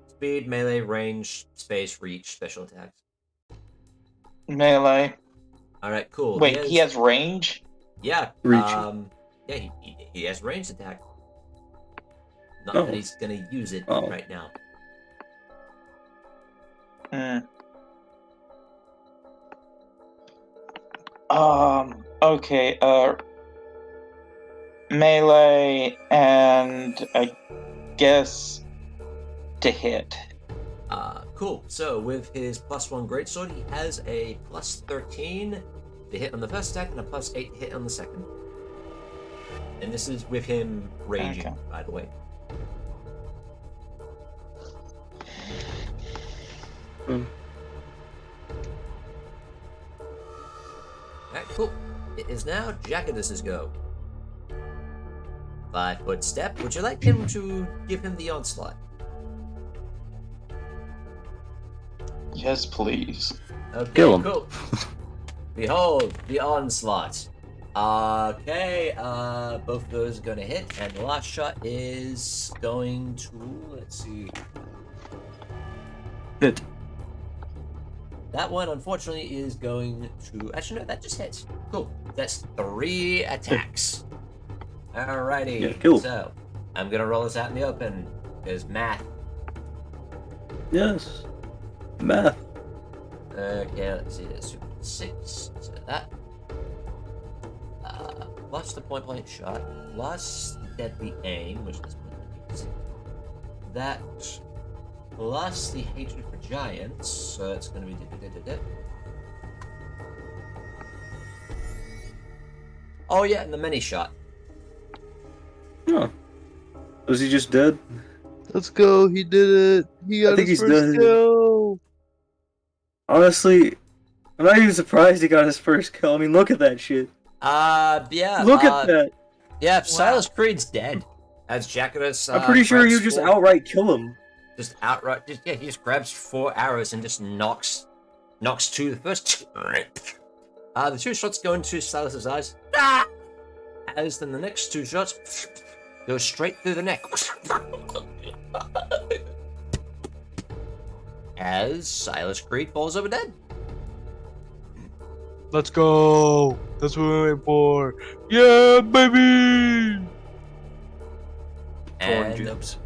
speed, melee, range, space, reach, special attacks. Melee. All right, cool. Wait, he has range? Yeah. Reach. Yeah, he has ranged attack. Not Oh. that he's gonna use it Oh. right now. Okay, melee and I guess to hit. Cool. So with his +1 greatsword, he has a +13 to hit on the first attack and a +8 to hit on the second. And this is with him raging, Okay. by the way. Alright, cool. It is now Jackatus's go. 5-foot step. Would you like him to give him the onslaught? Yes, please. Okay, Kill him. cool. Behold, the onslaught. Okay, both of those are gonna hit, and the last shot is going to, let's see. Hit. That one, unfortunately, is going to, actually, no, that just hits. Cool. That's 3 attacks. Alrighty. Yeah, cool. So, I'm gonna roll this out in the open, because math. Yes. Math. Okay, let's see this. 6, so that. Plus the point blank shot, plus the deadly aim, which is that, plus the hatred for giants, so it's going to be. Oh yeah, and the many shot. Oh. Was he just dead? Let's go. He did it. He got think his he's first done. kill. Honestly, I'm not even surprised he got his first kill. I mean, look at that shit. Yeah. Look at that. Yeah, Silas Creed's dead. As Jackatus. I'm pretty sure you just outright kill him. Just outright. He just grabs 4 arrows and just knocks 2 the first. The 2 shots go into Silas's eyes. Ah! As then the next 2 shots go straight through the neck. As Silas Creed falls over dead. Let's go. That's what we're waiting for. Yeah, baby. And, jibs.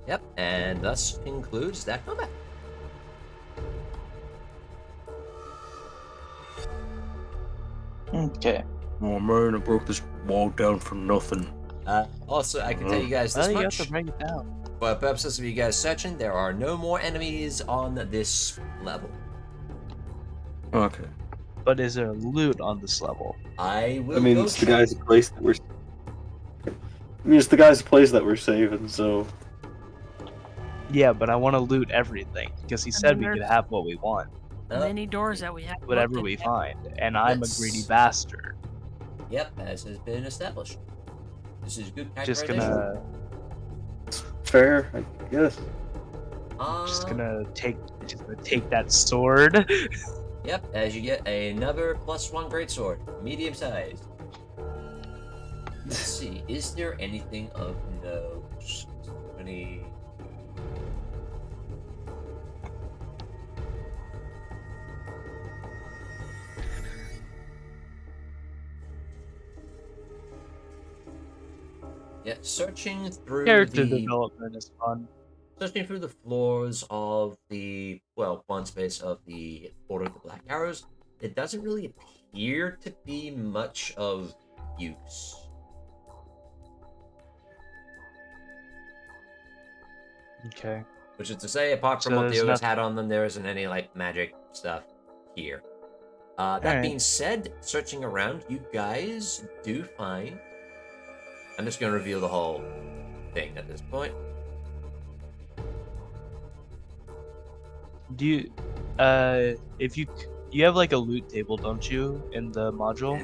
yep, and thus concludes that combat. Okay. Oh man, I broke this wall down for nothing. Also, I can tell you guys this Well, you much. have to break it down. For purposes of you guys searching, there are no more enemies on this level. Okay. But is there loot on this level? I will I mean, go it's the check. guy's place that we're. I mean, it's the guy's place that we're saving, so. Yeah, but I want to loot everything because he And said then we could there's- have what we want, Many doors that we have. whatever looked we at. find, and I'm a Let's- greedy bastard. Yep, as has been established. This is good Just categorization. gonna, Fair, I guess. just gonna take that sword. Yep, as you get another +1 greatsword, medium sized. Let's see, is there anything of note? Any? Yeah, searching through Character the development is fun. searching through the floors of the one space of the Order of the Black Arrows, it doesn't really appear to be much of use. Okay. Which is to say, apart from So what the there's ogres nothing- had on them, there isn't any like magic stuff here. That Alright. being said, searching around, you guys do find. I'm just gonna reveal the whole thing at this point. Do you, if you have like a loot table, don't you, in the module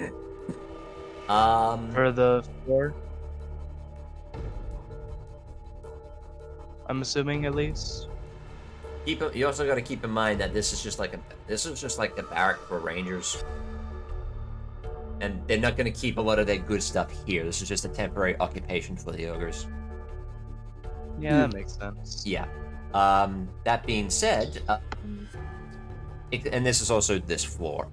for the floor? I'm assuming at least. You also got to keep in mind that this is just like a barrack for rangers, and they're not going to keep a lot of their good stuff here. This is just a temporary occupation for the ogres. Yeah, that makes sense. Yeah. That being said, and this is also this floor.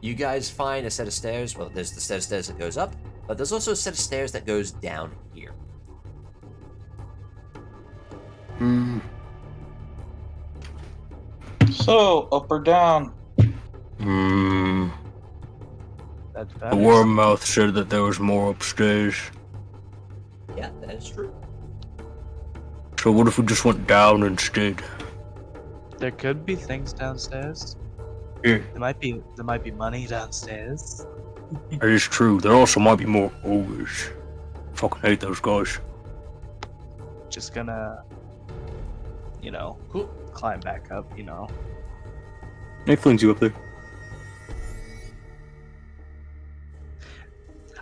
You guys find a set of stairs. Well, there's the set of stairs that goes up, but there's also a set of stairs that goes down here. Hmm. So, up or down? Hmm. That's The better. worm mouth said that there was more upstairs. Yeah, that is true. So what if we just went down instead? There could be things downstairs. Yeah, There might be money downstairs. that is true. There also might be more ogres. Fucking hate those guys. Just gonna, Cool. climb back up. Nick flings you up there.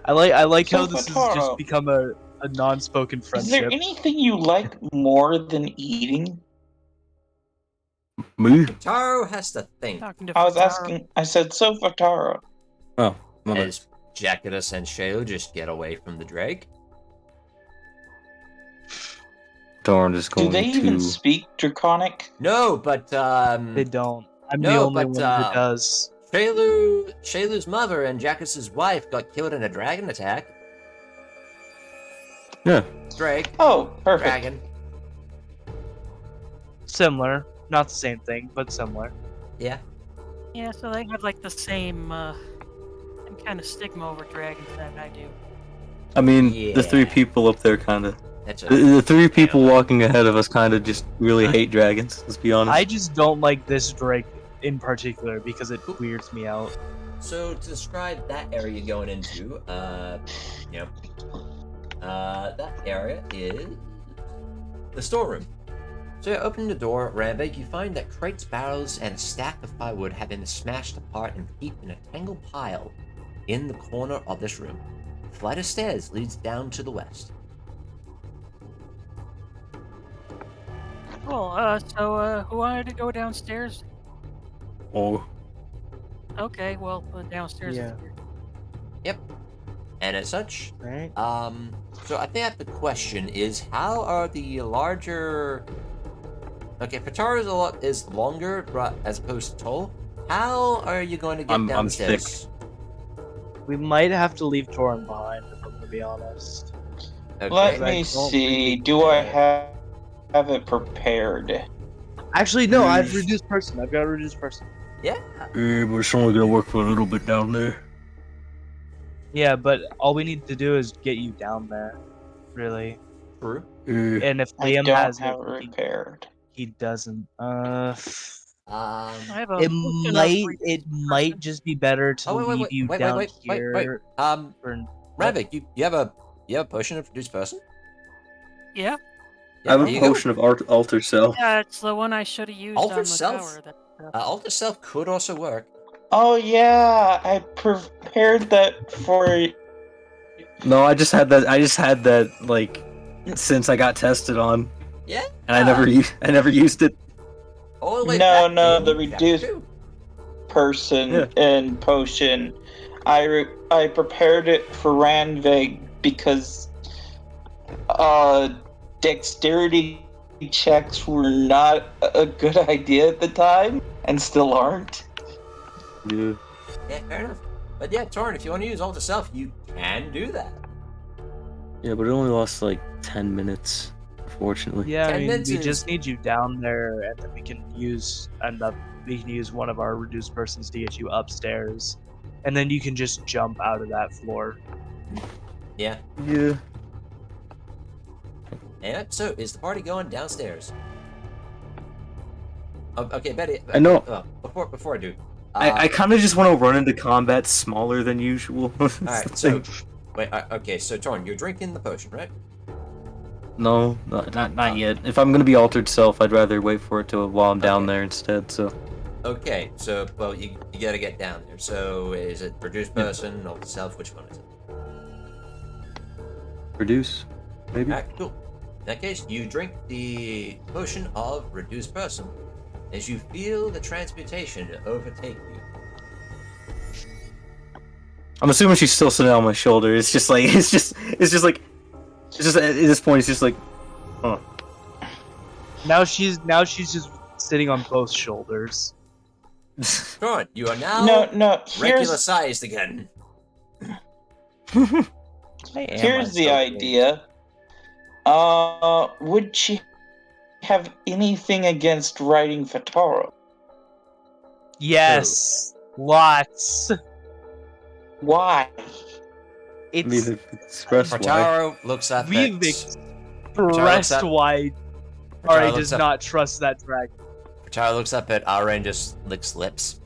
I like So, how this has Fataro, just become a non-spoken Is there friendship. anything you like more than eating? Me? Taro has to think. Talking to I was Fataro. asking. I said, so Fataro. Oh, my bad. As Jackatus and Shayla just get away from the drake. Torund is Do going they even to... speak Draconic? No, but They don't. I'm the No, only but, one that does. Shaylu's mother and Jackatus's wife got killed in a dragon attack. Yeah. Drake, Oh, perfect. dragon. Similar, not the same thing, but similar. Yeah. Yeah, so they have like the same kind of stigma over dragons that I do. I mean, the three Yeah. people up there kind of. That's The three people walking ahead of us kind of just really hate dragons. Let's be honest. I just don't like this Drake in particular because it weirds me out. So to describe that area you're going into, that area is the storeroom. So you open the door, Ranveig, you find that crates, barrels, and a stack of firewood have been smashed apart and heaped in a tangled pile in the corner of this room. A flight of stairs leads down to the west. Cool. So who wanted to go downstairs? Oh, Okay, well, downstairs. Yeah. And as such, Right? so I think the question is, how are the larger... Okay, Fatara is longer as opposed to tall. How are you going to get I'm down the thick. stairs? We might have to leave Torun behind, if I'm gonna be honest. Okay. Let I me don't see. think- Do I have it prepared? Actually, no, I've reduced person. I've got a reduced person. Yeah. yeah, but it's only gonna work for a little bit down there. Yeah, but all we need to do is get you down there, really. True. Yeah. And if I Liam don't has have it it, repaired. he doesn't. I have a It potion of might reduced might person. just be better to Oh wait, leave you wait, down wait. here. For, Ranveig, you have a potion of reduced person? Yeah, Yeah, I have there a you go. potion of alter self. yeah, it's the one I should have used Alter on the self? tower. Alter self could also work. Oh yeah, I prepared that for. No, I just had that like since I got tested on, Yeah. and I never used it. All the way No, back no, in the chapter reduced- 2. person Yeah. and potion. I prepared it for Ranveig because dexterity checks were not a good idea at the time and still aren't. Yeah. Yeah, fair enough. But yeah, Torun, if you want to use alter self, you can do that. Yeah, but it only lasts like 10 minutes, unfortunately. yeah, I 10 mean, minutes we is- just need you down there, and then we can use one of our reduced persons to get you upstairs, and then you can just jump out of that floor. Yeah. Yeah. And so, is the party going downstairs? Oh, okay, Betty. I know. Before I do. I kind of just want to run into combat smaller than usual. Alright, so. Wait, okay, so Torn, you're drinking the potion, right? No, not yet. If I'm gonna be altered self, I'd rather wait for it to while I'm down there instead. So Okay, so well, you gotta get down there. So is it reduce person or self? Which one is it? reduce, maybe. Alright, cool. In that case, you drink the potion of reduce person as you feel the transmutation overtake you. I'm assuming she's still sitting on my shoulder. It's just like it's just at this point it's just like, huh. Now she's just sitting on both shoulders. Torund, you are now No. regular sized again. Here's the idea. Would she have anything against writing for Taro? Yes, lots. Why? It's We've expressed why. Portaro looks up we've at expressed up- why Portaro Ari looks does up- not trust that dragon. Portaro looks up at Ara and just licks lips.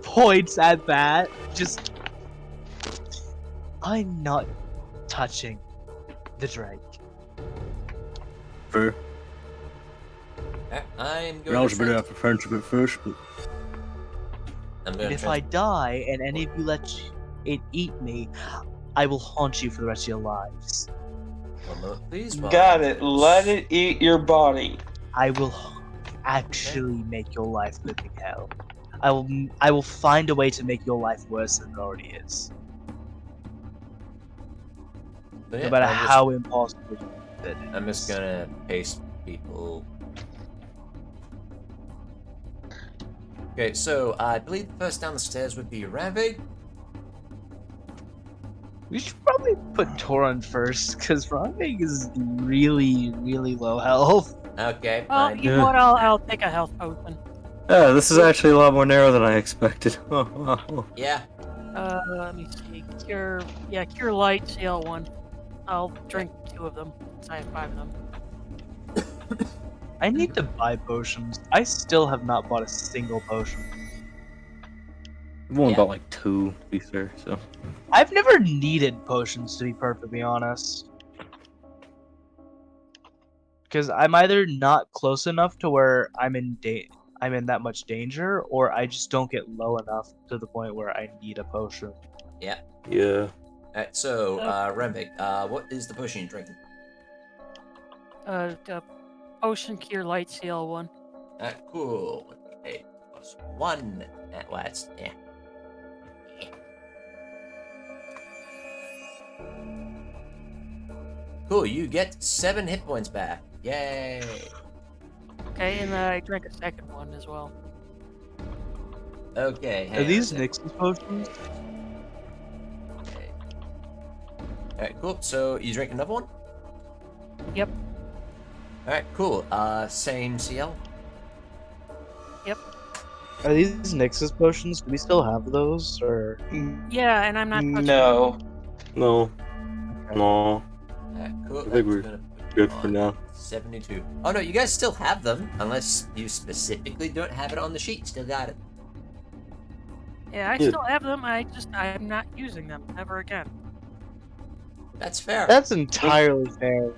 Points at that. Just I'm not touching the drake. Fair. I'm going I was to a bit trans- after friendship at first, but I'm going And to if I die and any of you let it eat me, I will haunt you for the rest of your lives. One moment, please. while Got I- it. Let it eat your body. I will actually make your life living hell. I will find a way to make your life worse than it already is. So, yeah, No matter I'm just- how impossible that it I'm just is. gonna paste people. Okay, so I believe the first down the stairs would be Ranveig. We should probably put Torund first, because Ranveig is really, really low health. Okay, Oh, fine. you know what? I'll take a health potion. yeah, this is actually a lot more narrow than I expected. Oh. Yeah, Let me see. Cure light, CL1. I'll drink 2 of them, since I have 5 of them. I need to buy potions. I still have not bought a single potion. I've only Yeah. bought like 2, to be fair. So I've never needed potions, to be perfectly honest. Because I'm either not close enough to where I'm in that much danger, or I just don't get low enough to the point where I need a potion. Yeah. Alright, so Ranveig, what is the potion you're drinking? The potion cure light, CL1. Alright, cool. 8 plus 1. Well, that's yeah. Cool, you get 7 hit points back. Yay! Okay, and I drank a second one as well. Okay, hang Are on a these sec. Nix's potions? Okay. Alright, cool. So you drink another one? Yep. Alright, cool. Same CL? Are these Nix's potions? Do we still have those, or? Yeah, and I'm not touching No. No. No. Alright, cool. I think That's we're gonna put good you for on now. 72. Oh no, you guys still have them, unless you specifically don't have it on the sheet. Still got it. Yeah, I Yeah. still have them. I'm not using them ever again. That's fair. That's entirely fair.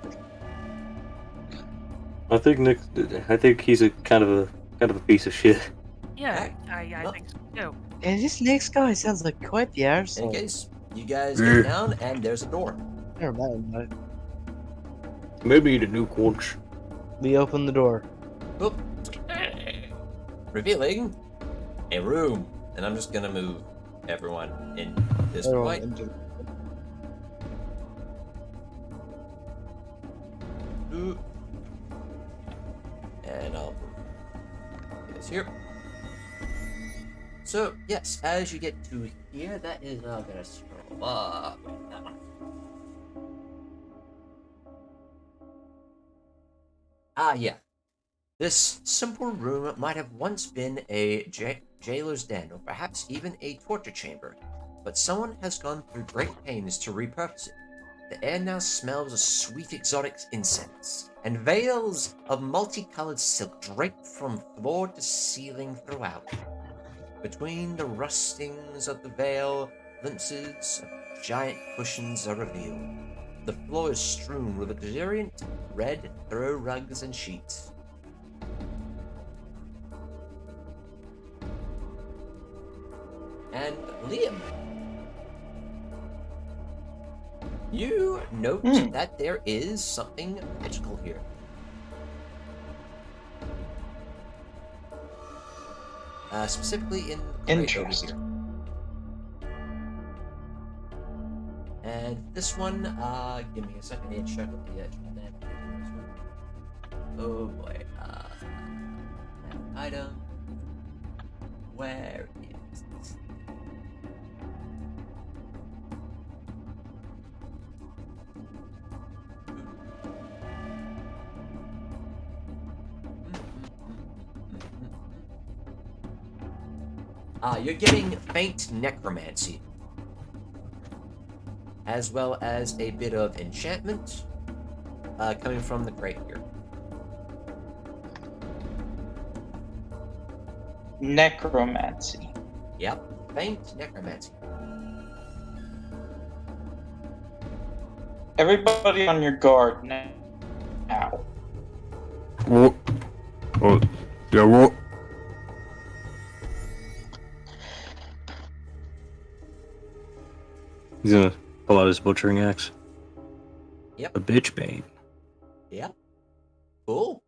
I think he's a kind of a piece of shit. Yeah, Alright. I Well- think so too. And this next guy sounds like quite the In arsehole. case you guys Yeah. get down, and there's a door. Never mind. maybe the nuke once. We open the door. Oop. Revealing a room. And I'm just gonna move everyone in this point. Ooh. And I'll move this here. So, yes, as you get to here, that is gonna scroll up. Wait, that one. Yeah. This simple room might have once been a jailer's den, or perhaps even a torture chamber, but someone has gone through great pains to repurpose it. The air now smells of sweet exotic incense, and veils of multicolored silk drape from floor to ceiling throughout. Between the rustings of the veil, glimpses of giant cushions are revealed, the floor is strewn with luxuriant red throw rugs and sheets. And Liam, you note that there is something magical here. Specifically in the crate over here. And this one, give me a second to check what the edge of that is. Oh boy, that item. Where is it? You're getting faint necromancy, as well as a bit of enchantment coming from the crate here. Necromancy. Yep, faint necromancy. Everybody on your guard now. What? Oh, yeah, what? He's gonna pull out his butchering axe. Yep. A bitch bane. Yep. Cool.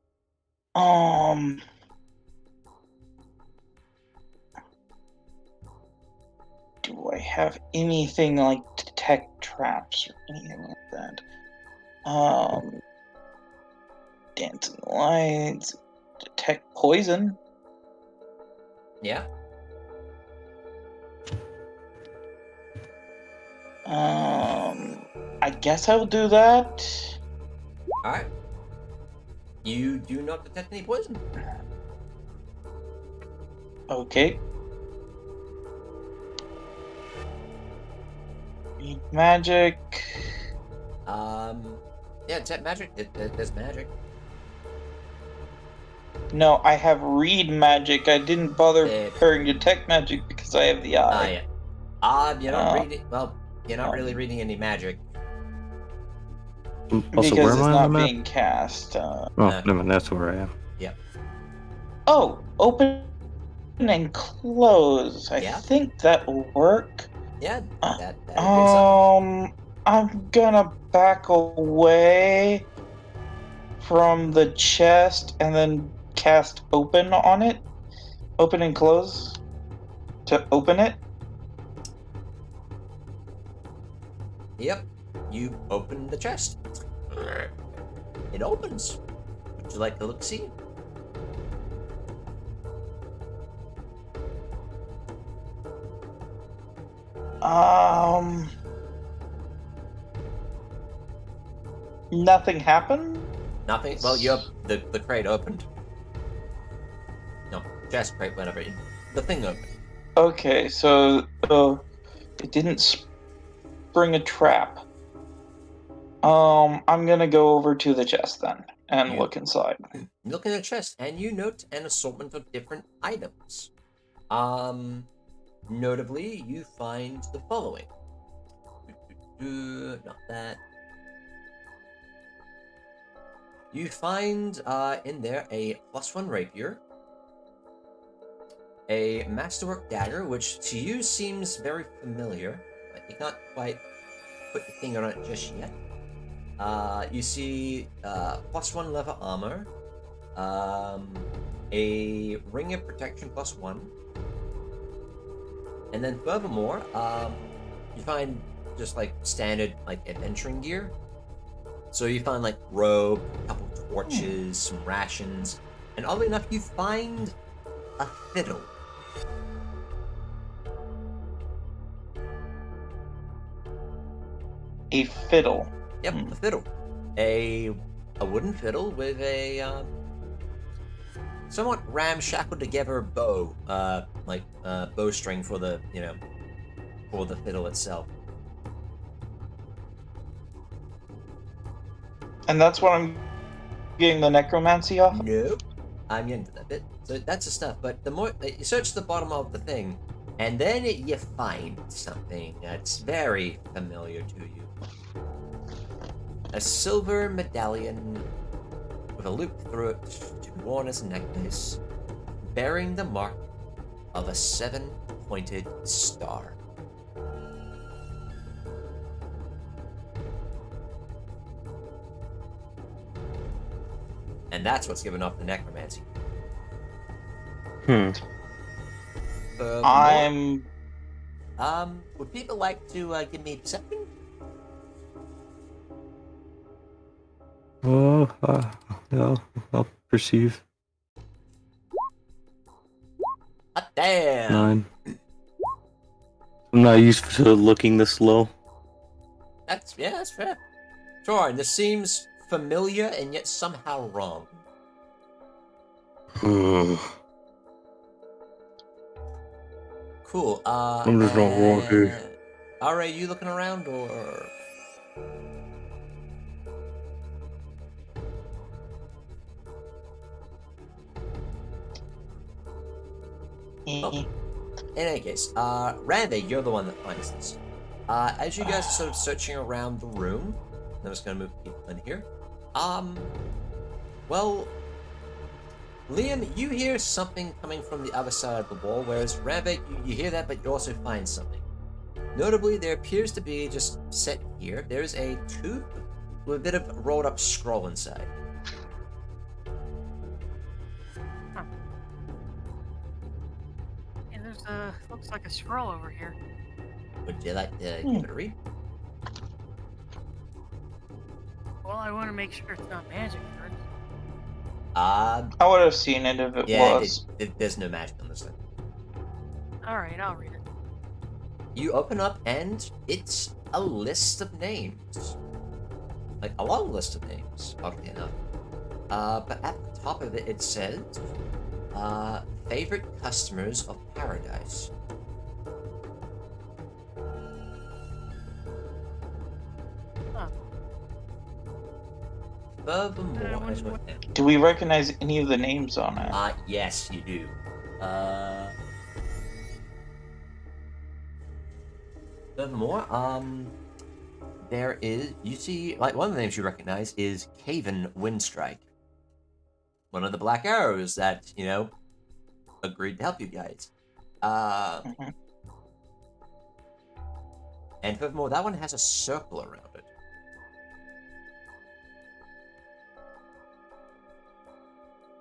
Do I have anything like detect traps or anything like that? Dancing lights, detect poison. Yeah. I guess I'll do that. Alright. You do not detect any poison. Okay. Read magic. Yeah, detect magic. There's magic. No, I have read magic. I didn't bother Eh. preparing detect magic because I have the eye. Yeah. You're not reading. Well, you're not really reading any magic. Also, Because where it's am I not on the map? being cast. Oh, never mind, that's where I am. Oh, open and close. I Yeah. think that will work. Yeah, that would be something. I'm gonna back away from the chest and then cast open on it. Open and close to open it. Yep. You open the chest. It opens. Would you like to look see? Nothing happened? Nothing. Well, the crate opened. No, chest crate, whatever. The thing opened. Okay, so it didn't spring a trap. I'm gonna go over to the chest then and You- look inside. You look in the chest and you note an assortment of different items. Notably, you find the following. Not that. You find in there a +1 rapier, a masterwork dagger, which to you seems very familiar, but you can't quite put your finger on it just yet. You see +1 leather armor, a ring of protection +1, and then furthermore, you find just like standard like adventuring gear. So you find like robe, a couple torches, some rations, and oddly enough, you find a fiddle. A fiddle. Yep, a fiddle. A wooden fiddle with a somewhat ramshackled together bow, bowstring for the for the fiddle itself. And that's what I'm getting the necromancy off? Nope. I'm into that bit. So that's the stuff. But the more you search the bottom of the thing, and then you find something that's very familiar to you. a silver medallion with a loop through it to be worn as a necklace, bearing the mark of a 7-pointed star. And that's what's given off the necromancy. I'm. Would people like to give me perception? Oh, yeah, I'll perceive. Ah, damn! 9. I'm not used to looking this low. That's fair. Sure, and this seems familiar and yet somehow wrong. Cool. I'm just not wrong here. Are you looking around or? Oh. In any case, Ranveig, you're the one that finds this. As you guys are sort of searching around the room, I'm just gonna move people in here. Well, Liam, you hear something coming from the other side of the wall, whereas Ranveig, you hear that, but you also find something. Notably, there appears to be, just set here, there's a tube with a bit of rolled up scroll inside. And there's looks like a scroll over here. Would you like to give it a read? Well, I want to make sure it's not magic first. I would have seen it if it was. There's no magic on this thing. Alright, I'll read it. You open up and it's a list of names. Like a long list of names, oddly enough. But at the top of it, it says, favorite customers of paradise. Huh. Furthermore, Do we recognize any of the names on it? yes, you do. Furthermore, there is, you see, like, one of the names you recognize is Caven Windstrike. One of the Black Arrows that, agreed to help you guys. And furthermore, that one has a circle around it.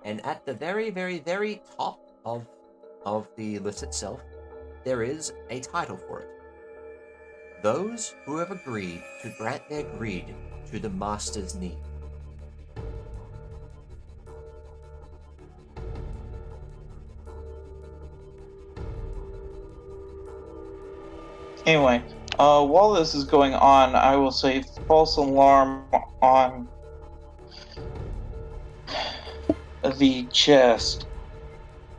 And at the very, very, very top of the list itself, there is a title for it. Those who have agreed to grant their greed to the Master's need. Anyway, while this is going on, I will say false alarm on the chest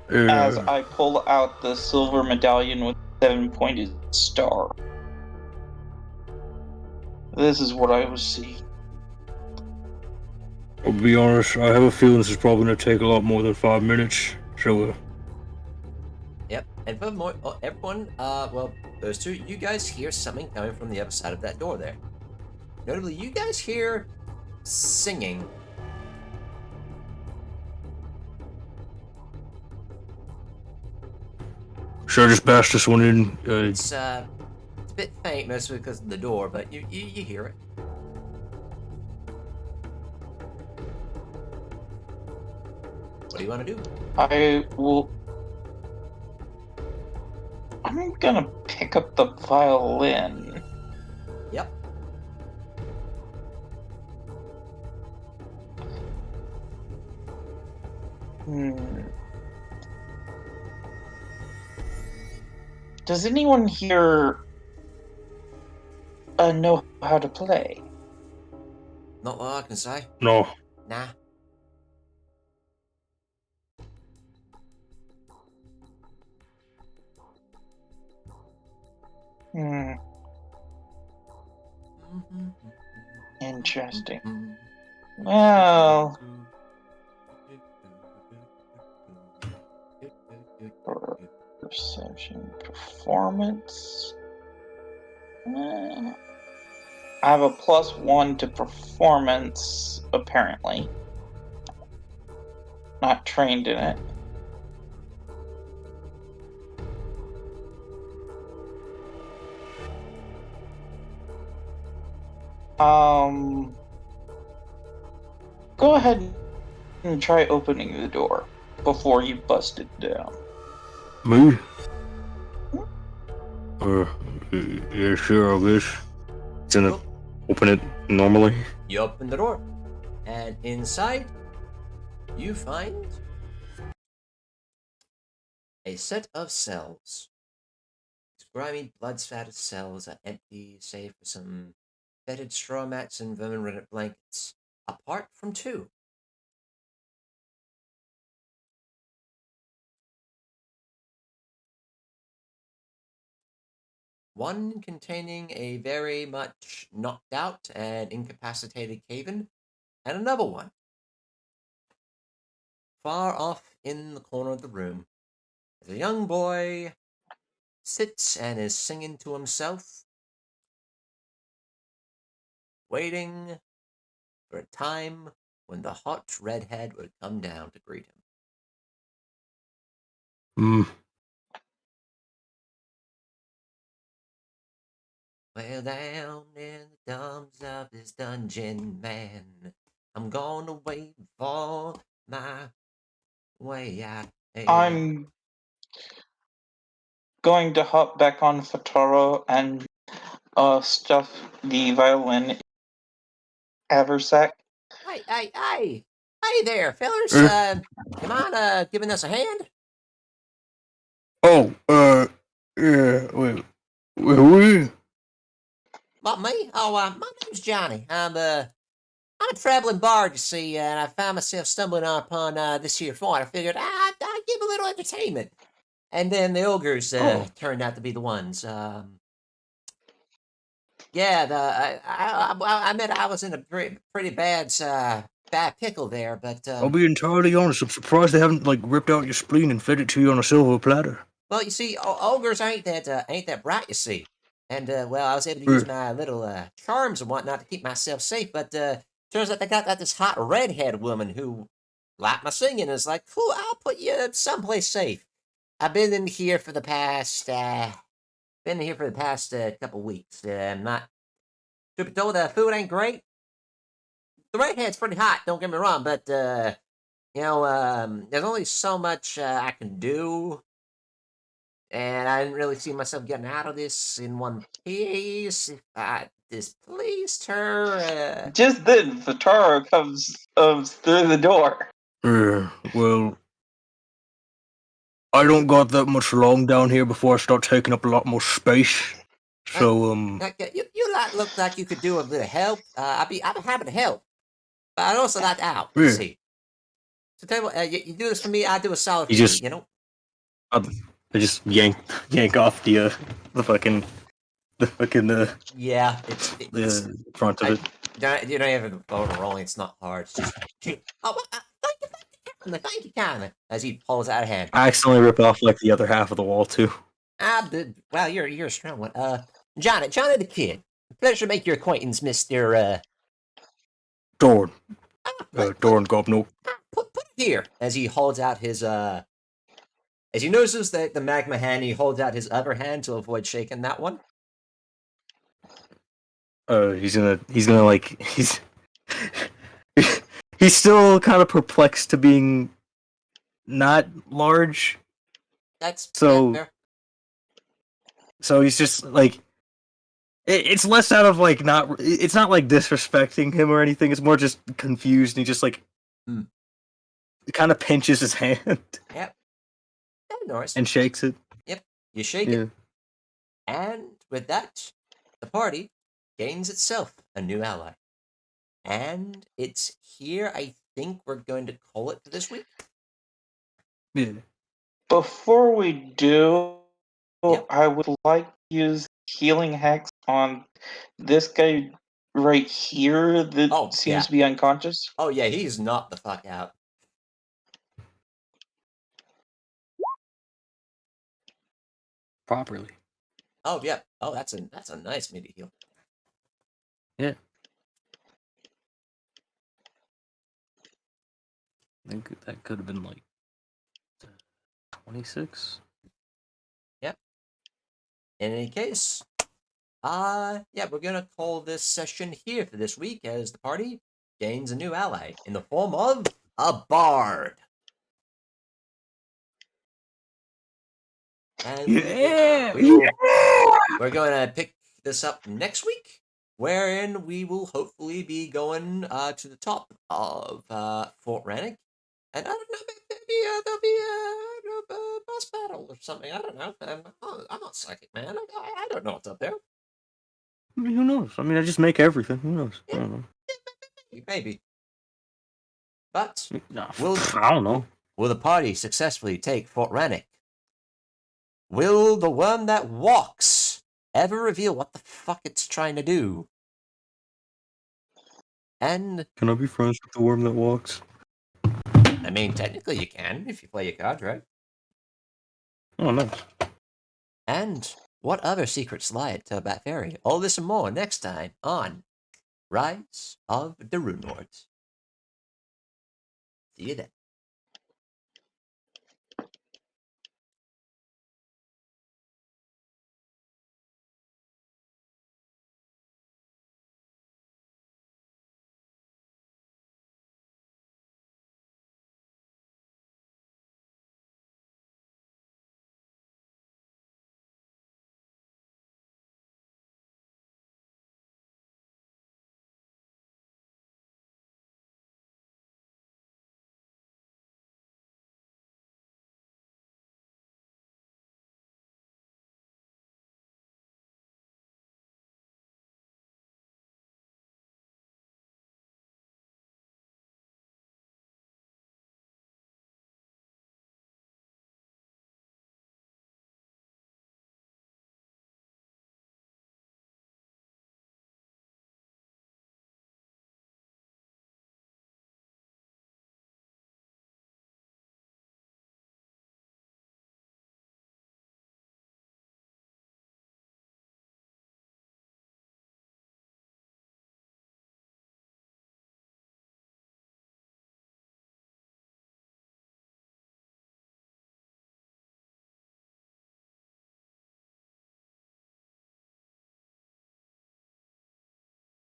as I pull out the silver medallion with the 7-pointed star. This is what I was seeing. I'll be honest, I have a feeling this is probably going to take a lot more than 5 minutes. So, Yep, and furthermore, everyone, well, those two, you guys hear something coming from the other side of that door there. Notably, you guys hear singing. should I just bash this one in? It's a bit faint, mostly because of the door, but you hear it. What do you want to do? I'm gonna pick up the violin. Yep. Does anyone here know how to play? Not what I can say. No. Nah. Interesting. Well, perception, performance. I have a +1 to performance, apparently. Not trained in it. Go ahead and try opening the door before you bust it down. Me? Yeah, sure, I guess. It's gonna open it normally. You open the door, and inside, you find a set of cells. These grimy, blood-spattered cells are empty, save for some fetid straw mats and vermin-ridden blankets, apart from two. One containing a very much knocked out and incapacitated Caven, and another one, far off in the corner of the room, as a young boy sits and is singing to himself, waiting for a time when the hot redhead would come down to greet him. Well, down in the dumps of this dungeon, man, I'm gonna wait for my way out. I'm going to hop back on Fataro and stuff the violin in haversack. Hey there, fellers. You mind giving us a hand? Oh, yeah, wait, who are you? Not me. Oh, my name's Johnny. I'm a traveling bard, you see, and I found myself stumbling upon this here fight. I figured I'd give a little entertainment. And then the ogres turned out to be the ones. Yeah, I admit I was in a pretty bad pickle there, but I'll be entirely honest, I'm surprised they haven't, like, ripped out your spleen and fed it to you on a silver platter. well, you see, ogres ain't that bright, you see. And well, I was able to use my little charms and whatnot to keep myself safe, but turns out they got this hot redhead woman who liked my singing and is like, "Cool, I'll put you someplace safe." I've been in here for the past couple weeks. Not truth be told, the food ain't great. The redhead's pretty hot, don't get me wrong, but there's only so much I can do, and I didn't really see myself getting out of this in one piece. If I displeased her, Just then, Fataro comes through the door. Well, I don't got that much long down here before I start taking up a lot more space. So, you look like you could do a bit of help. I'd be happy to help, but I'd also like out. You Yeah. see. So tell you what, you do this for me, I do a solid for You just- you. You know. I just yank off the fucking Yeah, it's the front of it. you don't have to vote rolling. It's not hard. It's just thank you kindly. As he pulls out a hand. I accidentally rip off like the other half of the wall too. Wow, you're a strong one. Johnny the kid. Pleasure to make your acquaintance, Mister. Dorn. Dorn Gobno. Put it here. As he holds out his as he notices that the magma hand, he holds out his other hand to avoid shaking that one. He's gonna like he's he's still kind of perplexed to being not large. That's So- fair. So he's just like it's less out of like not it's not like disrespecting him or anything. It's more just confused and he just like kind of pinches his hand Yep. Norris. and shakes it. You shake it. And with that, the party gains itself a new ally. And it's here, I think we're going to call it for this week. Yeah. Before we do, Yep. I would like to use healing hacks on this guy right here that Oh, seems yeah. to be unconscious. Oh yeah, he's knocked the fuck out. Properly. Oh yeah. Oh, that's a nice meaty heal. Yeah. I think that could have been like 26. Yep. In any case, yeah, we're gonna call this session here for this week as the party gains a new ally in the form of a bard. And Yeah! we're going to pick this up next week, wherein we will hopefully be going to the top of Fort Rannick. And I don't know, maybe there'll be a boss battle or something. I don't know. I'm not psychic, man. I don't know what's up there. I mean, who knows? I mean, I just make everything. Who knows? I don't know. Maybe. But No, will I don't know. will the party successfully take Fort Rannick? Will the worm that walks ever reveal what the fuck it's trying to do? And Can I be friends with the worm that walks? I mean, technically you can if you play your cards right. Oh, nice. And what other secrets lie at Turtleback Ferry? All this and more next time on Rise of the Runelords. See you then.